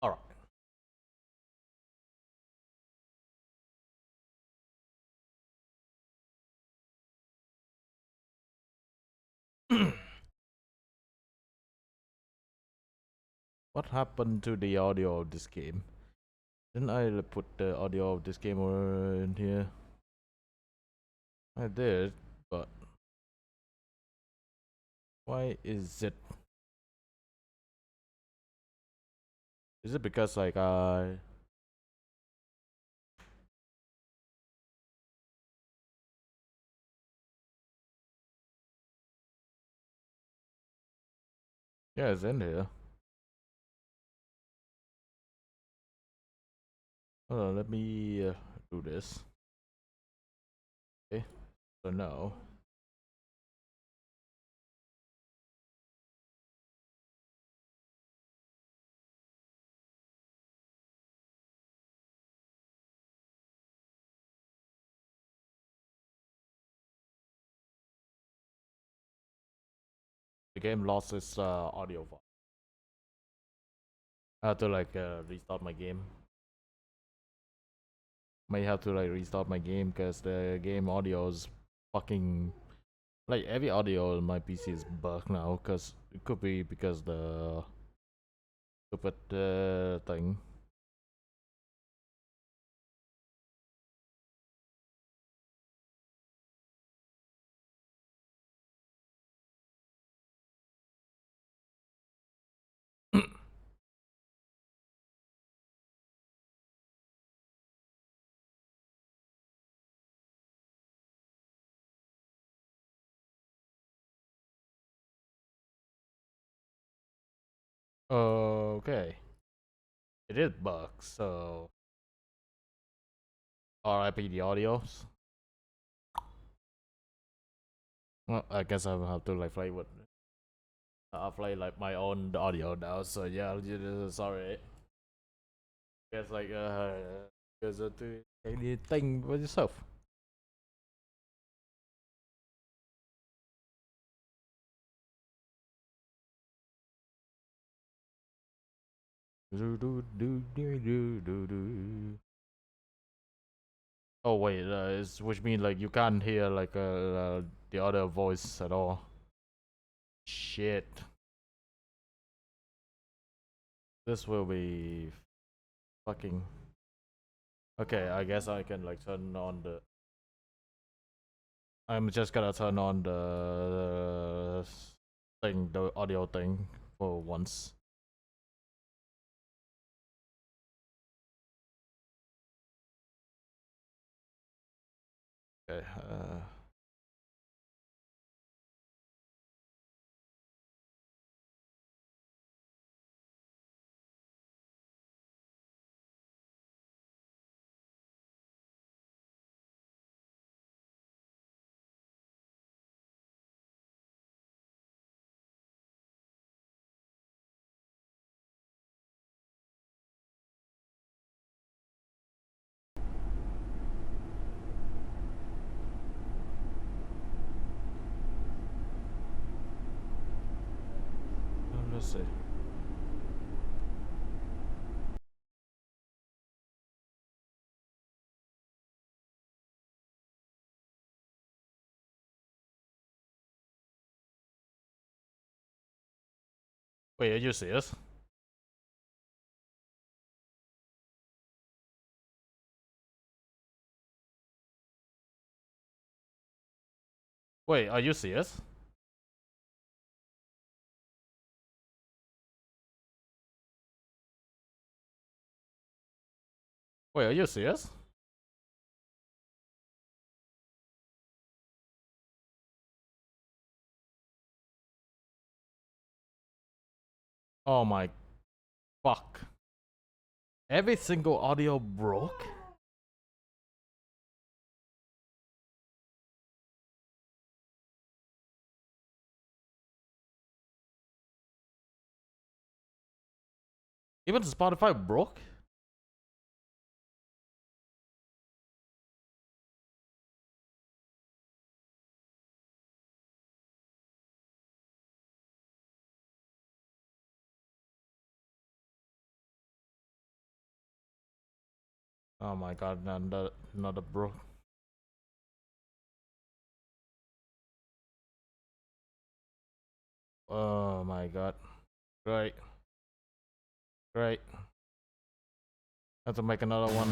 Alright. What happened to the audio of this game? Didn't I put the audio of this game in here? I did, but why is it? Is it because like yeah, it's in here. Hold on, let me do this. Okay, so now game lost its audio file. I have to like restart my game. May have to like restart my game because the game audio is fucking like every audio on my PC is bugged now. Because it could be because the stupid thing. Okay. It is bugged, so RIP the audios. Well, I guess I will have to like play with. I'll play like my own audio now. So yeah, sorry. Guess like guess to anything with yourself. Oh wait, which means like you can't hear like the other voice at all. Shit. This will be fucking. Okay, I guess I can like turn on the. I'm just gonna turn on the thing, the audio thing for once. Okay. Let's see. Wait, are you serious? Wait, are you serious? Wait, are you serious? Oh my fuck. Every single audio broke? Even Spotify broke? Oh my god, another broke. Oh my god. Great. Great. Have to make another one.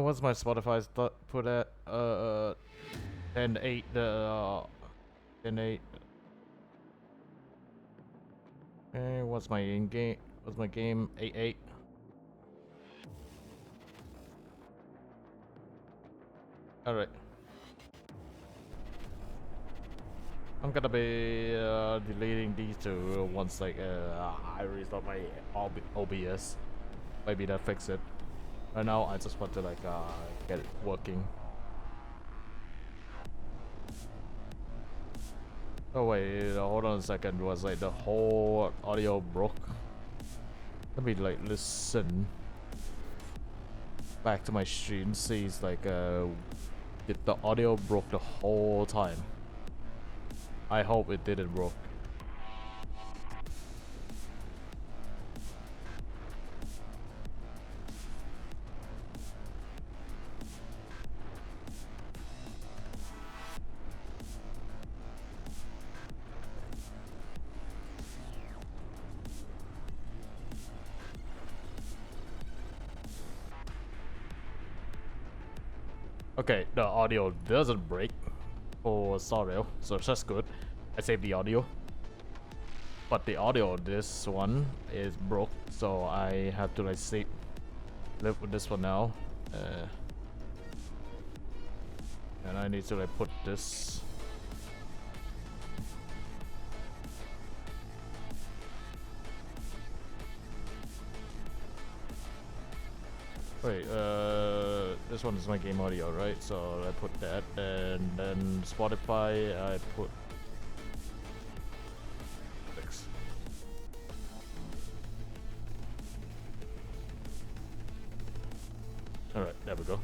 What's my Spotify put at? 10.8. 10.8. Okay, what's my in game? What's my game? 8.8. All right. I'm gonna be deleting these two once like I restart my OBS. Maybe that fix it. Right now, I just want to like get it working. Oh wait, hold on a second. Was like the whole audio broke? Let me like listen. back to my stream, sees like the audio broke the whole time. I hope it didn't broke. Okay, the audio doesn't break for Sorrel, so that's good. I saved the audio. But the audio of this one is broke, so I have to like live with this for now. And I need to like put this. Wait, this one is my game audio, right? So I put that, and then Spotify, I put X. All right, there we go.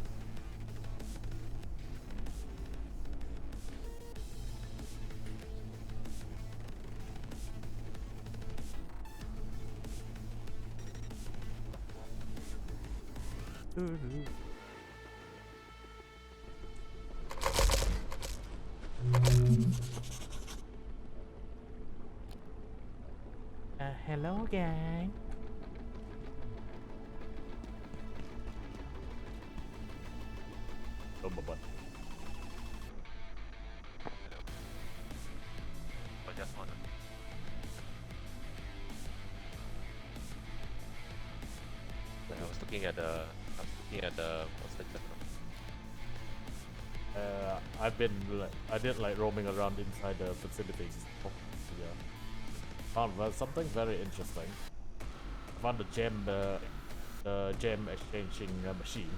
Hello, gang. Oh, my butt. I just wanna. I was looking at the. What's the I did like roaming around inside the facilities. Oh, yeah. Found something very interesting. Found the gem exchanging machine.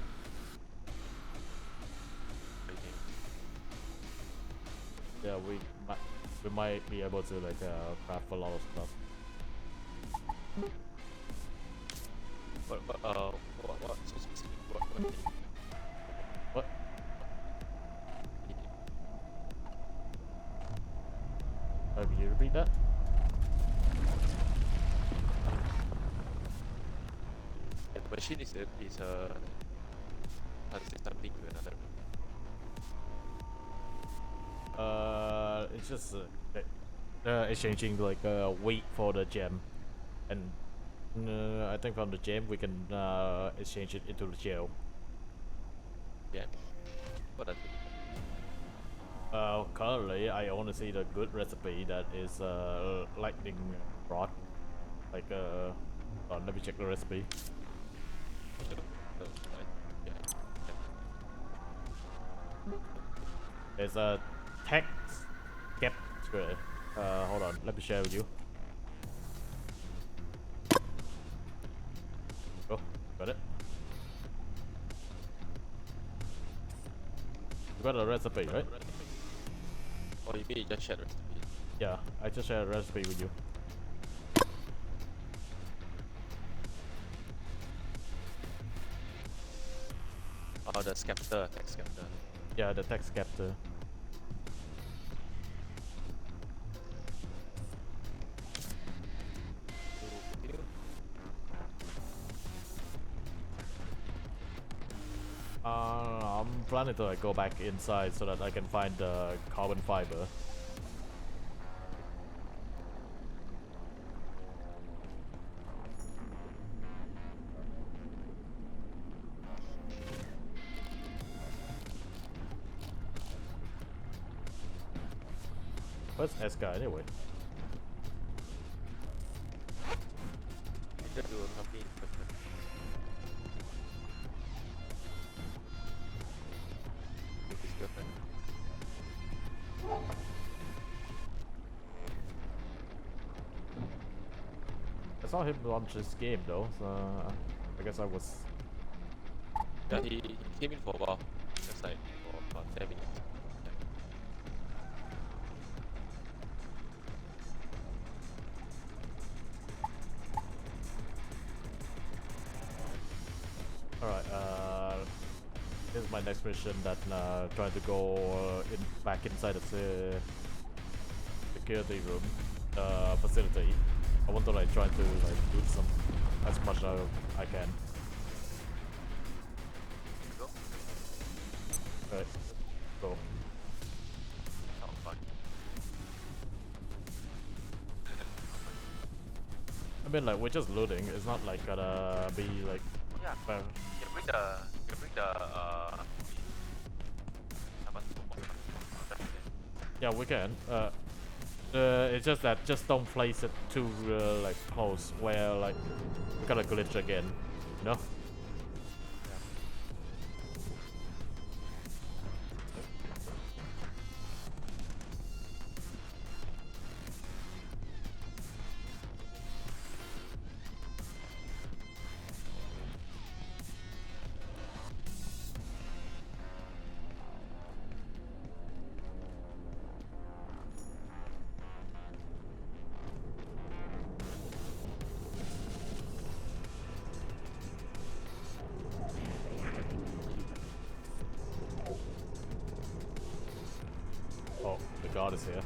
Yeah, we might be able to like craft a lot of stuff. What so specific? What? Can you repeat that? The machine is how to say something to another. It's just exchanging like weight for the gem, and I think from the gem we can exchange it into the gel. Yeah. What does it? Currently I only see the good recipe that is lightning rod. Like let me check the recipe. There's a text capture. Hold on, let me share with you. Oh, got it. You got a recipe, right? Oh, you mean you just shared the recipe? Yeah, I just shared a recipe with you. Oh, the scepter, text scepter. Yeah, the text capture. I'm planning to like go back inside so that I can find the carbon fiber. Where's Eska anyway? You just do something. I saw him launch this game though, so I guess I was. Yeah, he came in for a while. Just like for about 10 minutes. Alright, my next mission than trying to go back inside the security room facility. I want to like try to like do some as much as I can. Go. Right. Go. Oh fuck. I mean, like we're just looting. It's not like gonna be like. Yeah. Fair. You can bring the Yeah, we can. It's just that just don't place it too like close where like we gotta glitch again, you know? Oh, the guard is here.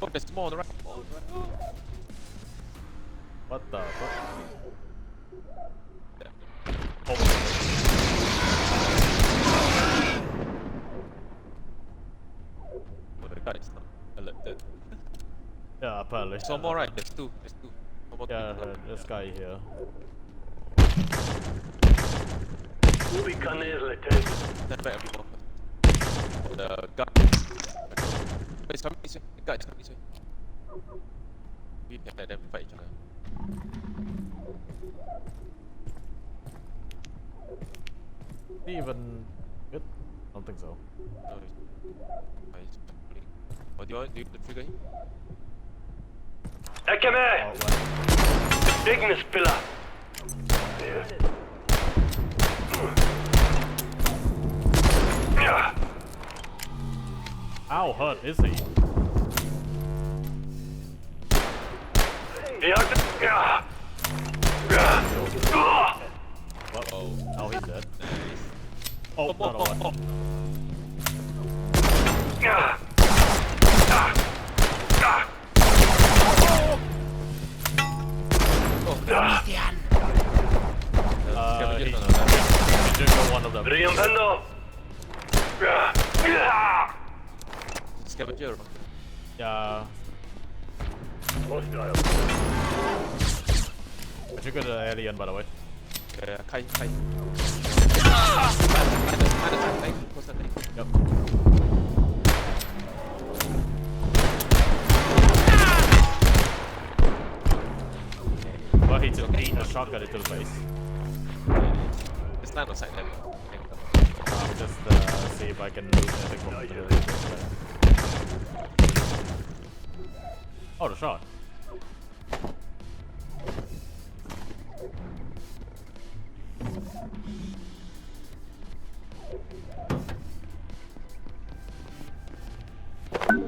Oh, there's more on the right. Oh, on the right. What the fuck? Oh. Oh, the guy is not alerted. Yeah, apparently. There's one more, right? There's two. There's two. One more Yeah, this guy here. Stand back a bit more. Oh, the guy. It's coming this way. The guy is coming this way. We can let them fight each other. Is he even good? I don't think so. No, he's pulling. Oh, do you want to trigger him? Ekeme! Ignis pillar! How hurt is he? Uh-oh. Oh, he's dead. Oh, another one. He took one of them. Scavenger. Yeah. I triggered the alien, by the way. Yeah, Kai. Yep. Well, he just ate a shotgun into the face. It's not outside them. I'll just see if I can loot anything from the Oh, the shot.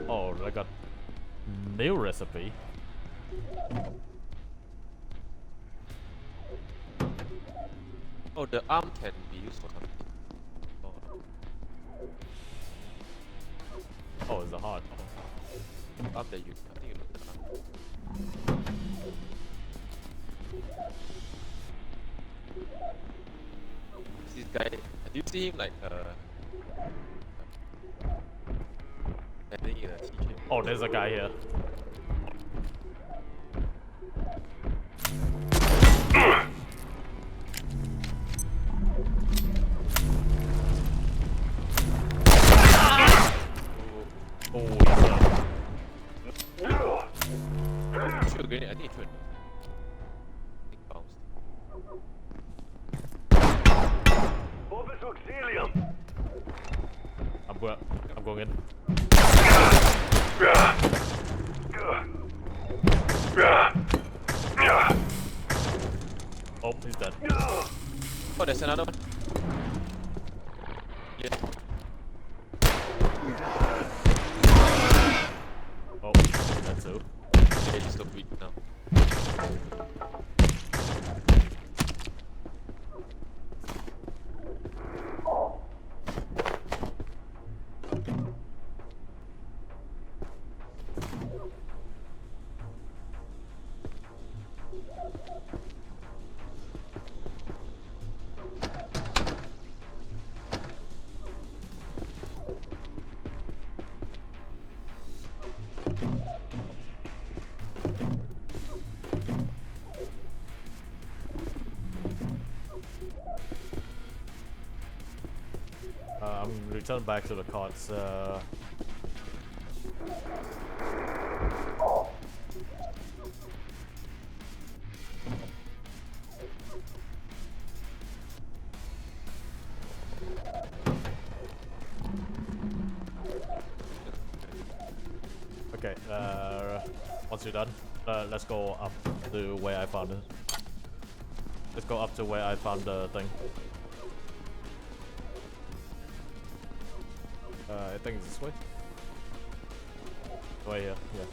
Oh, I got new recipe. Oh, the arm can be used for something. Oh, it's a heart. Oh. Arm that you, I think you look at the arm. This guy, do you see him like standing in a t-shirt? Oh, there's a guy here. Oh, he's Shoot a grenade, I think it should. It bounced. I'm going in. Oh, he's dead. Oh, there's another one. Yeah. Oh, that's so. Yeah, he's so weak now. I'm return back to the cards. Okay, once you're done, let's go up to where I found it. Let's go up to where I found the thing. I think it's this way. Right here, yeah.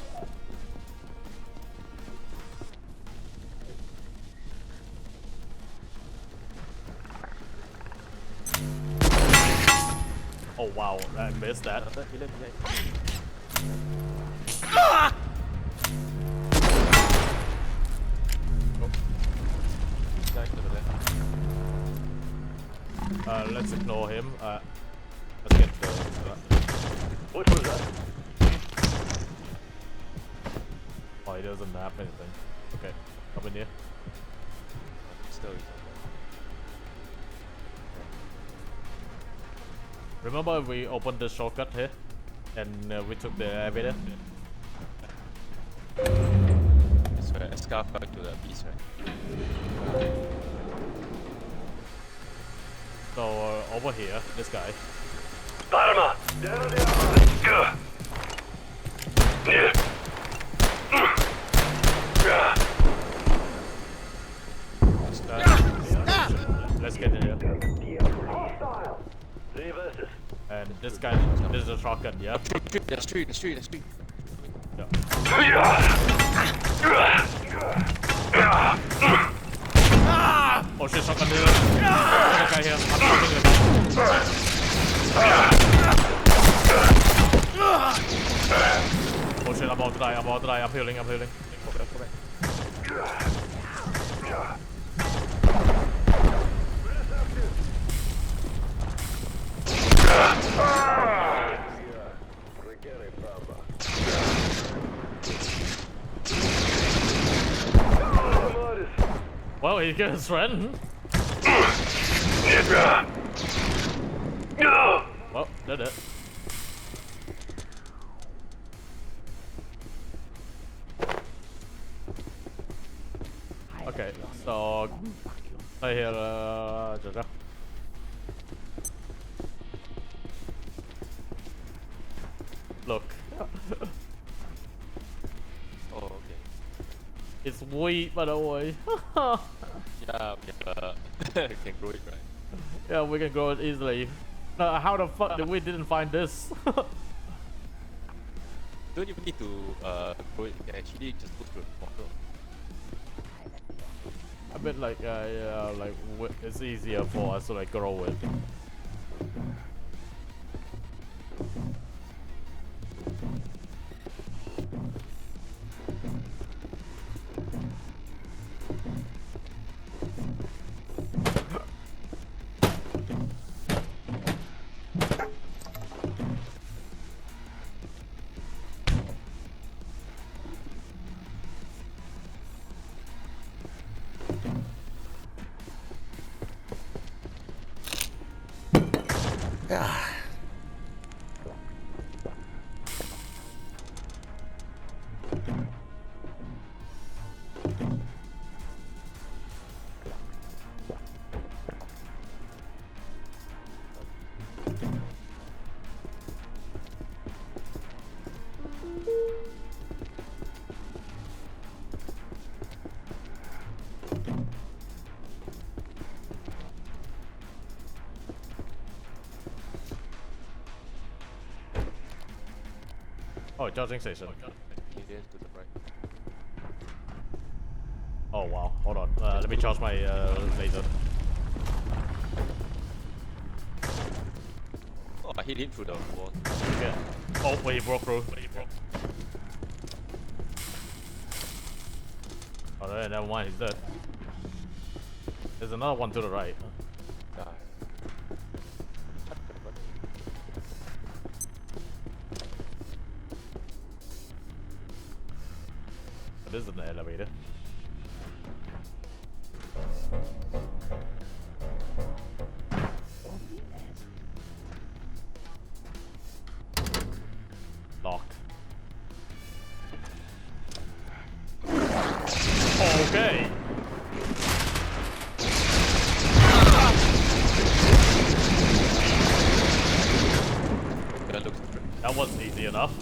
Oh wow, I missed that. Let's ignore him. Let's get the... What was that? Oh, he doesn't have anything. Okay, up in here. Still. Remember we opened the shortcut here? And we took the elevator? That's right, escarp back to the beast, right? So, over here, this guy. Parma! Let's get in here. Reverses. And this guy, this is a shotgun, yeah? That's true. Yeah. Oh shit, shotgun here. There's a guy here. I'm shooting him. Oh shit, I'm about to die. I'm healing. Go back. Well, he got his friend. Well, did it. Okay, so I hear Jaja. Look. Oh, okay. It's weak, by the way. Yeah, can grow it, right? Yeah, we can grow it easily. How the fuck did we didn't find this? Don't even need to grow it. You can actually just go through the portal. A bit like yeah, like it's easier for us to like grow it. Oh, charging station. Here to the right. wow, hold on. Let me charge my laser. Oh, I hit him through the wall. Okay. Oh, wait, he broke through. Oh, never mind, he's dead. There's another one to the right. Yeah. This is an elevator. Locked. Okay. That wasn't easy enough.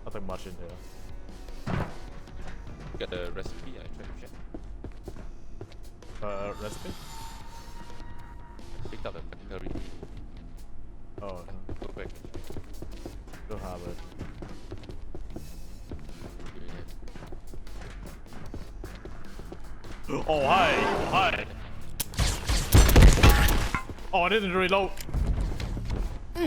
Nothing much in here. Got the recipe, I tried to check. Recipe? Picked up the curry. Oh, Go back. don't have it. Oh, hi! Hi! Oh, I didn't reload! He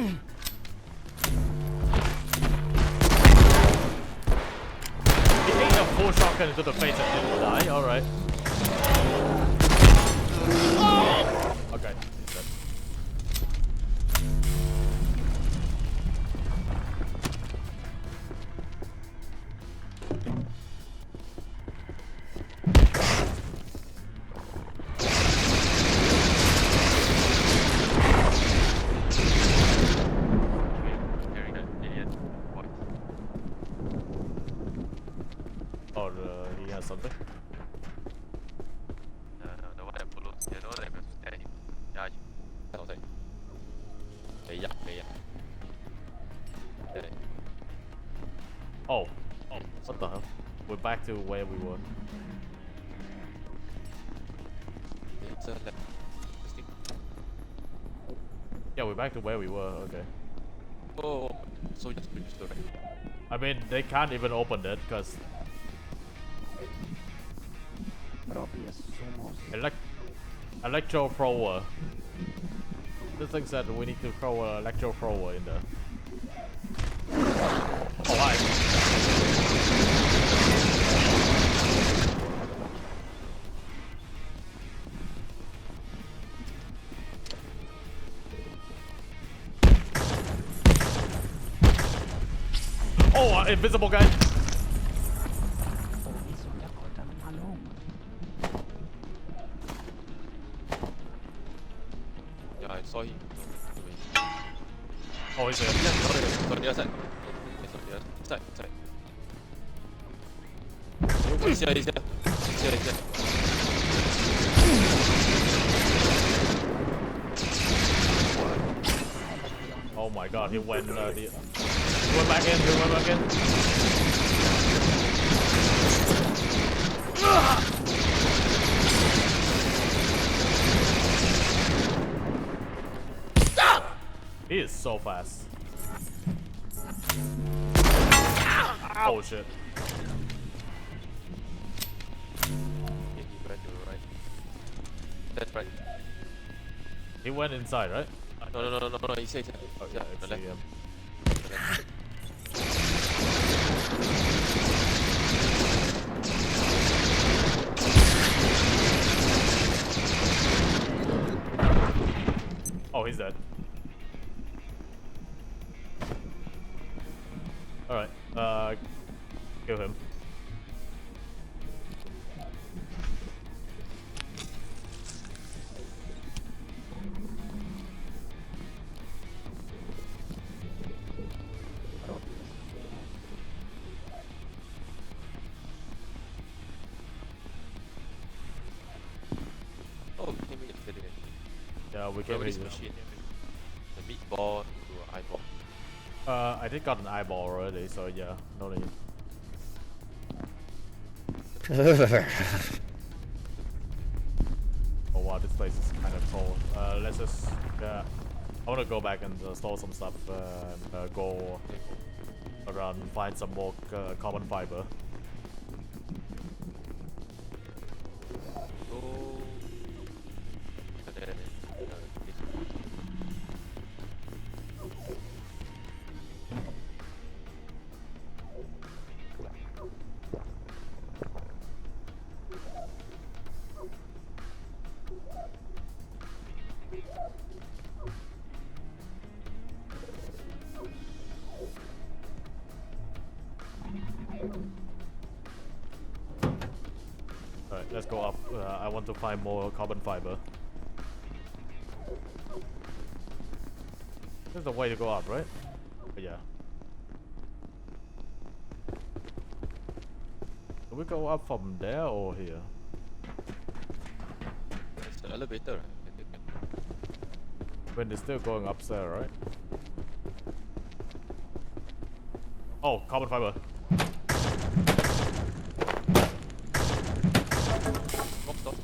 ate a full shotgun into the face and didn't die, alright. Okay, he's dead. Oh, he has something? The one that follows, the one that goes to stare him. Yeah, outside. Oh, what the hell? We're back to where we were. It's a left. Yeah, we're back to where we were, okay. Oh, so just bridge the right. I mean, they can't even open it, because... Electro thrower. This thing said we need to throw an electro thrower in there. Oh, hi. Oh, invisible guy. Yeah, I saw him. Oh, he's there. It's on the other side. It's on the other side. Oh, he's here. He's here. Oh my god, he went back in, He is so fast. Oh shit. He went to the right. That's right. He went inside, right? No, he's here. Oh, yeah, I see him. Oh, he's dead. Alright, kill him. Oh, we came here yesterday. Yeah, we came This here. machine. The meatball to an eyeball. I did got an eyeball already, so yeah, no need. Oh wow, this place is kind of cold. Let's just, I want to go back and store some stuff and go around and find some more carbon fiber. Alright, let's go up. I want to find more carbon fiber. There's a way to go up, right? But yeah. Do we go up from there or here? It's the elevator. When it's still going upstairs, right? Oh, carbon fiber. Stop.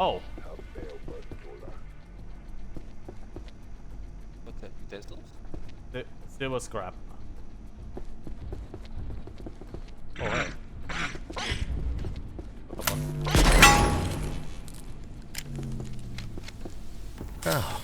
Oh. What's that? Utensils? Silver scrap. Oh, hey. Oh.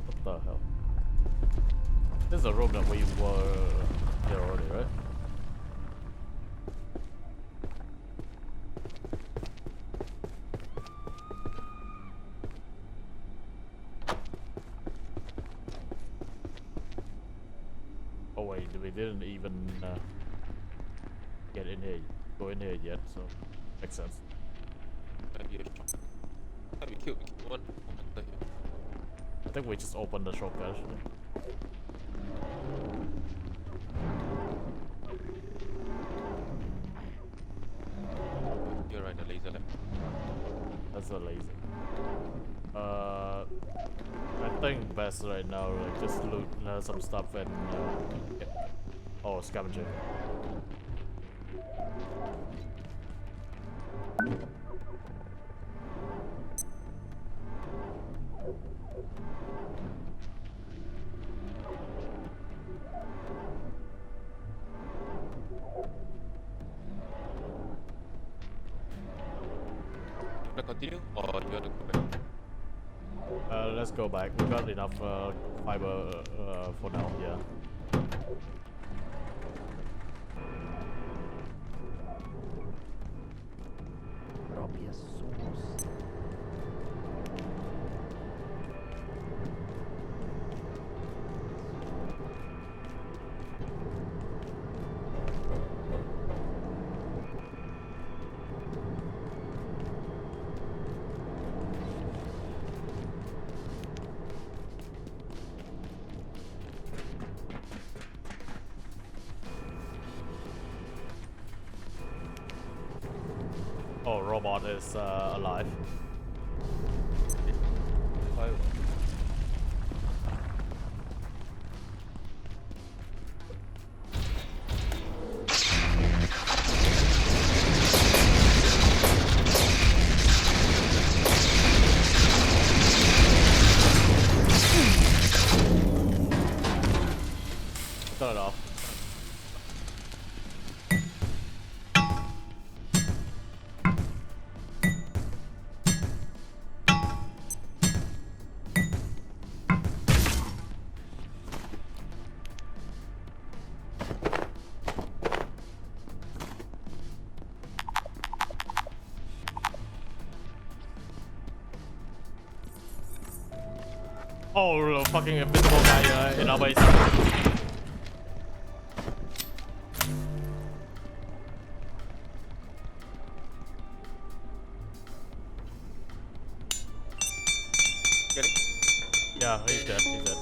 What the hell? This is a room that we were there already, right? Oh wait, we didn't even get in here, go in here yet, so makes sense. We killed one. I think we just opened the shop actually. You're right, the laser lab. That's a laser. I think best right now, like just loot some stuff and oh, scavenger. Continue or you want to go back? Let's go back. We got enough fiber for now, yeah. Oh, robot is alive. Oh, fucking invisible guy in our base. Get it? Yeah, he's dead. He's dead.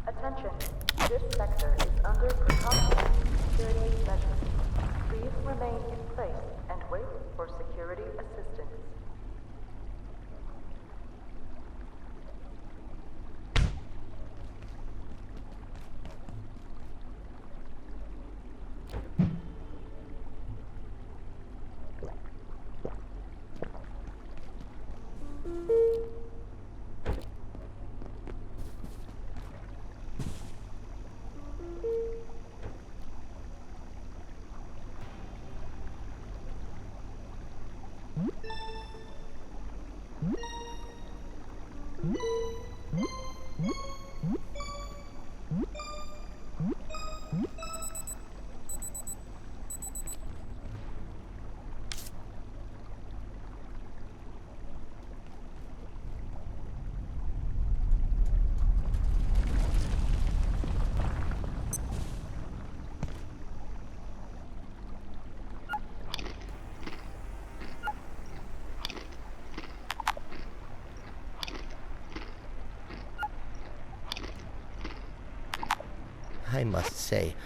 Attention, this sector is under precautionary security measures. Please remain in place and wait for security assistance. I must say,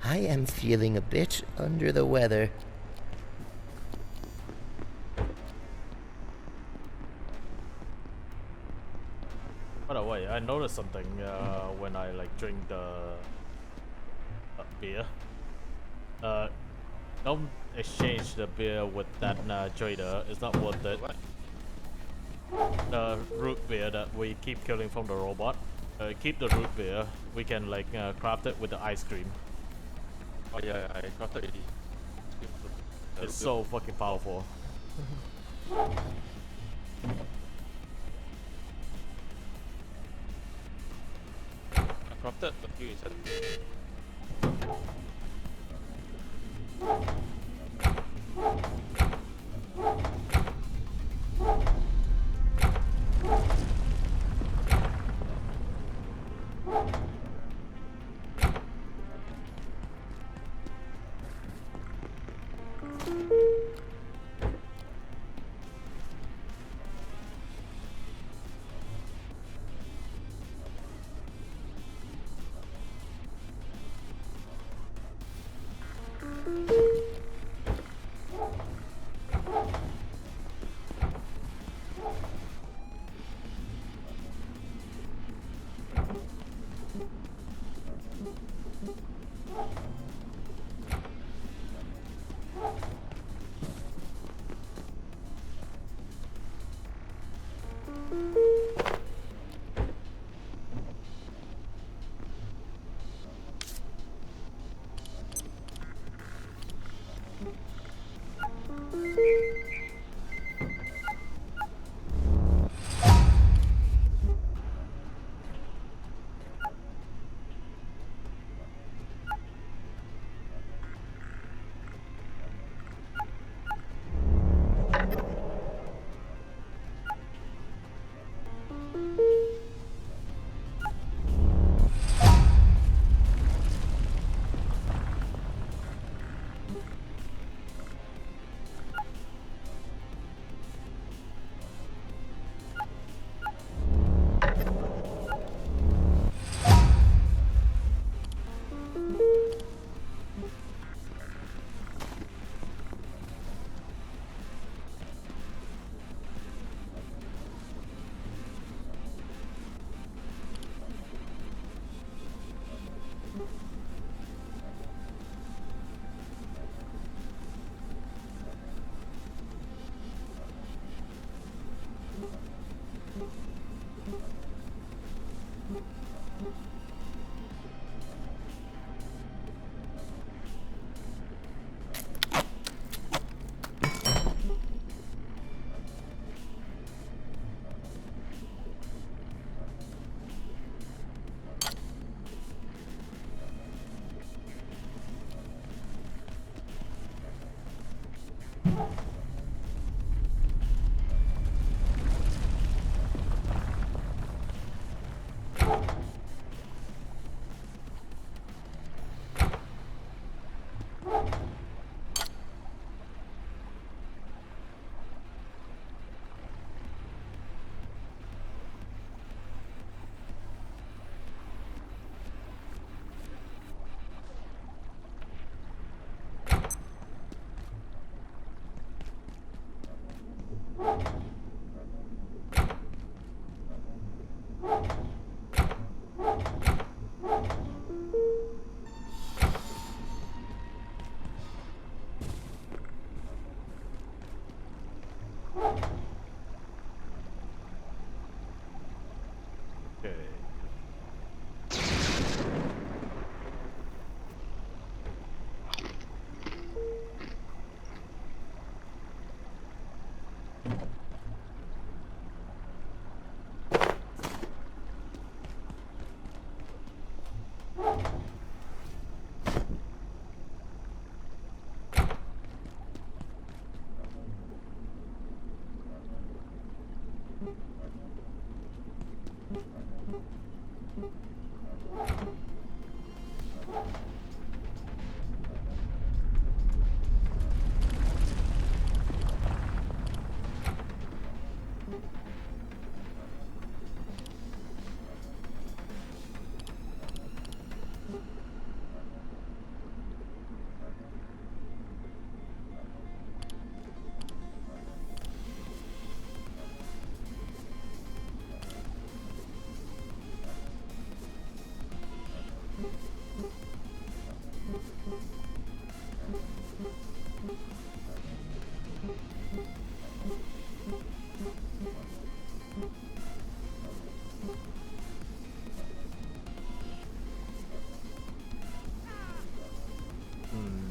I am feeling a bit under the weather. By the way, I noticed something when I like drink the beer. Don't exchange the beer with that trader. It's not worth it. The root beer that we keep killing from the robot. Keep the root beer. We can like craft it with the ice cream. Oh yeah, I crafted already. It's so fucking powerful. I crafted a few inside.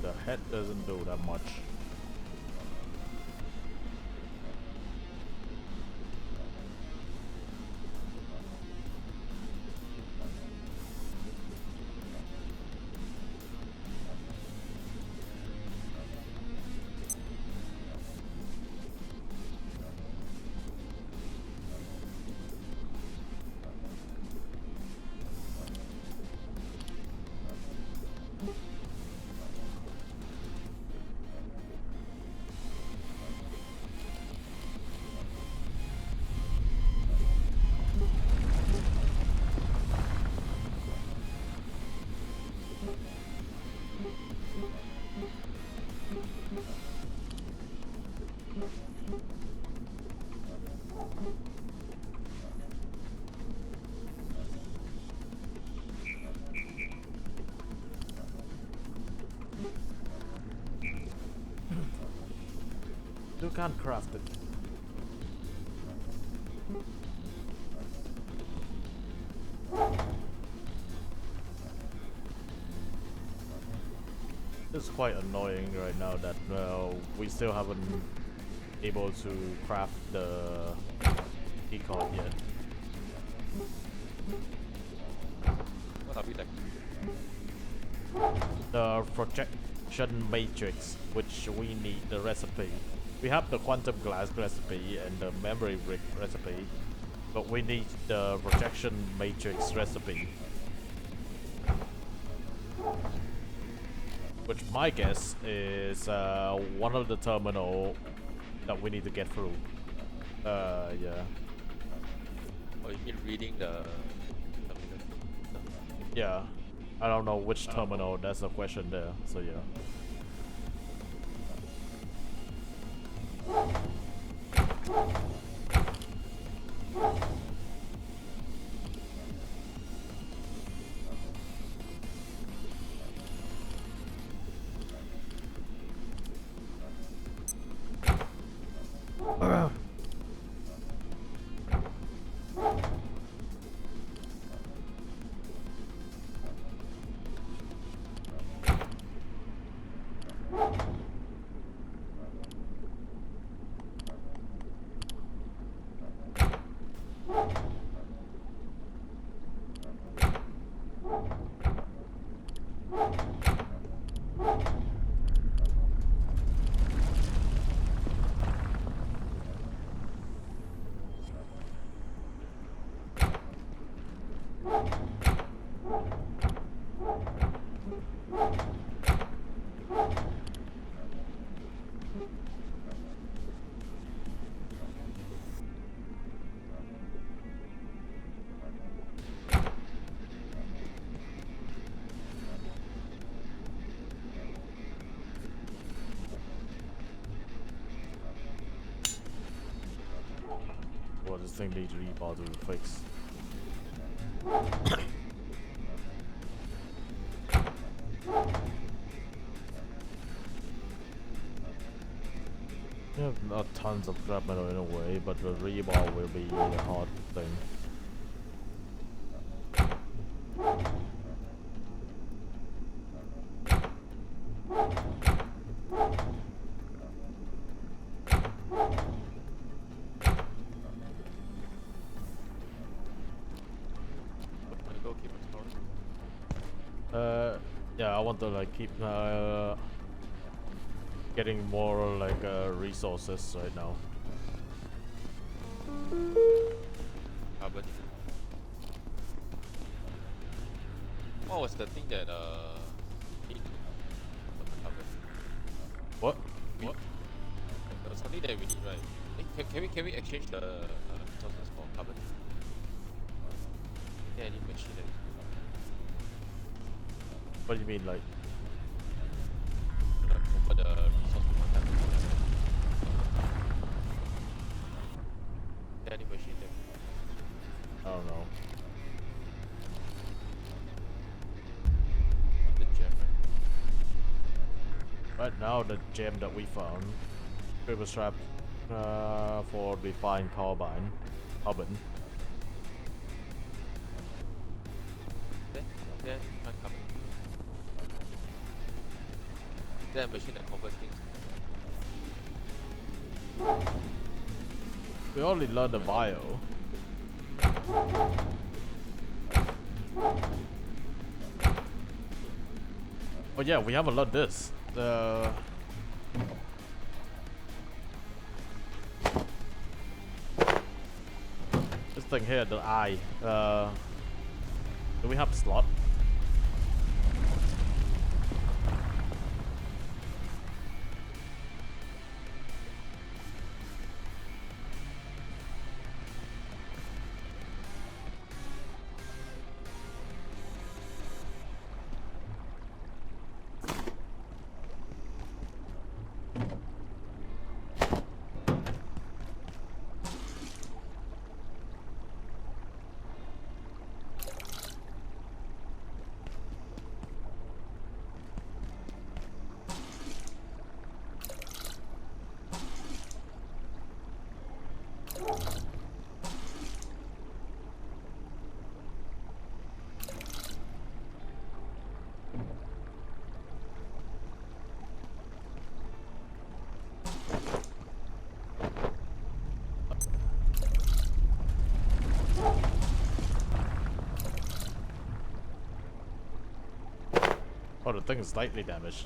The head doesn't do that much. You can't craft it. It's quite annoying right now that we still haven't able to craft the key card yet. What have you done? The projection matrix, which we need the recipe. We have the quantum glass recipe and the memory brick recipe, but we need the projection matrix recipe. Which my guess is one of the terminal that we need to get through. Yeah. Oh, you mean reading the Yeah. I don't know which terminal, that's the question there, so yeah. think the rebar to fix. We have not tons of scrap metal in a way, but the rebar will be the hard thing. Yeah, I want to like keep getting more like resources right now. What was the thing that What? What? There was something that we need, right? Can we exchange the resources for carbon? Yeah, I need machine. What do you mean, like? For the resource we want. Yeah, I need machine there. I don't know. The gem, right? Right now, the gem that we found, paper strap for refined carbon. Then find carbon. Then a machine that converts things. We only learned the bio. Oh yeah, we haven't learned this. This thing here, the eye. Do we have slot? Oh, the thing is slightly damaged.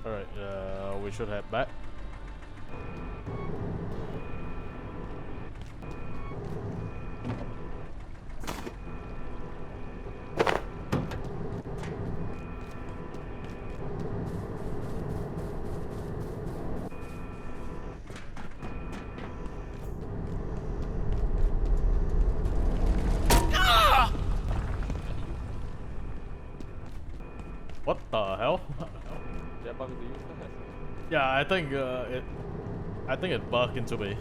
Alright, we should head back. What the hell? Yeah, I think it bugged into me.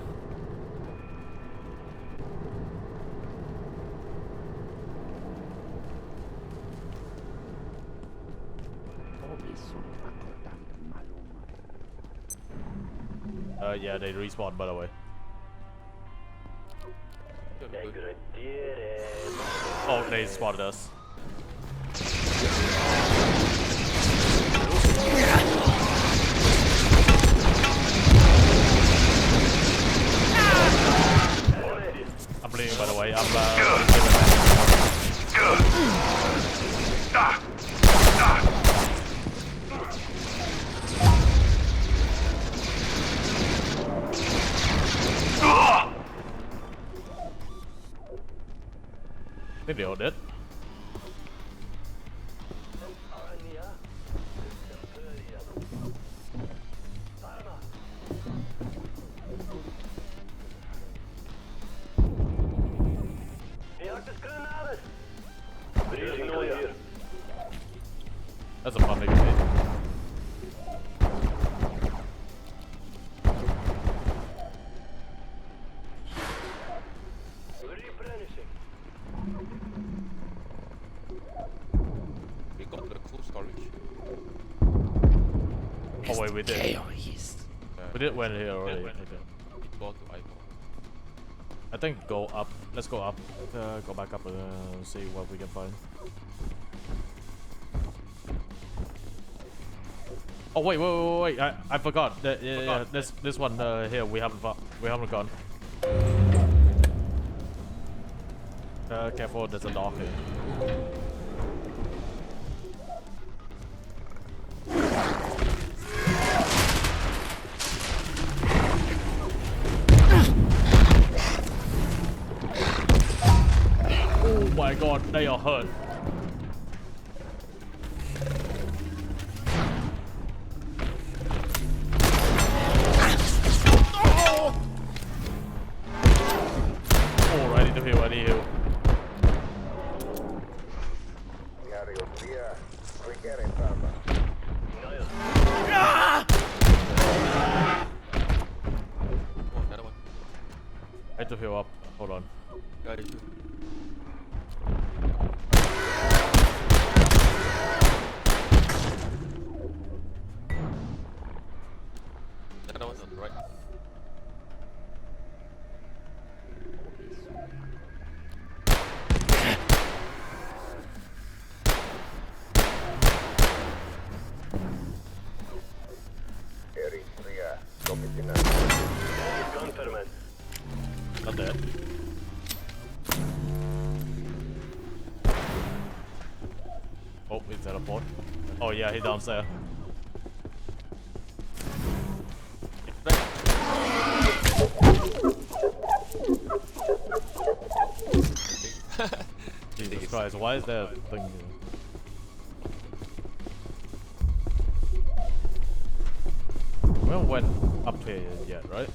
Yeah, they respawn, by the way. Oh, they spotted us. I'm bleeding, by the way. I think they all did. That's a fun nigga hit. We got the cool storage. Oh wait, we did. We did went here already. We go to Icon. I think go up. Let's go up. Go back up and see what we can find. Oh wait! I forgot. Yeah, this one here we haven't gone. Careful, there's a dog here. Oh my god, they are hurt. Oh, I need to heal, I need to heal up. Hold on. Got it. That one's on the right. Not dead. Oh, he teleport. Oh yeah, he downstairs. Jesus Christ, why is there a thing here? We haven't went up here yet, right?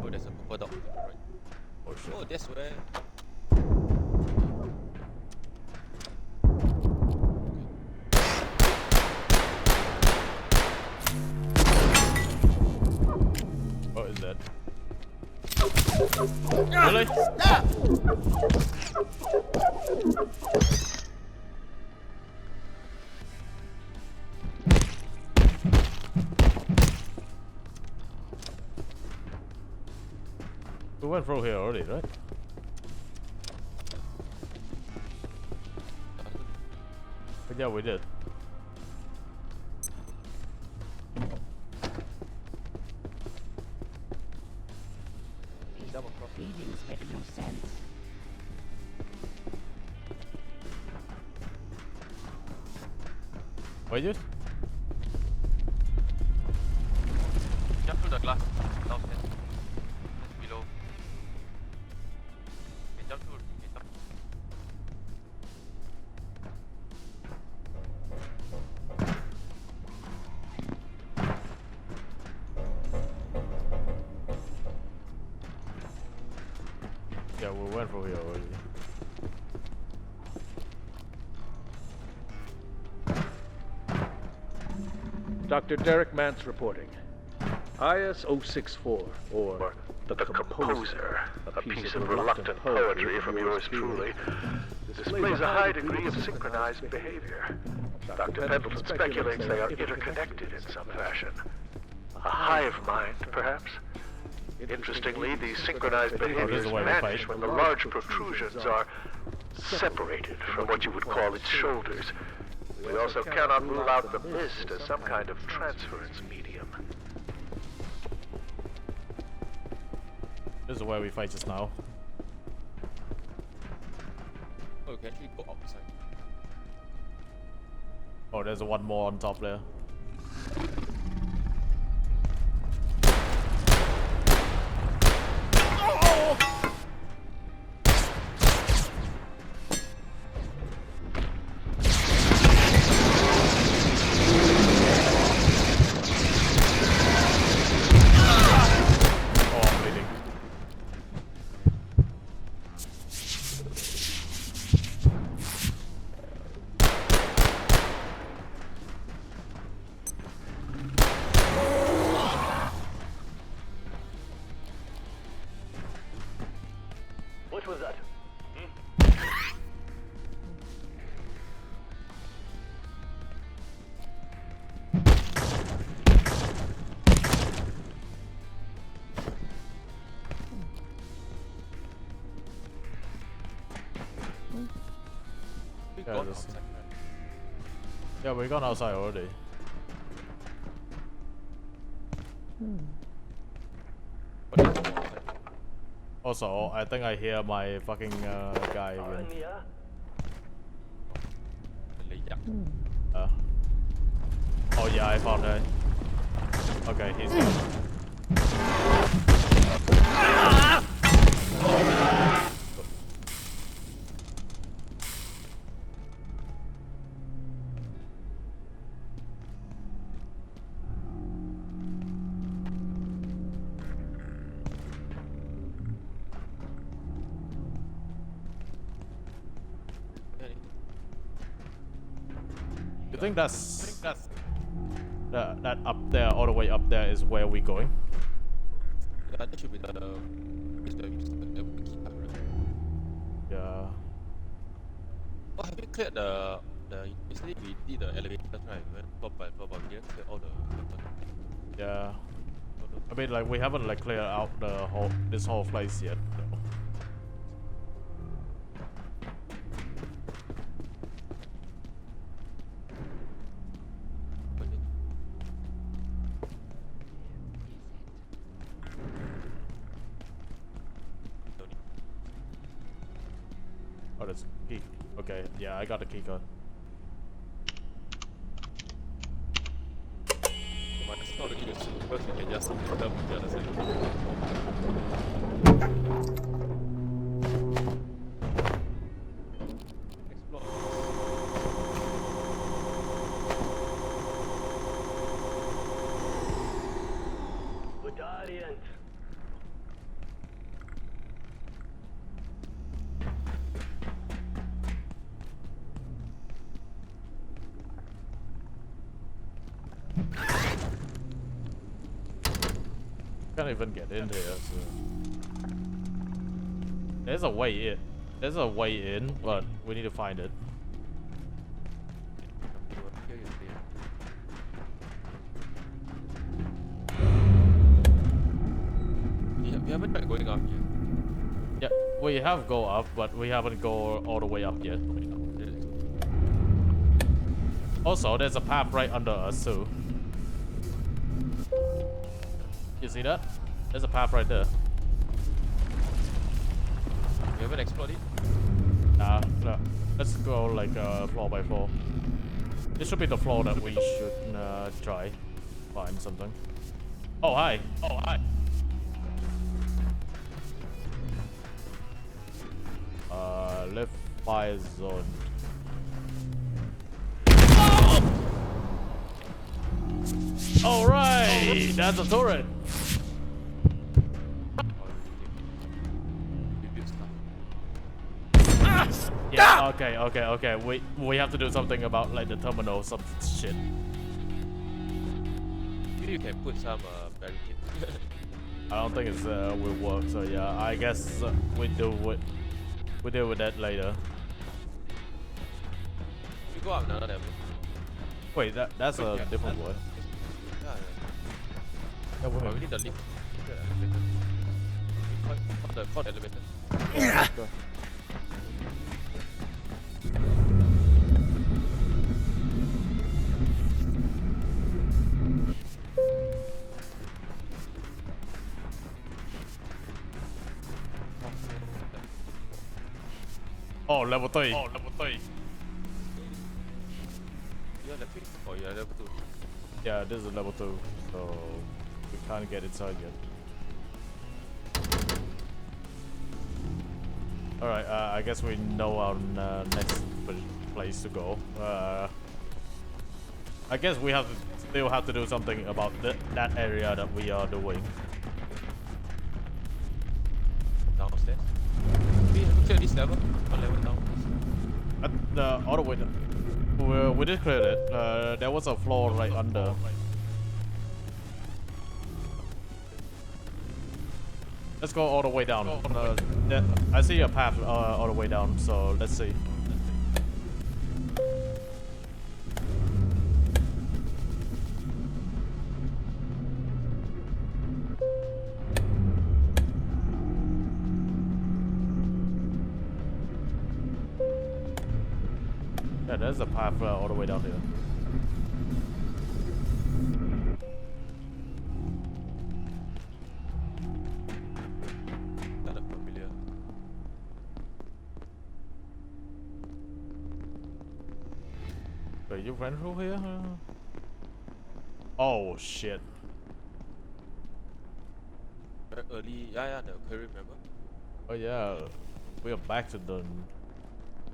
Oh, there's a purple dot on the right. Oh shit. Oh, that's where. What is that? Really? We went through here already, right? But yeah, we did. Readings make no sense. Wait, dude. Jump through the glass. Downstairs. Just below. Okay, jump through. Okay, jump. Yeah, we went through here already. Dr. Derek Mance reporting. IS-064, or The Composer, a piece of reluctant poetry from yours truly, displays a high degree of synchronized behavior. Dr. Pendleton speculates they are interconnected in some fashion. A hive mind, perhaps? Interestingly, these synchronized behaviors vanish when the large protrusions are separated from what you would call its shoulders. We also cannot rule out the mist as some kind of transference medium. This is where we fight just now. Oh, you can actually go outside. Oh, there's one more on top there. What was that? Yeah, yeah, we gone outside already. Also, I think I hear my fucking guy again. Oh yeah, I found her. Okay, he's gone. You think that's that up there, all the way up there, is where we going? Yeah, that should be the key card, right? Yeah. Oh, have you cleared the basically we did the elevator, right? We went floor by floor, but we didn't clear all the Yeah. I mean, like, we haven't like cleared out this whole place yet. Though. Oh, that's key. Okay, yeah, I got the key card. It's not really useful because we can just dump the other side. Explore. Budariant. Can't even get in here. So. There's a way in. There's a way in, but we need to find it. We haven't tried going up yet. Yeah, we have go up, but we haven't go all the way up yet. Also, there's a path right under us too. You see that? There's a path right there. You haven't explored it? Nah, no. Let's go like floor by floor. This should be the floor that we should try. Find something. Oh, hi. Oh, hi. Left fire zone. Alright! That's a turret! Yeah, okay. We have to do something about like the terminal, some shit. Maybe you can put some barricade. I don't think it's will work, so yeah, I guess we deal with that later. We go up another level. Wait, that's a different word. Yeah, we need the lift. The elevator. Call the elevator. Yeah. Oh, level 3. Oh, level 3. Yeah, level 3. Oh, yeah, level 2. Yeah, this is level 2, so we can't get inside yet. Alright, I guess we know our next place to go. I guess we still have to do something about that area that we are doing. Downstairs? We have to clear this level. What level down? At the other way down. We did clear it. There was a floor right under. Let's go all the way down. I see a path all the way down, so let's see. Yeah, there's a path all the way down here. Kind of familiar. Wait, you ran through here? Oh shit. Very early. Yeah, the career, remember? Oh yeah, we are back to the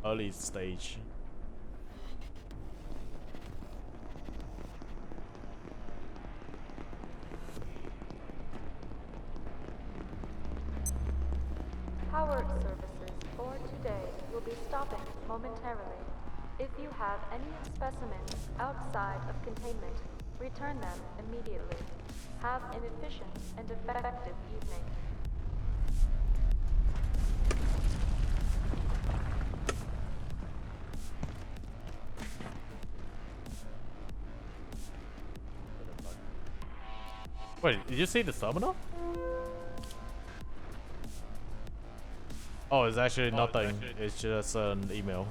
early stage. Power services for today will be stopping momentarily. If you have any specimens outside of containment, return them immediately. Have an efficient and effective evening. Wait, did you see the terminal? Oh, it's actually nothing. It's just an email.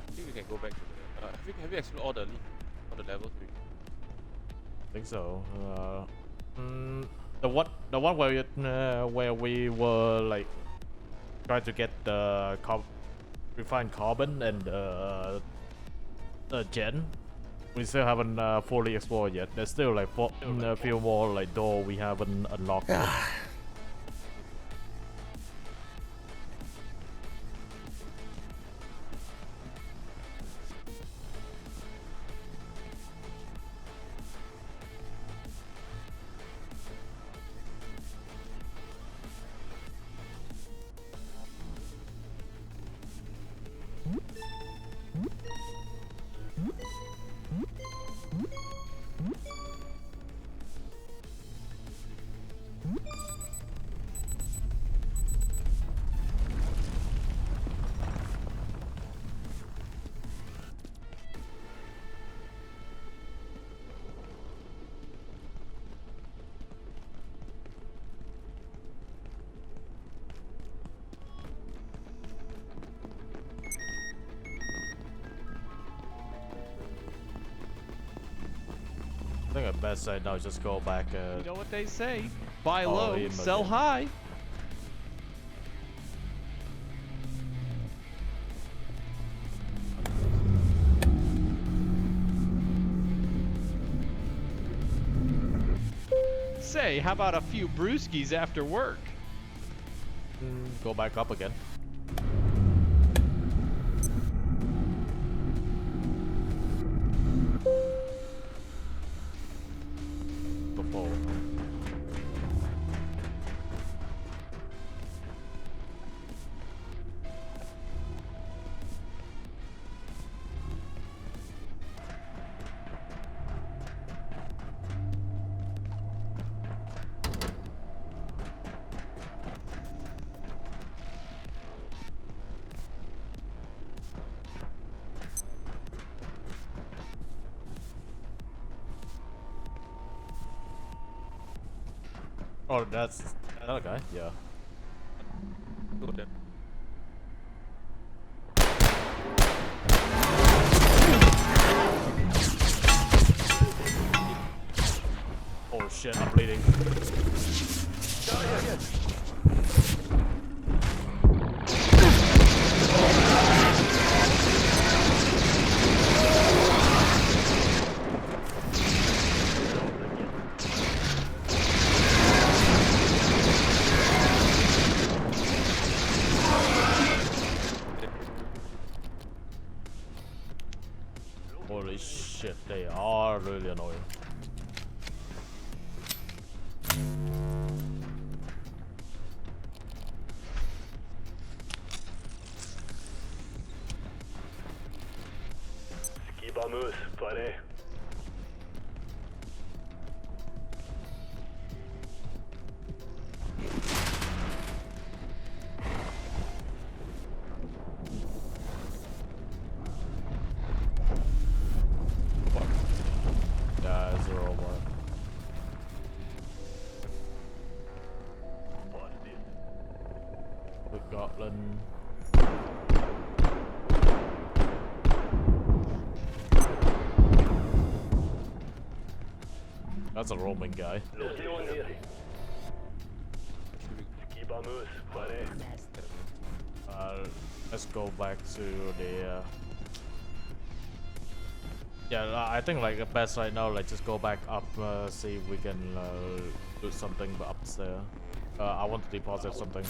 I think we can go back to the... have you explored all the levels? I think so. The one where we were like trying to get the refined carbon and the gen. We still haven't fully explored yet. There's still like a few more like door we haven't unlocked yet. I think the best side now is just go back. You know what they say: buy low, sell high. Say, how about a few brewskis after work? Go back up again. Oh, that's that guy? Yeah. Two of them. Oh shit, I'm bleeding. Holy shit, they are really annoying. Vamos, buddy. Yeah, it's a robot. The goblin. That's a Roman guy. Let's go back to the. Yeah, I think like the best right now, like just go back up, see if we can do something upstairs. I want to deposit something.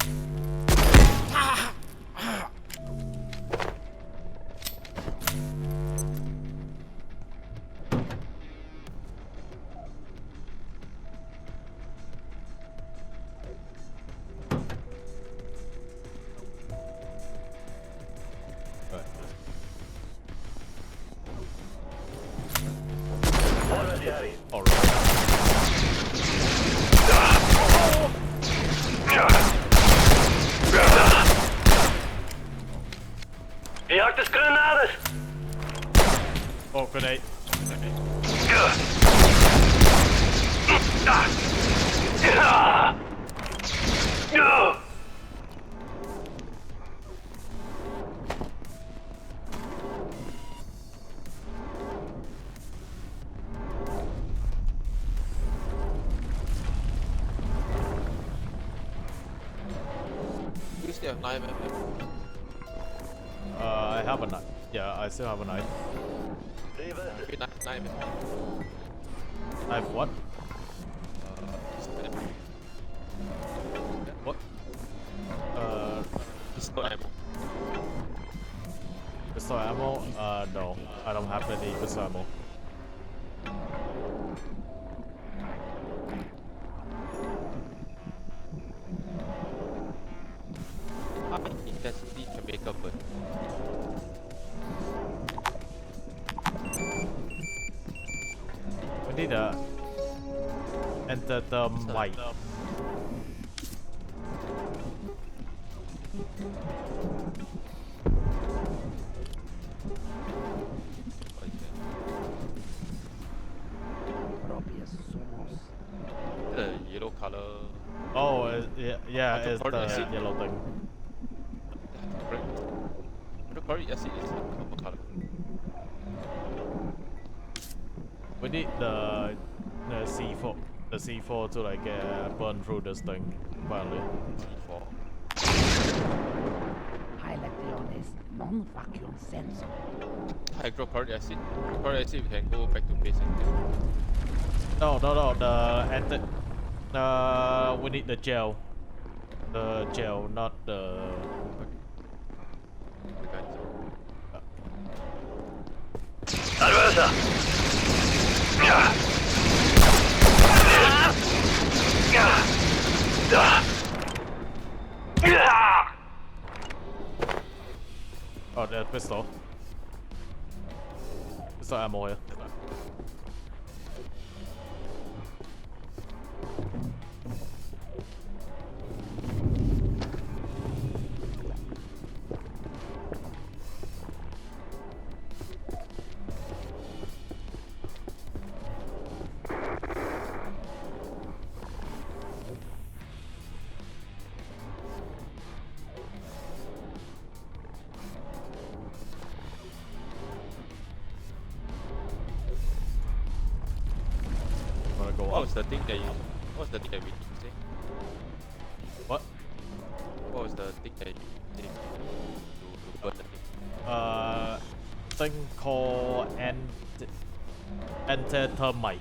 Jagd granadas! Oh, grenade. You still have knife, I have a knife. Yeah, I still have a knife. Knife. Knife what? What? Pistol ammo. Pistol ammo? No. I don't have any pistol ammo. Intensity can make up with. We need to enter the mic. The yellow color. Oh, yeah, it's the yellow thing. Yes, it is purple color. We need the C4, to like burn through this thing. Finally. C4. Highlight non-vacuum sensor. Hydrochloric acid. Hydrochloric acid, we can go back to basic. No. We need the gel. The gel, not the. Adversa! Oh, there's pistol. Pistol ammo here. What was the thing that you? What was the thing that we need to say? What? What was the thing that you say to burn the thing? Thing called anti-termite.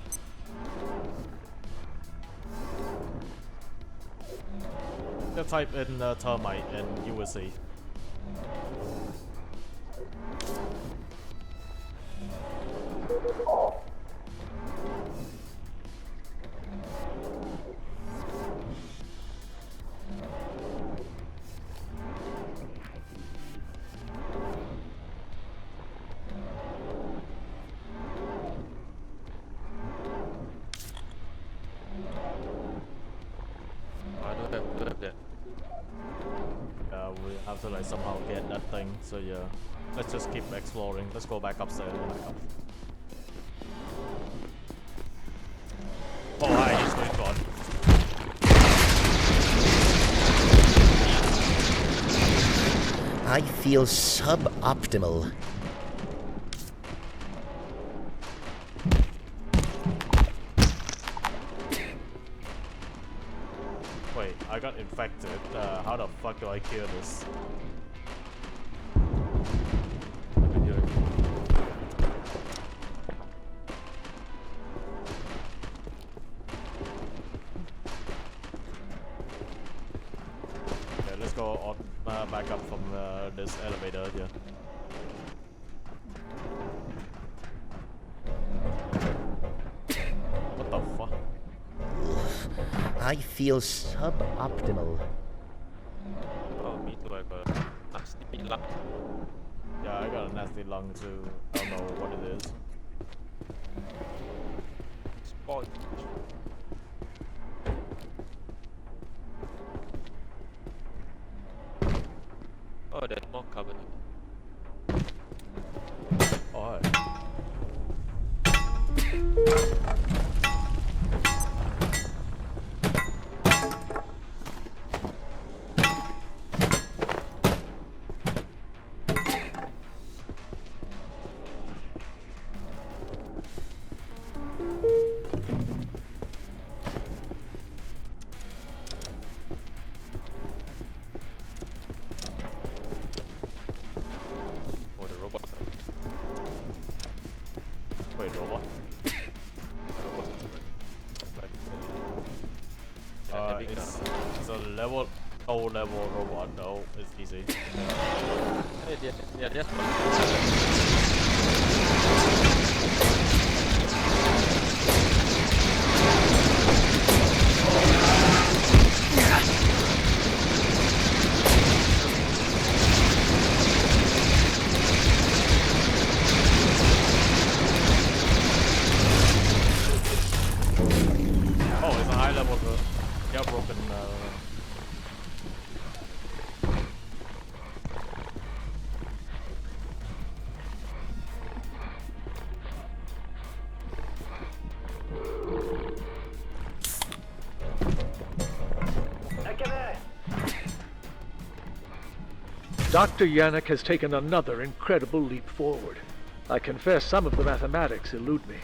Just type in termite and you will see. I don't have that. We have to like somehow get that thing. So yeah, let's just keep exploring. Let's go back upstairs. Oh hi, he's going gone. I feel suboptimal. Wait, I got infected. How the fuck do I cure this? Okay, let's go on, back up from this elevator here. What the fuck? I feel suboptimal. Oh, me too. I have a nasty lung. Yeah, I got a nasty lung too. I don't know what it is. Spawn. Oh, there's more carbon. Oh, wait, robot? It's a level, low level robot. No, it's easy. Yeah, just Oh, it's a high level jailbroken. Dr. Yannick has taken another incredible leap forward. I confess some of the mathematics elude me,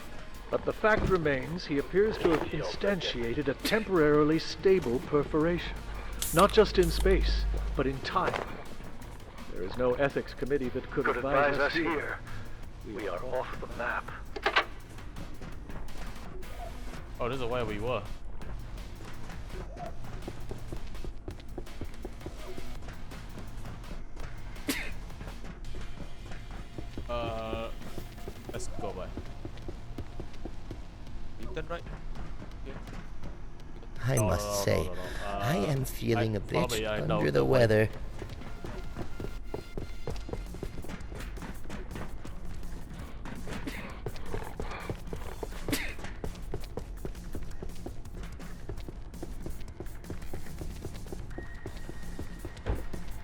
but the fact remains he appears to have instantiated a temporarily stable perforation, not just in space, but in time. There is no ethics committee that could advise us here. We are off the map. Oh, this is where we were. Let's go back. You turn right. I must say, I am feeling a bit under the weather.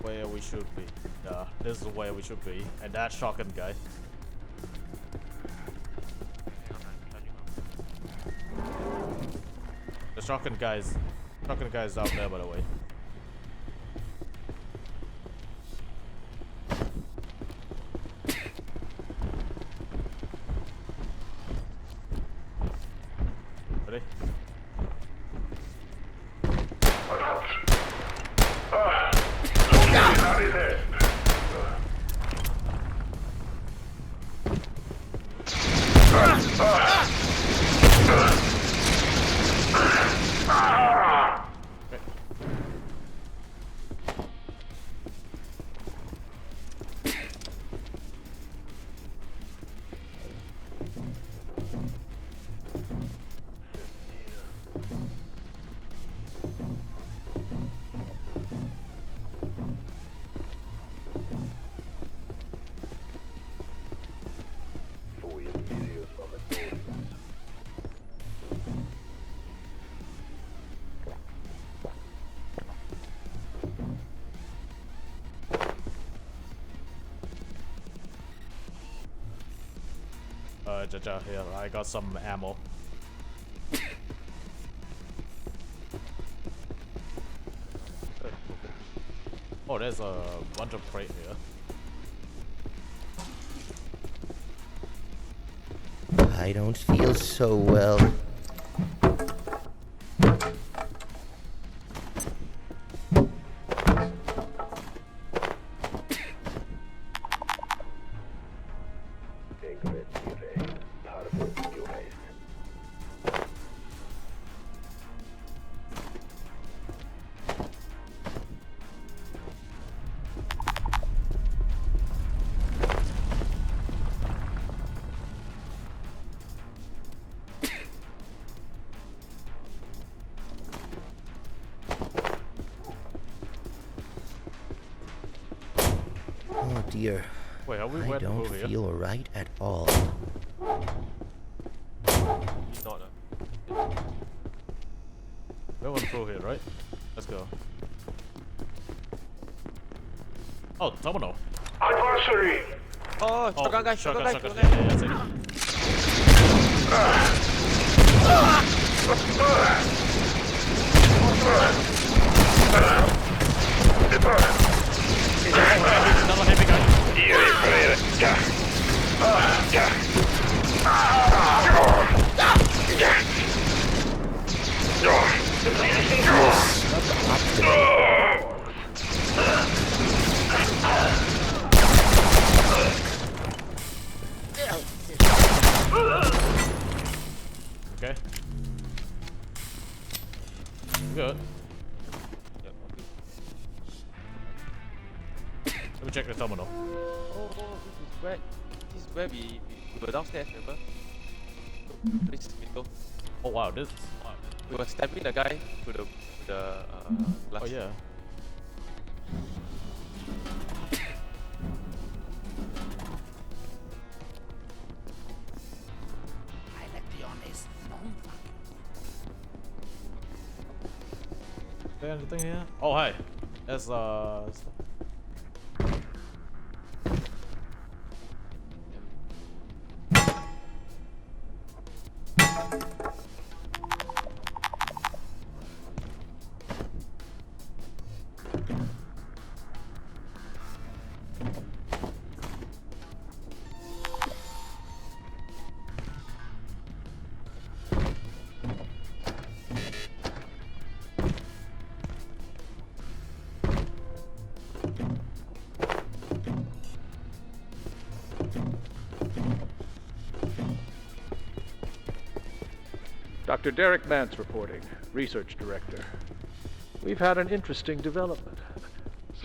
Where we should be. Yeah, this is where we should be. And that shotgun guy. The shotgun guy's out there, by the way. Ready? Here, I got some ammo. Oh, there's a bunch of crate here. I don't feel so well. Oh dear. Wait, are we I don't feel right at all. He's not. We went through here, right? Let's go. Oh, terminal. Adversary! Oh, shotgun guy, shotgun guy. Yeah, that's it. Another heavy guy. Okay. Good. Let me check the terminal. Oh, this is where we were downstairs, remember? This window. Oh wow, this is we were stabbing the guy to the glass. Oh yeah. Is there anything here? Oh hey. There's Dr. Derek Mance reporting, Research Director. We've had an interesting development.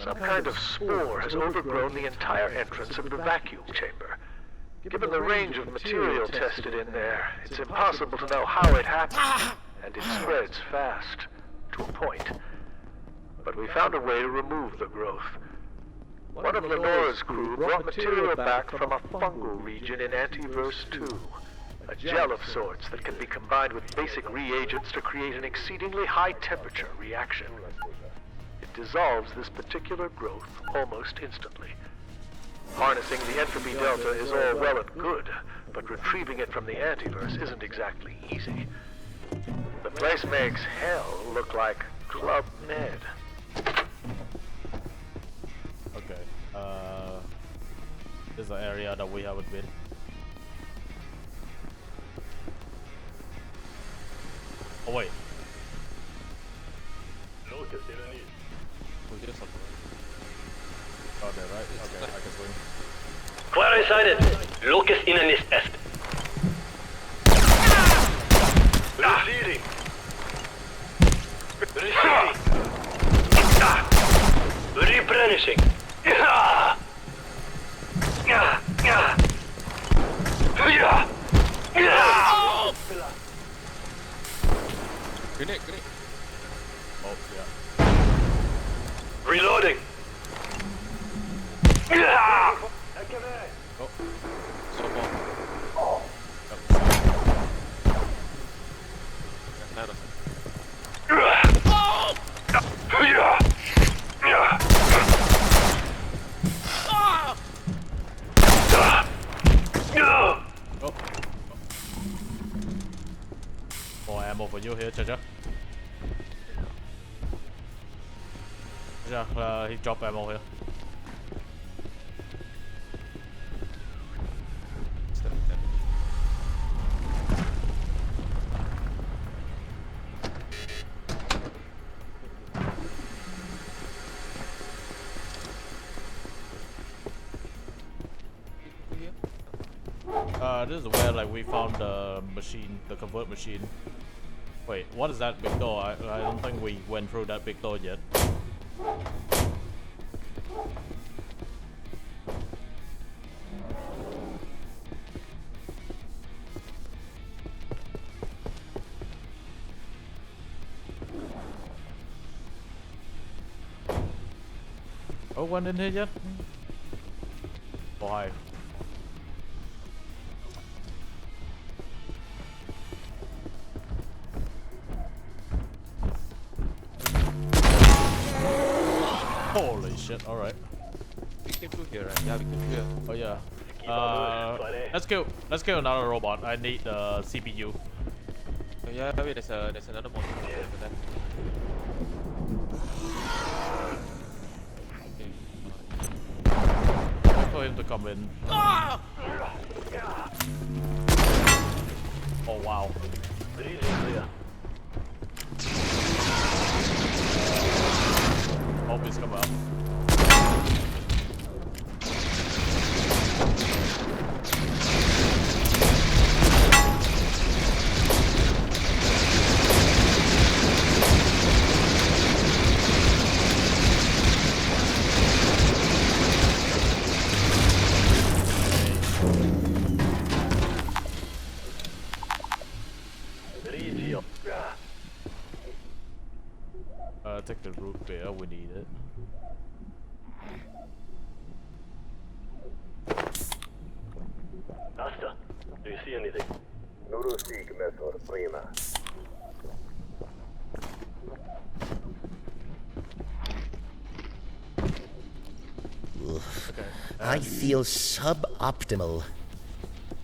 Some kind of spore has overgrown the entire entrance of the vacuum chamber. Given the range of material tested in there, it's impossible to know how it happened, and it spreads fast, to a point. But we found a way to remove the growth. One of Lenora's crew brought material back from a fungal region in Antiverse 2. A gel of sorts that can be combined with basic reagents to create an exceedingly high temperature reaction. It dissolves this particular growth almost instantly. Harnessing the entropy delta is all well and good, but retrieving it from the antiverse isn't exactly easy. The place makes hell look like Club Med. okay. This is an area that we haven't been. Oh wait. Oh, there, right? Okay, I can swing. Query sighted. Locus in an est. Receding. Replenishing. Grenade. Oh yeah. Reloading. Oh. So far. Yeah, he dropped ammo here. This is where like we found the machine, the convert machine. Wait, what is that big door? I don't think we went through that big door yet. Oh, went in here yet? Oh, hi. Holy shit, alright. We came through here, right? Yeah, we came through here. Oh yeah. Let's kill another robot. I need the CPU. Oh, yeah, wait, there's another monster over there. Wait for him to come in. Ah! Oh wow. Hope he's come out. Take the root beer, we need it. Asta, do you see anything? Okay. I feel suboptimal.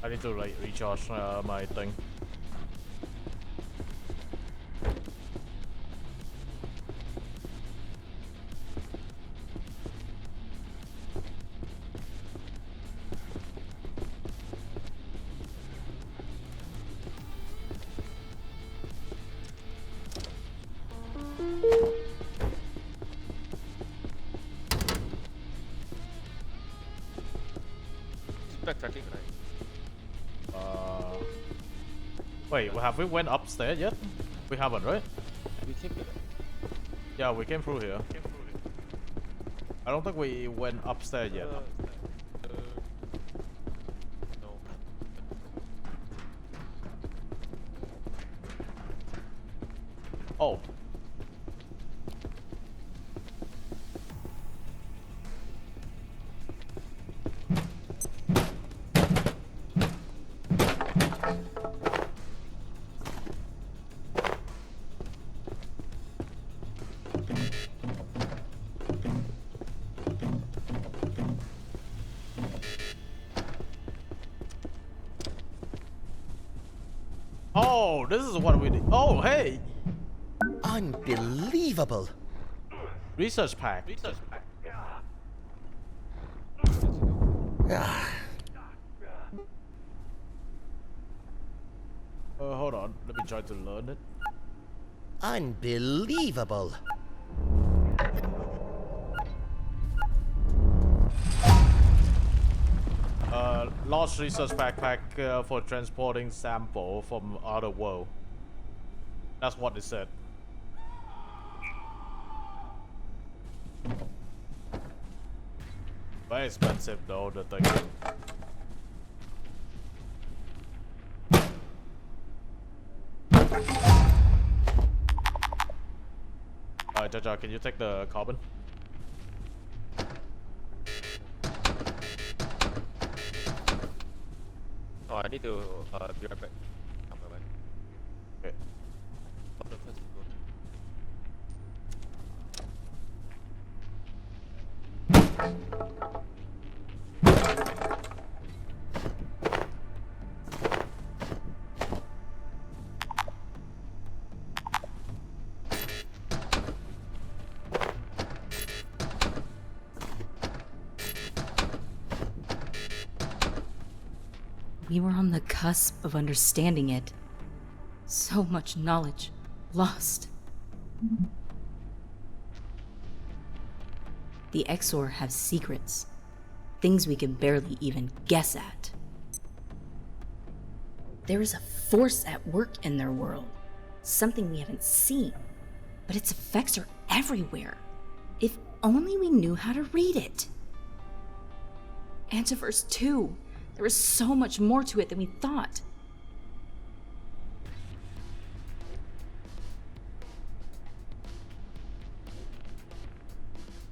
I need to like recharge my thing. Backtracking, right? Wait, have we went upstairs yet? We haven't, right? We came here. Yeah, we came through here. I don't think we went upstairs yet. No. Oh. Oh, this is what we need. Oh, hey! Unbelievable. Research pack. Hold on. Let me try to learn it. Unbelievable. Large research backpack for transporting sample from other world. That's what it said. Very expensive though, the thing. Alright, Jaja, can you take the carbon? Oh, I need to be right back. I'm right back. Okay. Hold on first. We were on the cusp of understanding it. So much knowledge lost. The Exor have secrets, things we can barely even guess at. There is a force at work in their world, something we haven't seen, but its effects are everywhere. If only we knew how to read it. Antiverse 2. There is so much more to it than we thought.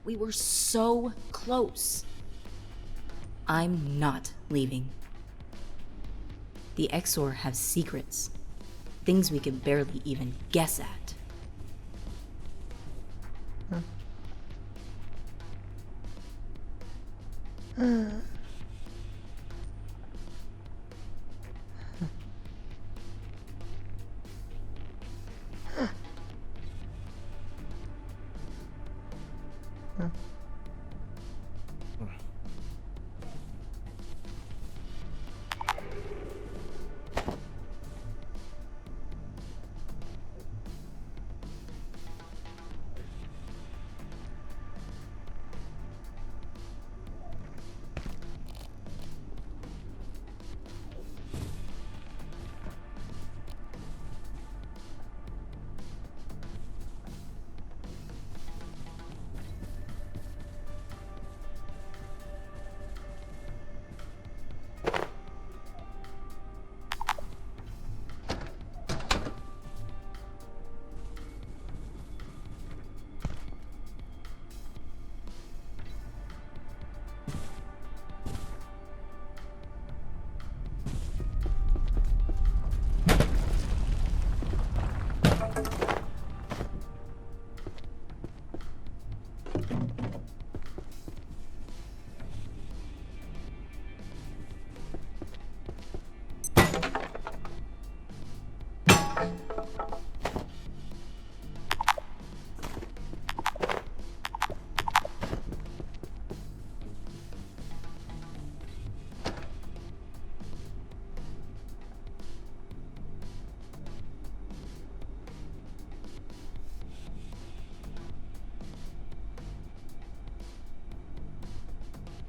We were so close. I'm not leaving. The Exor have secrets, things we can barely even guess at.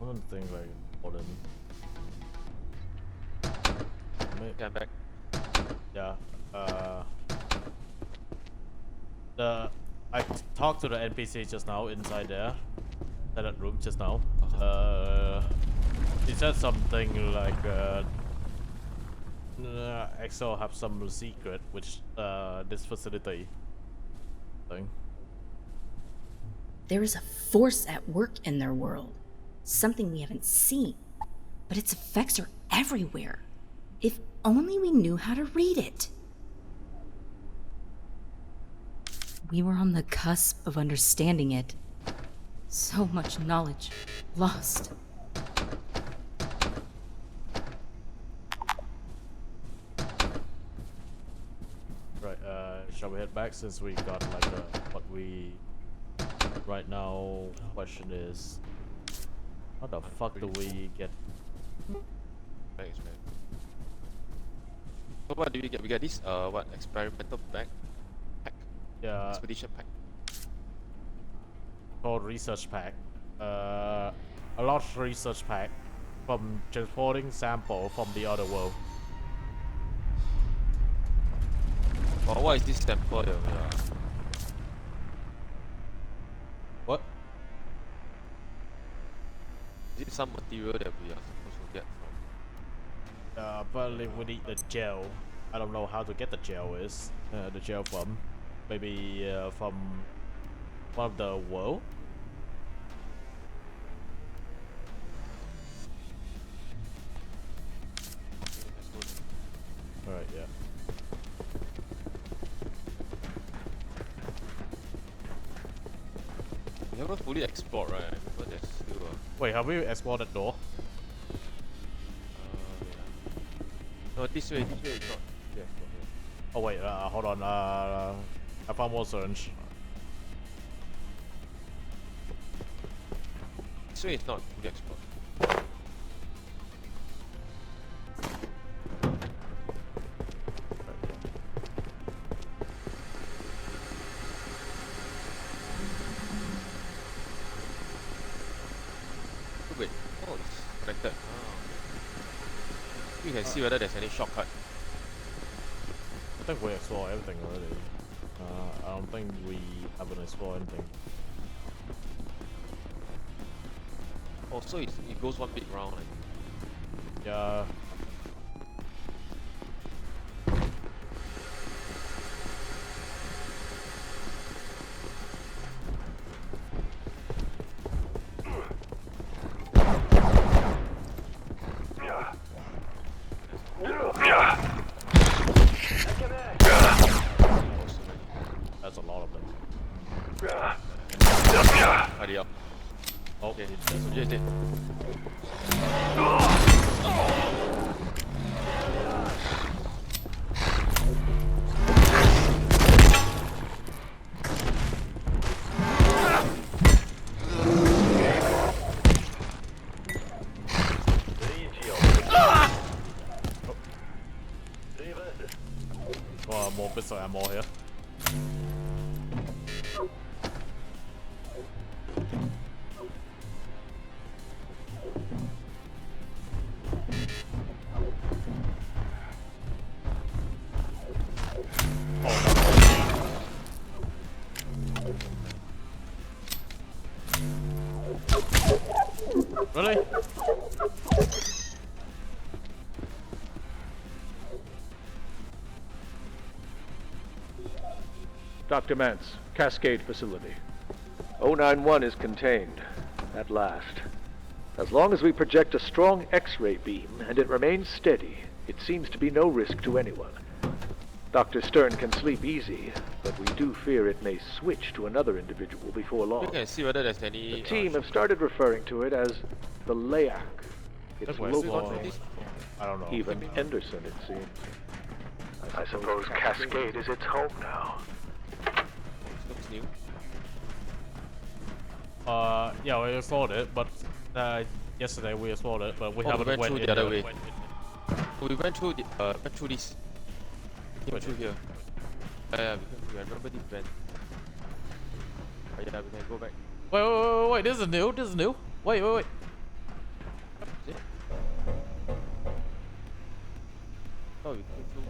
I don't think like important. Get back. Yeah. I talked to the NPC just now inside there, that room just now. He said something like Exo have some secret, which this facility thing. There is a force at work in their world, something we haven't seen, but its effects are everywhere. If only we knew how to read it. We were on the cusp of understanding it. So much knowledge lost. Right, shall we head back since we got like what we right now? Question is, how the fuck do we get? Thanks, man. So what do we get? We get this what experimental pack? Yeah. Expedition pack. Called research pack. A large research pack from transporting sample from the other world. Oh, what is this sample? What? Is it some material that we are supposed to get from? Apparently we need the gel. I don't know how to get the gel the gel from. Maybe from one of the world? Alright, yeah. We haven't fully explored, right? But there's still Wait, have we explored that door? No, this way is not. Yeah, oh wait, hold on. I found more syringe. This way is not fully explored. Wait. Oh, it's connected. Oh, okay. You can see whether there's any shortcut. I think we explored everything already. I don't think we haven't explored anything. Oh, so it goes one big round. Like. Yeah. That's a lot of them. Hurry up. Okay, that's what you did. Oh, more pistol ammo here. Really? Dr. Mance, Cascade Facility. 091 is contained, at last. As long as we project a strong X-ray beam and it remains steady, it seems to be no risk to anyone. Dr. Stern can sleep easy, but we do fear it may switch to another individual before long. You can see whether there's any... The team have started referring to it as the Layak. It's local name. I don't know. Even Henderson, it seems. I suppose Cascade is its home now. Looks new. Yeah, we explored it, but yesterday we explored it, but we haven't went through in the other way. We went through this. Came through here. Yeah, we remember this vent. Yeah, we can go back. Wait, this is new, Wait. Is it? Oh, we came through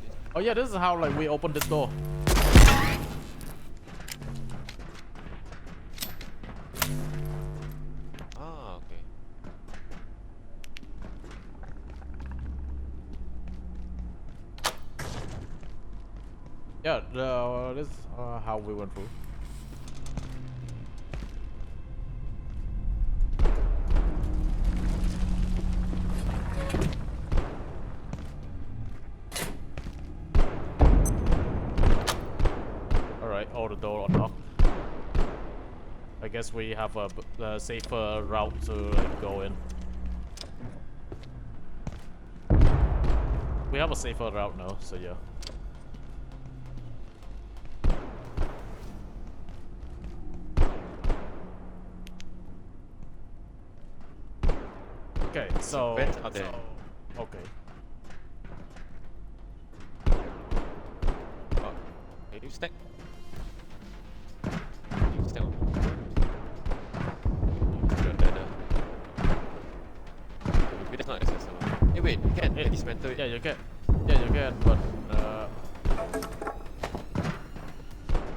this. Oh yeah, this is how like we opened this door. Ah, okay. Yeah, this is how we went through. Alright, all the door unlocked. I guess we have a safer route to like, go in. We have a safer route now, so yeah. Okay, so vent out there. Okay. Oh, can you stack? Can you stack on? Maybe that's not accessible. Hey, wait, you can dismantle it. Yeah, you can. Yeah, you can, but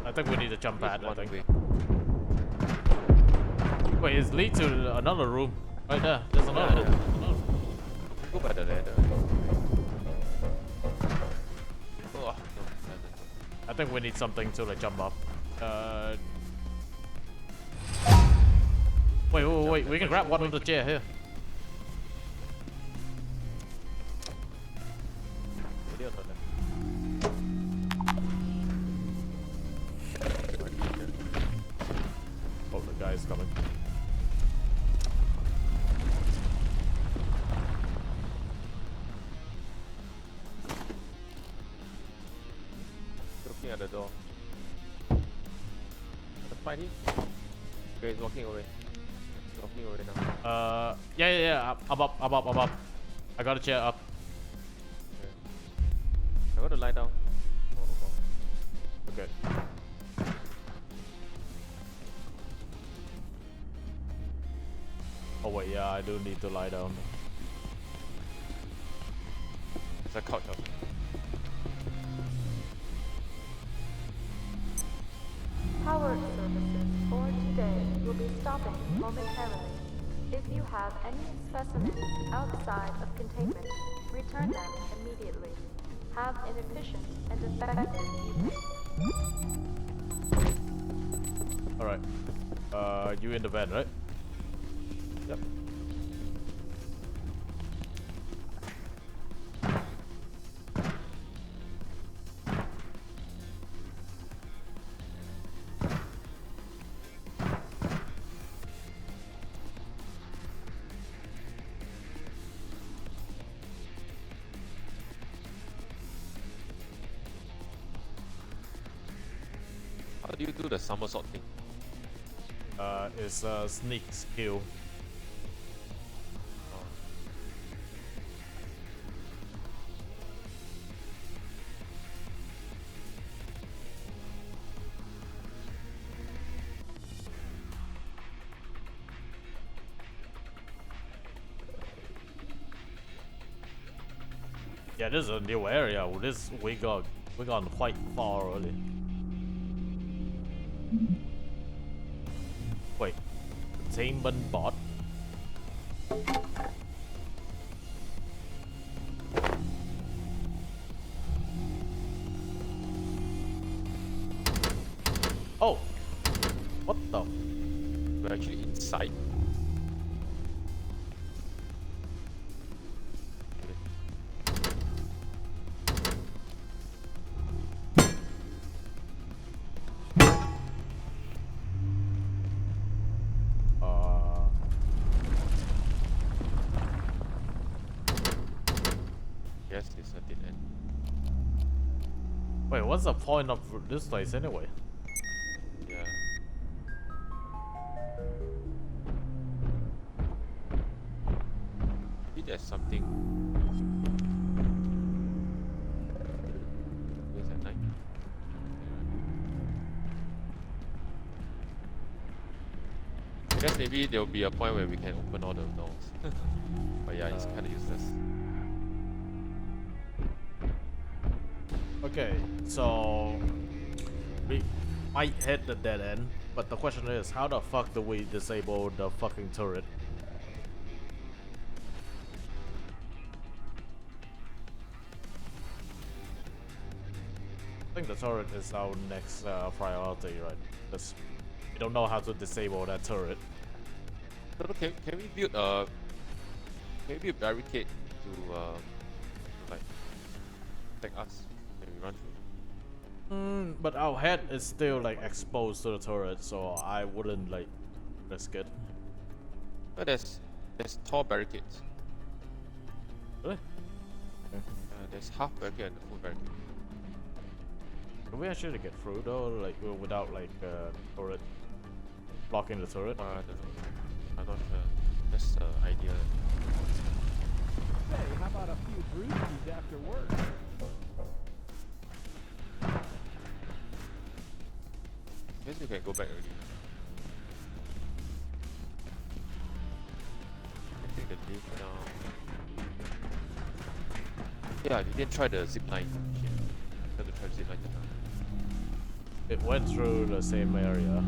I think we need a jump pad. I think. Wait, it leads to another room. Right there. There's another room. Go by the ladder. Oh, no. I think we need something to like jump up. Wait. We can grab one of the chair here. Oh, the guy's coming. Looking at the door. Find him? Okay, he's walking away. He's walking away now. Yeah. Up. I got a chair up. Okay. I got to lie down. Okay. Oh wait, yeah, I do need to lie down. It's a couch. Power services for today will be stopping momentarily. If you have any specimens outside of containment, return them immediately. Have an efficient and effective evening. Alright. You in the van, right? Yep. How do you do the somersault thing? It's a sneak skill. Yeah, this is a new area. This we gone quite far already. Wait, containment bot. Oh, what the? We're actually inside. Yes, it's a dead end. Wait, what's the point of this place anyway? Yeah. Maybe there's something. Where's at night? I guess maybe there'll be a point where we can open all the doors. But yeah, it's kind of useless. Okay, so we might hit the dead end, but the question is, how the fuck do we disable the fucking turret? I think the turret is our next priority, right? Because we don't know how to disable that turret. So can we build a barricade to like protect us when we run through? But our head is still like exposed to the turret, so I wouldn't like risk it. But there's tall barricades. Really? There's half barricade and the full barricade. Can we actually get through though, like without like turret blocking the turret? I don't know. I'm not sure. That's the idea. Hey, how about a few brewskis after work? I guess we can go back already. I think the lift now. Yeah, we didn't try the zip line. Shit. I have to try the zip line now. It went through the same area.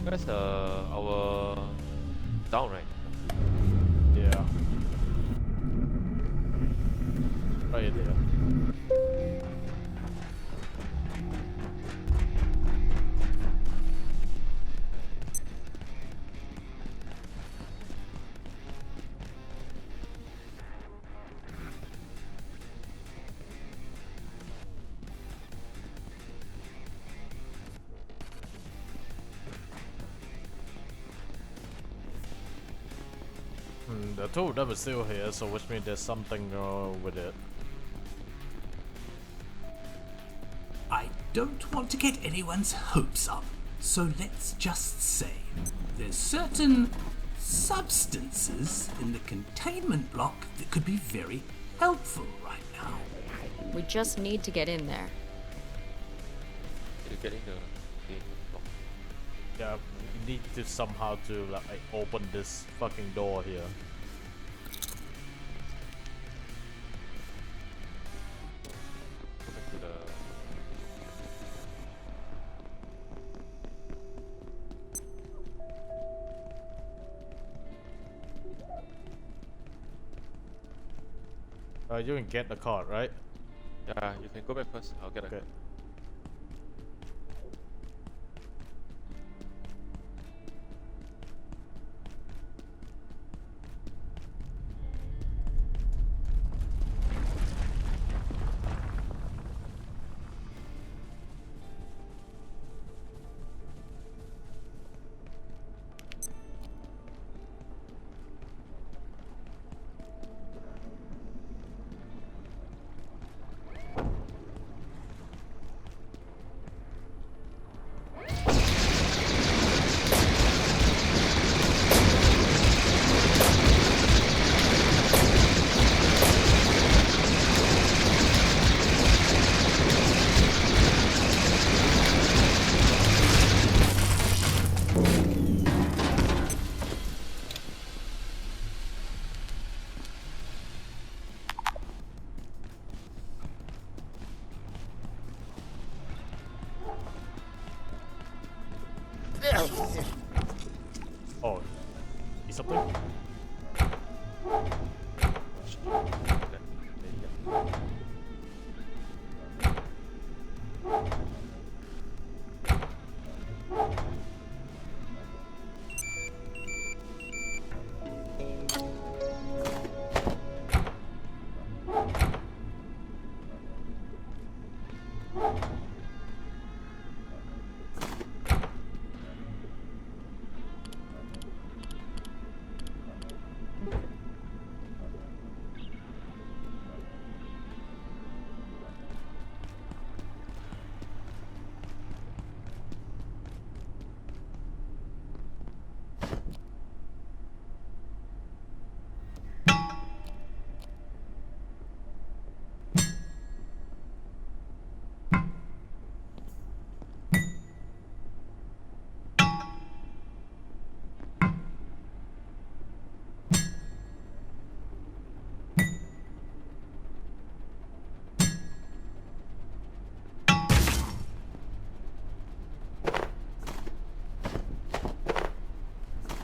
That's our down, right? Yeah. Right there. The two of them is still here, so which means there's something wrong with it. I don't want to get anyone's hopes up, so let's just say there's certain substances in the containment block that could be very helpful right now. We just need to get in there. You're getting the block. Yeah, we need to somehow to like open this fucking door here. Back to the... You can get the card, right? Yeah, you can go back first. I'll get a card. Oh, is something?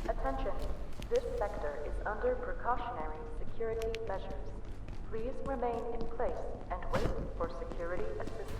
Attention, this sector is under precautionary security measures. Please remain in place and wait for security assistance.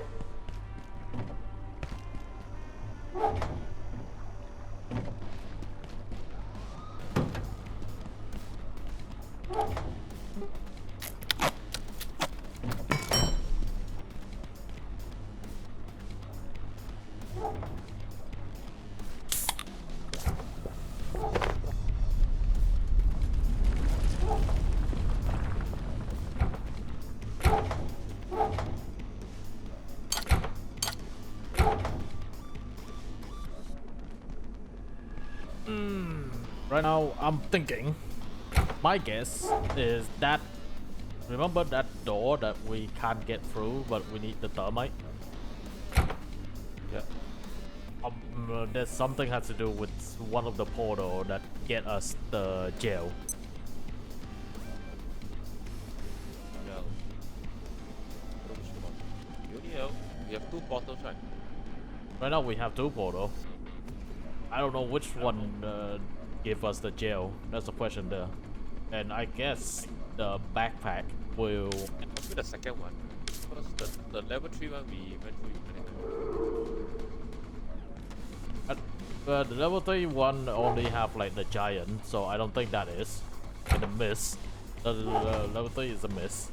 Right now, I'm thinking. My guess is that. Remember that door that we can't get through, but we need the thermite? Yeah. There's something has to do with one of the portal that get us the gel. Yeah. We have two portals, right? Right now we have two portals. I don't know which one gave us the gel. That's the question there. And I guess the backpack will... Maybe the second one. Because the level 3 one we went through. The level 3 one only have like the giant, so I don't think that is. And the miss. The level 3 is a miss.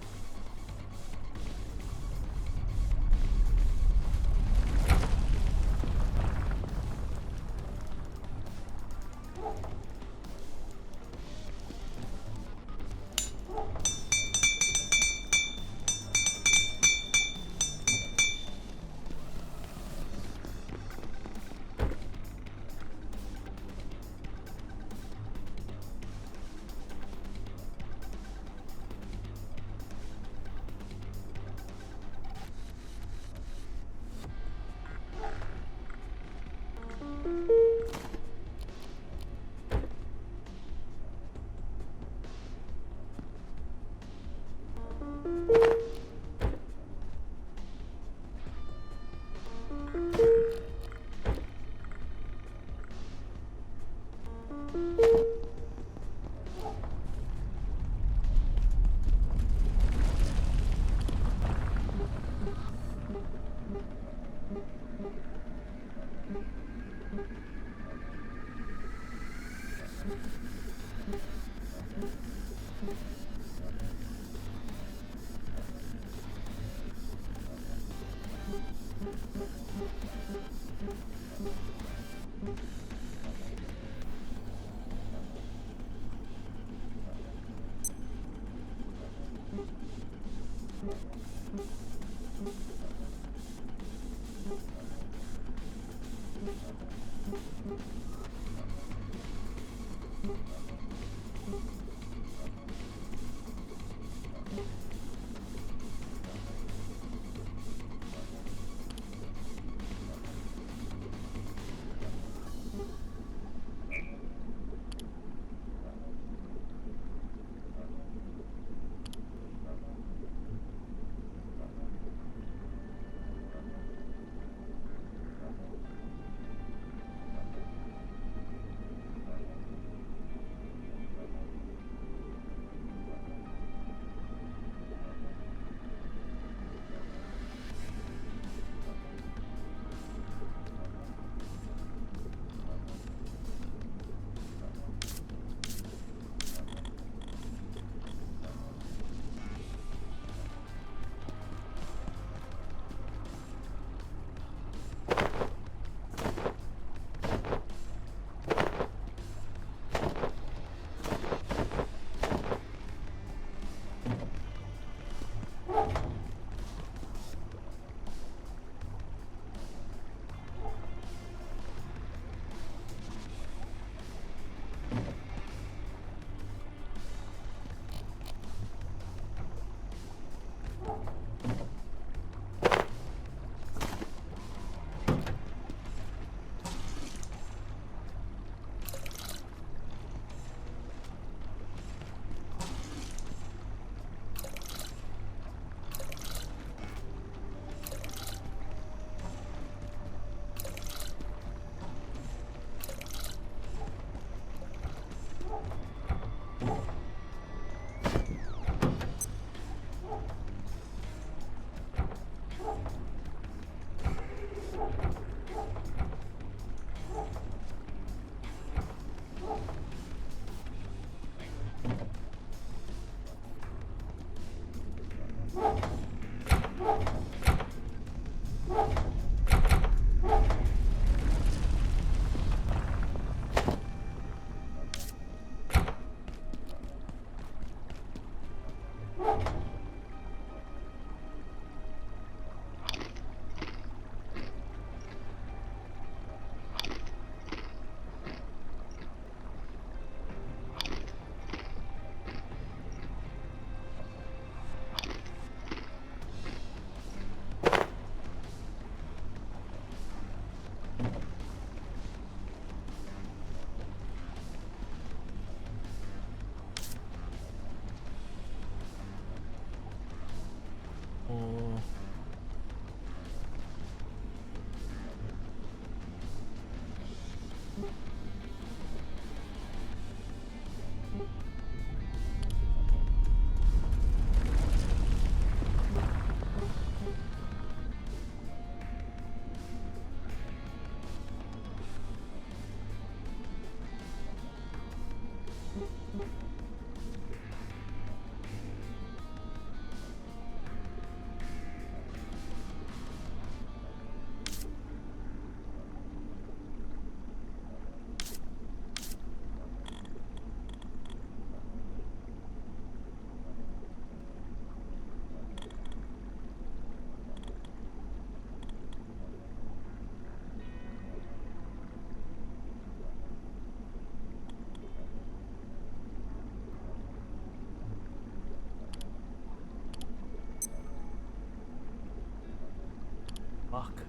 Fuck.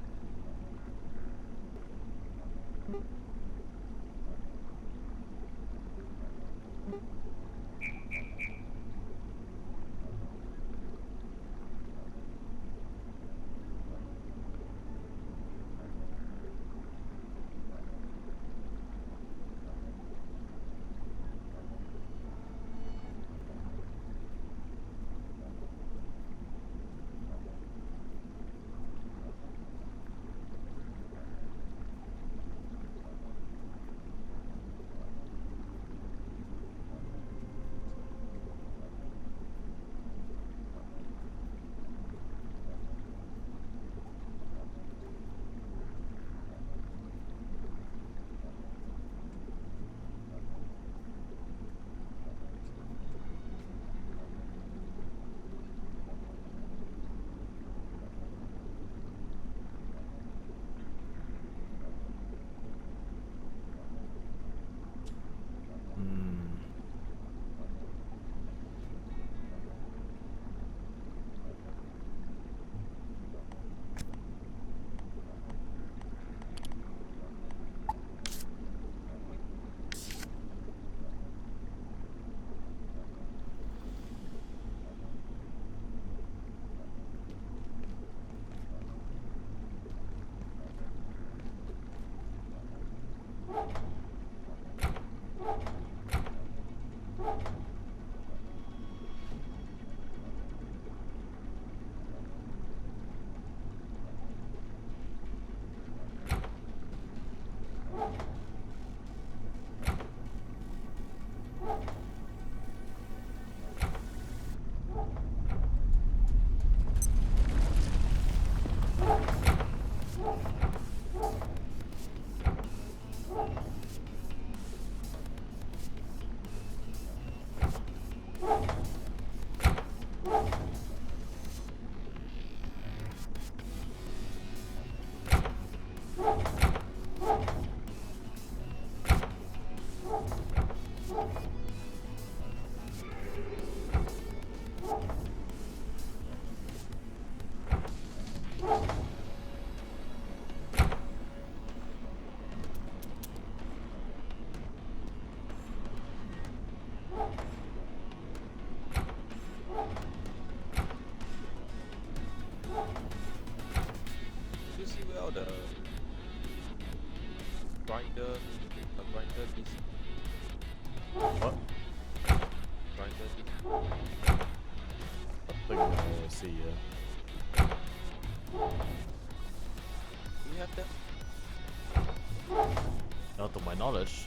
grinder this. What? Grinder this. I think I see you. Do you have that? Not to my knowledge.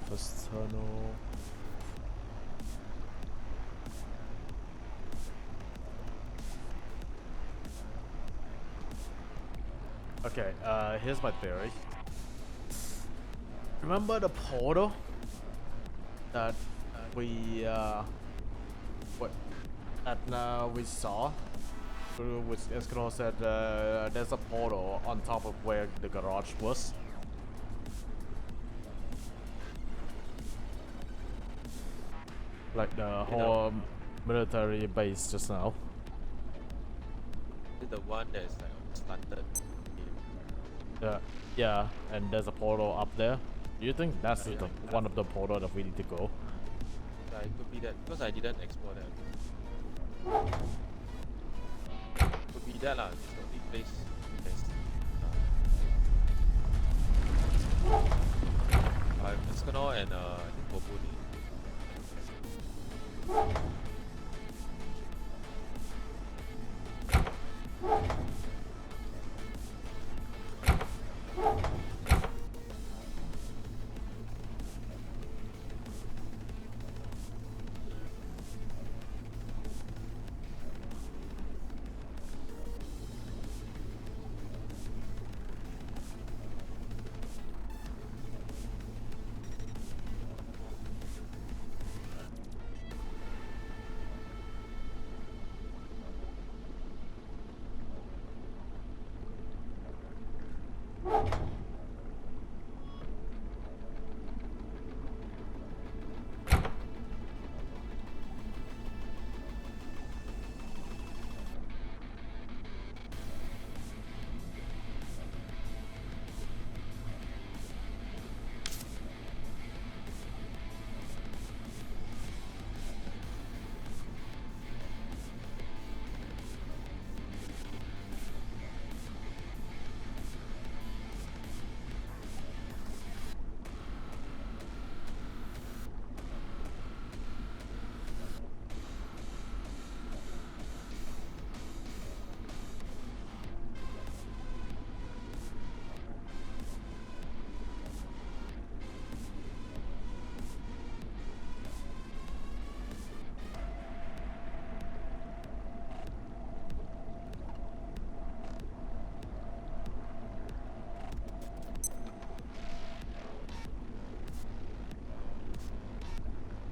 First tunnel. Okay, here's my theory. Remember the portal that we we saw? Which Escanor said there's a portal on top of where the garage was. Like the whole military base just now. This is the one that is like slanted. Yeah, and there's a portal up there. Do you think that's one of the portal that we need to go? Yeah, it could be that because I didn't explore that. Could be that lah. It's the only place. Escanor and I think Bobo.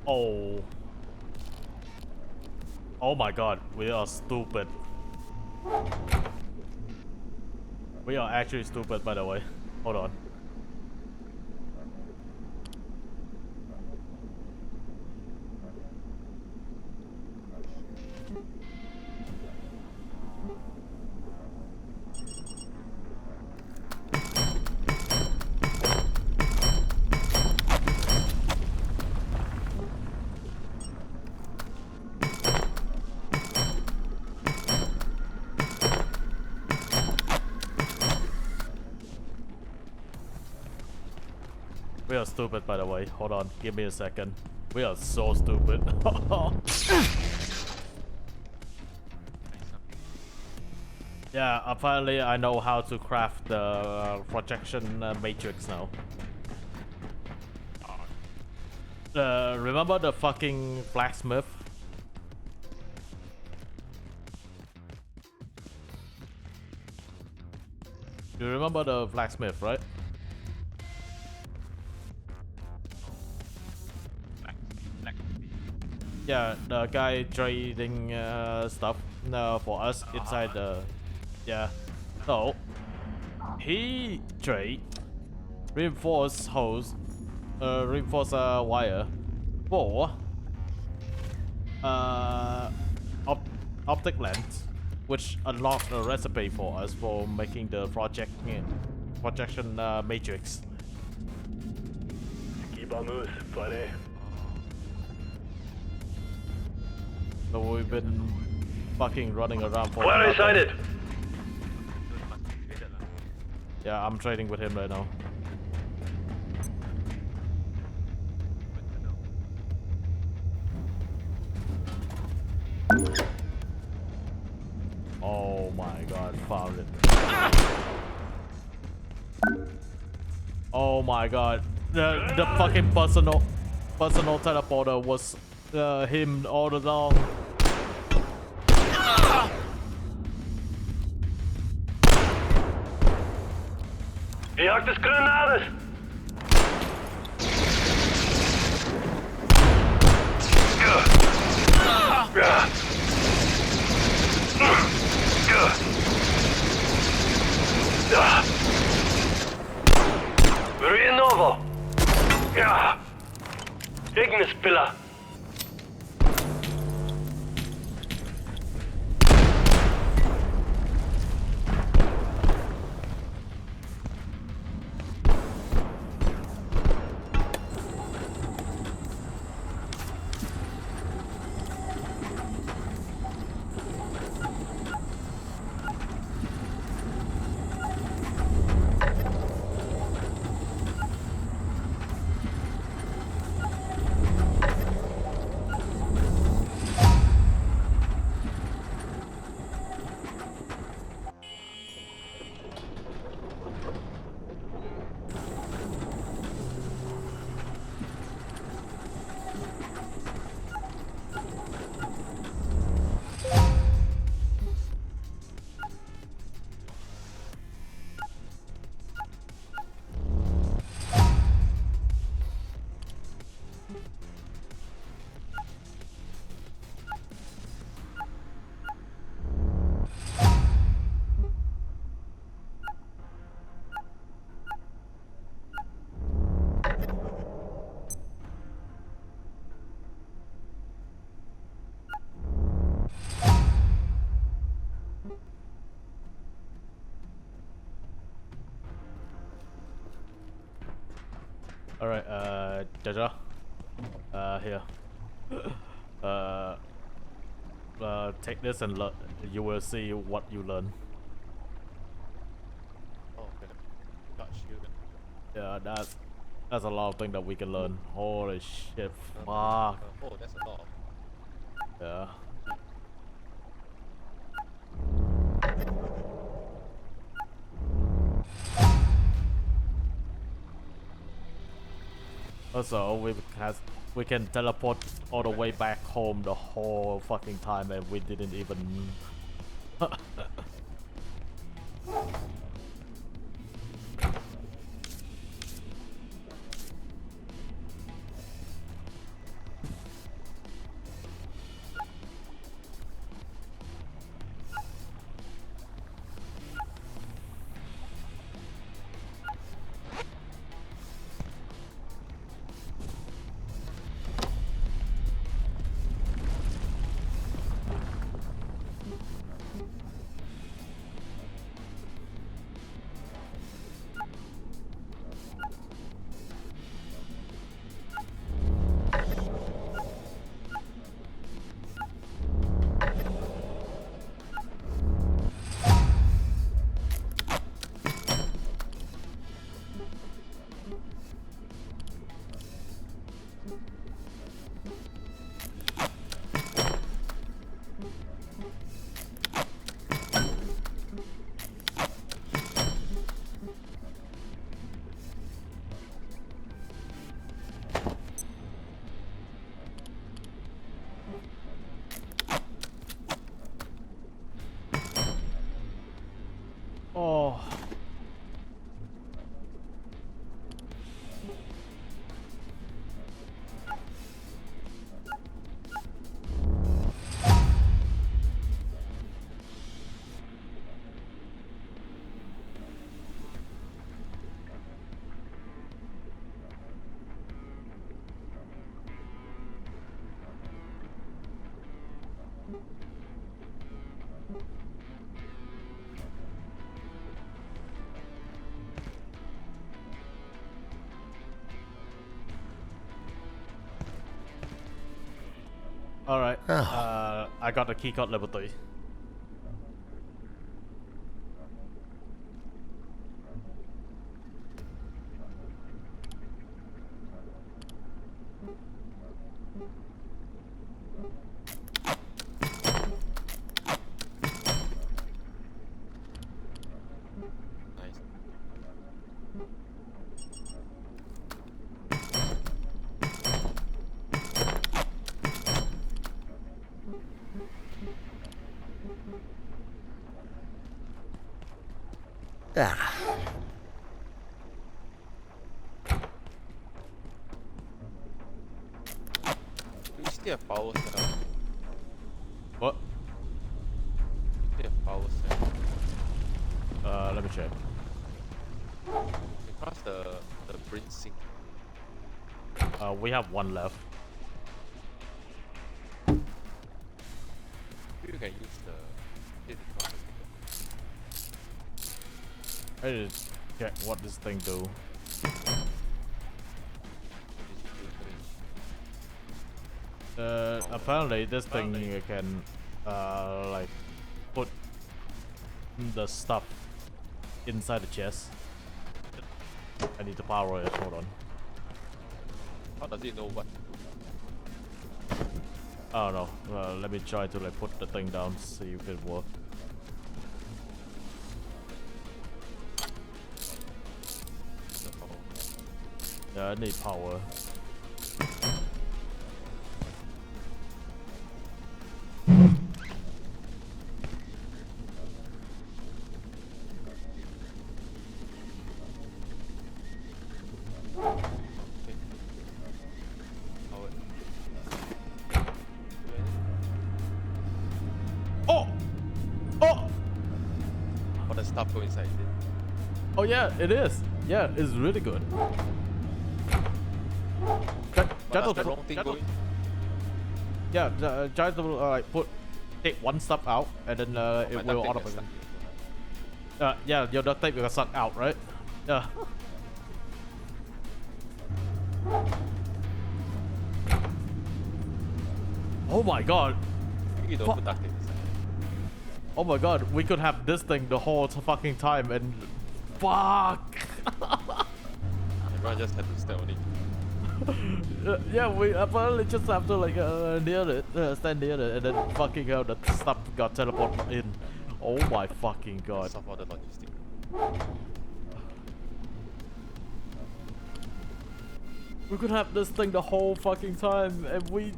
Oh. Oh my god, we are stupid. We are actually stupid, by the way. Hold on. We are stupid, by the way. Hold on, give me a second. We are so stupid. Yeah, apparently I know how to craft the projection matrix now. Remember the fucking blacksmith? You remember the blacksmith, right? Yeah, the guy trading stuff for us inside the... Yeah. So, he trade reinforced hose, reinforced wire for optic lens, which unlocked a recipe for us for making the projection matrix. Keep on moving, buddy. So we've been fucking running around for... Well sighted. Yeah, I'm trading with him right now. Oh my god, found it. Oh my god. The fucking personal teleporter was him all along. Jagd granadas! Renovo! Ignis Pillar! Alright, Jaja. Here. Take this and you will see what you learn. Oh, okay. Got shielded. Yeah, that's a lot of things that we can learn. Holy shit, fuck. Oh, that's a lot. Yeah. Also, we can teleport all the way back home the whole fucking time and we didn't even... Alright. I got the keycard level 3. Ah. We still have power cell. What? We still have power cell. Let me check. Across the brain sink. We have one left. You can use the I need to check what this thing do. Apparently this thing can like put the stuff inside the chest. I need to power it, hold on. How does it know what? I don't know. Let me try to like put the thing down, see if it works. Yeah, I need power. Oh! Oh! All the stuff go inside it. Oh yeah, it is. Yeah, it's really good. That's the wrong thing going. Yeah, try to like take one stuff out and then it will automatically. Yeah, your duct tape will suck out, right? Yeah. Oh my god. You don't put duct tape inside. Oh my god, we could have this thing the whole fucking time and fuck. Everyone just had to stay on it. Yeah, we apparently just have to like near it, stand near it, and then fucking hell, the stuff got teleported in. Oh my fucking god. Solve all the logistics. We could have this thing the whole fucking time, and we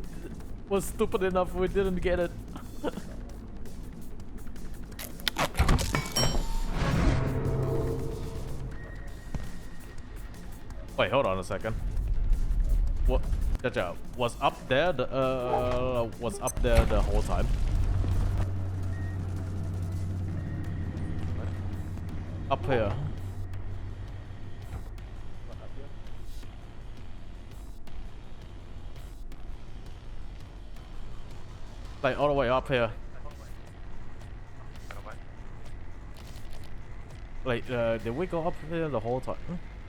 was stupid enough we didn't get it. Wait, hold on a second. What? Jaja was up there. Was up there the whole time. Up here. Like all the way up here. Like, did we go up here the whole time?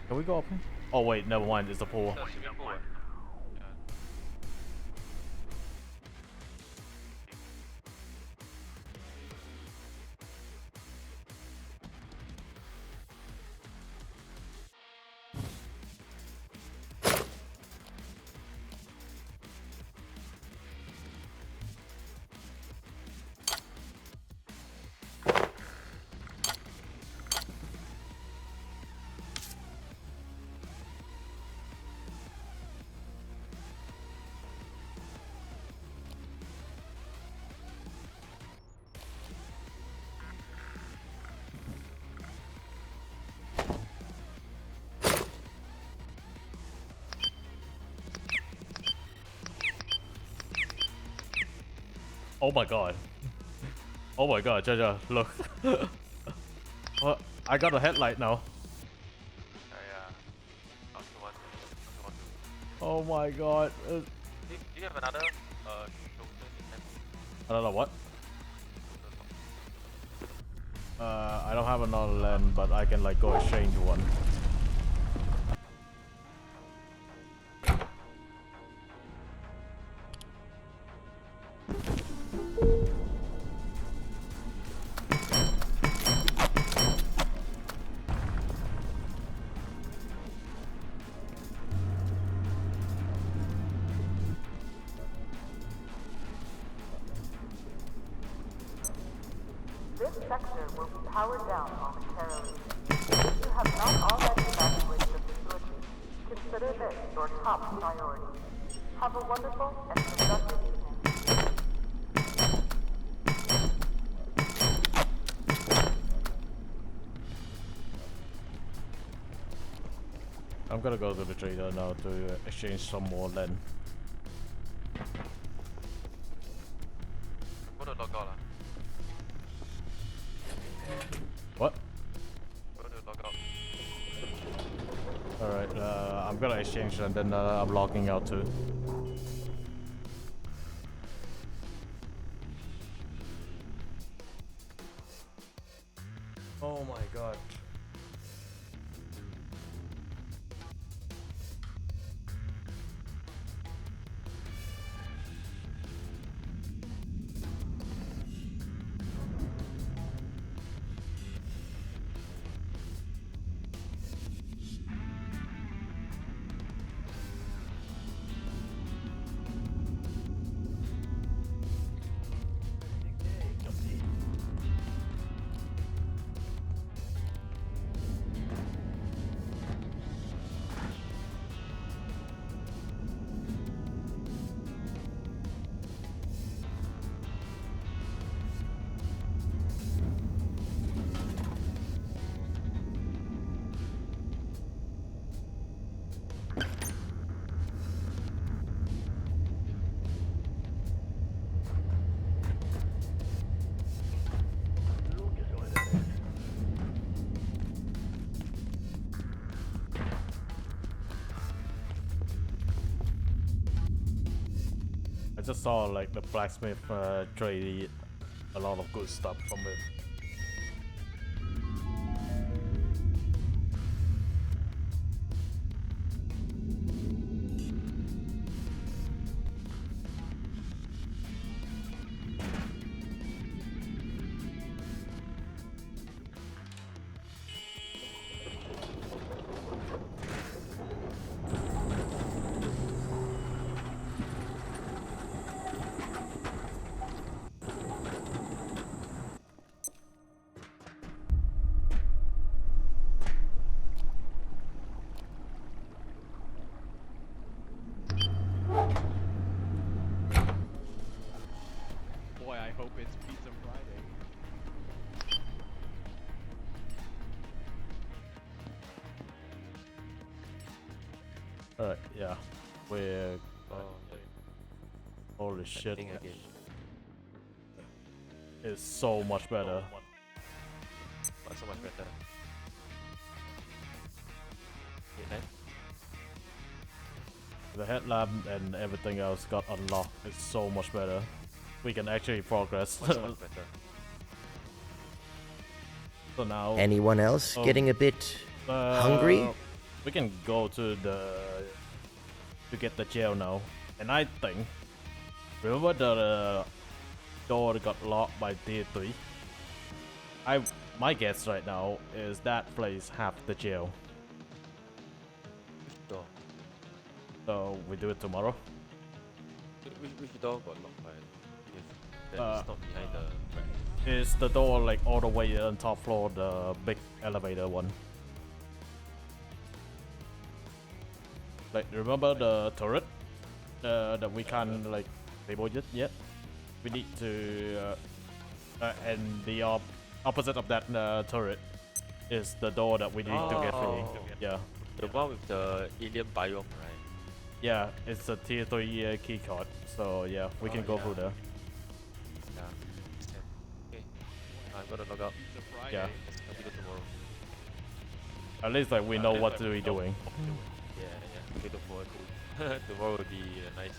Can we go up here? Oh wait, never mind. It's the pool. Oh my god. Oh my god, Jaja, look. I got a headlight now. Oh my god. Do you have another Another what? I don't have another land, but I can like go exchange one. sector will be powered down momentarily. If you have not already evacuated the facility, consider this your top priority. Have a wonderful and productive evening. I'm gonna go to the trader now to exchange some more land. What? Alright, I'm gonna exchange and then I'm logging out too. Oh my god. I just saw like the blacksmith trade a lot of good stuff from it. Boy, I hope it's Pizza Friday. Alright, yeah. We're holy shit. It's so much better. So much better. The headlamp and everything else got unlocked. It's so much better. We can actually progress. So much better. So now. Anyone else getting a bit hungry? We can go to get the jail now, and I think. Remember the door got locked by tier 3? My guess right now is that place have the jail. Which door? So we do it tomorrow. Which door got locked by? It's not behind the. It's the door like all the way on top floor, the big elevator one. Like remember the turret that we can't like label it yet? We need to and the opposite of that turret is the door that we need to get through. Yeah. The one with the alien biome, right? Yeah, it's a tier 3 key card. So yeah, we can go through there. Yeah. Okay. I'm gonna log out. Yeah. Let's continue tomorrow. At least like we know what to be doing. Yeah. We look forward to tomorrow will be nice.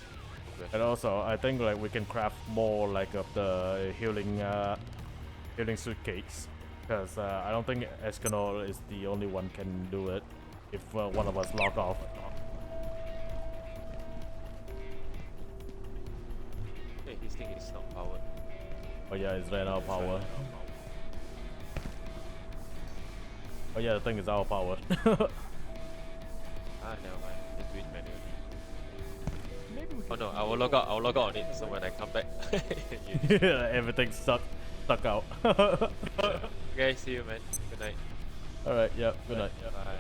And also, I think like we can craft more like of the healing suitcase, because I don't think Escanor is the only one can do it. If one of us log off. Hey, this thing is not powered. Oh yeah, it's ran out of power. Oh yeah, the thing is out of power. Never mind. Let's do it manually. Oh no, I will log out on it, so when I come back everything start stuck out. Okay, see you, man. Good night. Alright, yeah, good night. Bye.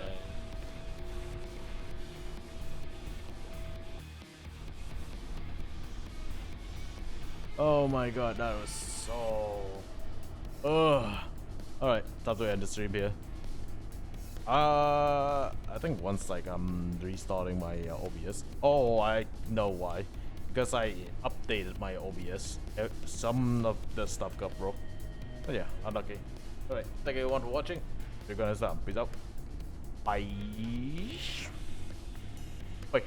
Oh my god, that was so... Ugh. Alright, time to end the stream here. I think once like I'm restarting my OBS. Oh, I know why. Because I updated my OBS. Some of the stuff got broke. But yeah, unlucky. Alright, thank you everyone for watching. You're gonna stop. Peace out. Bye. Wait.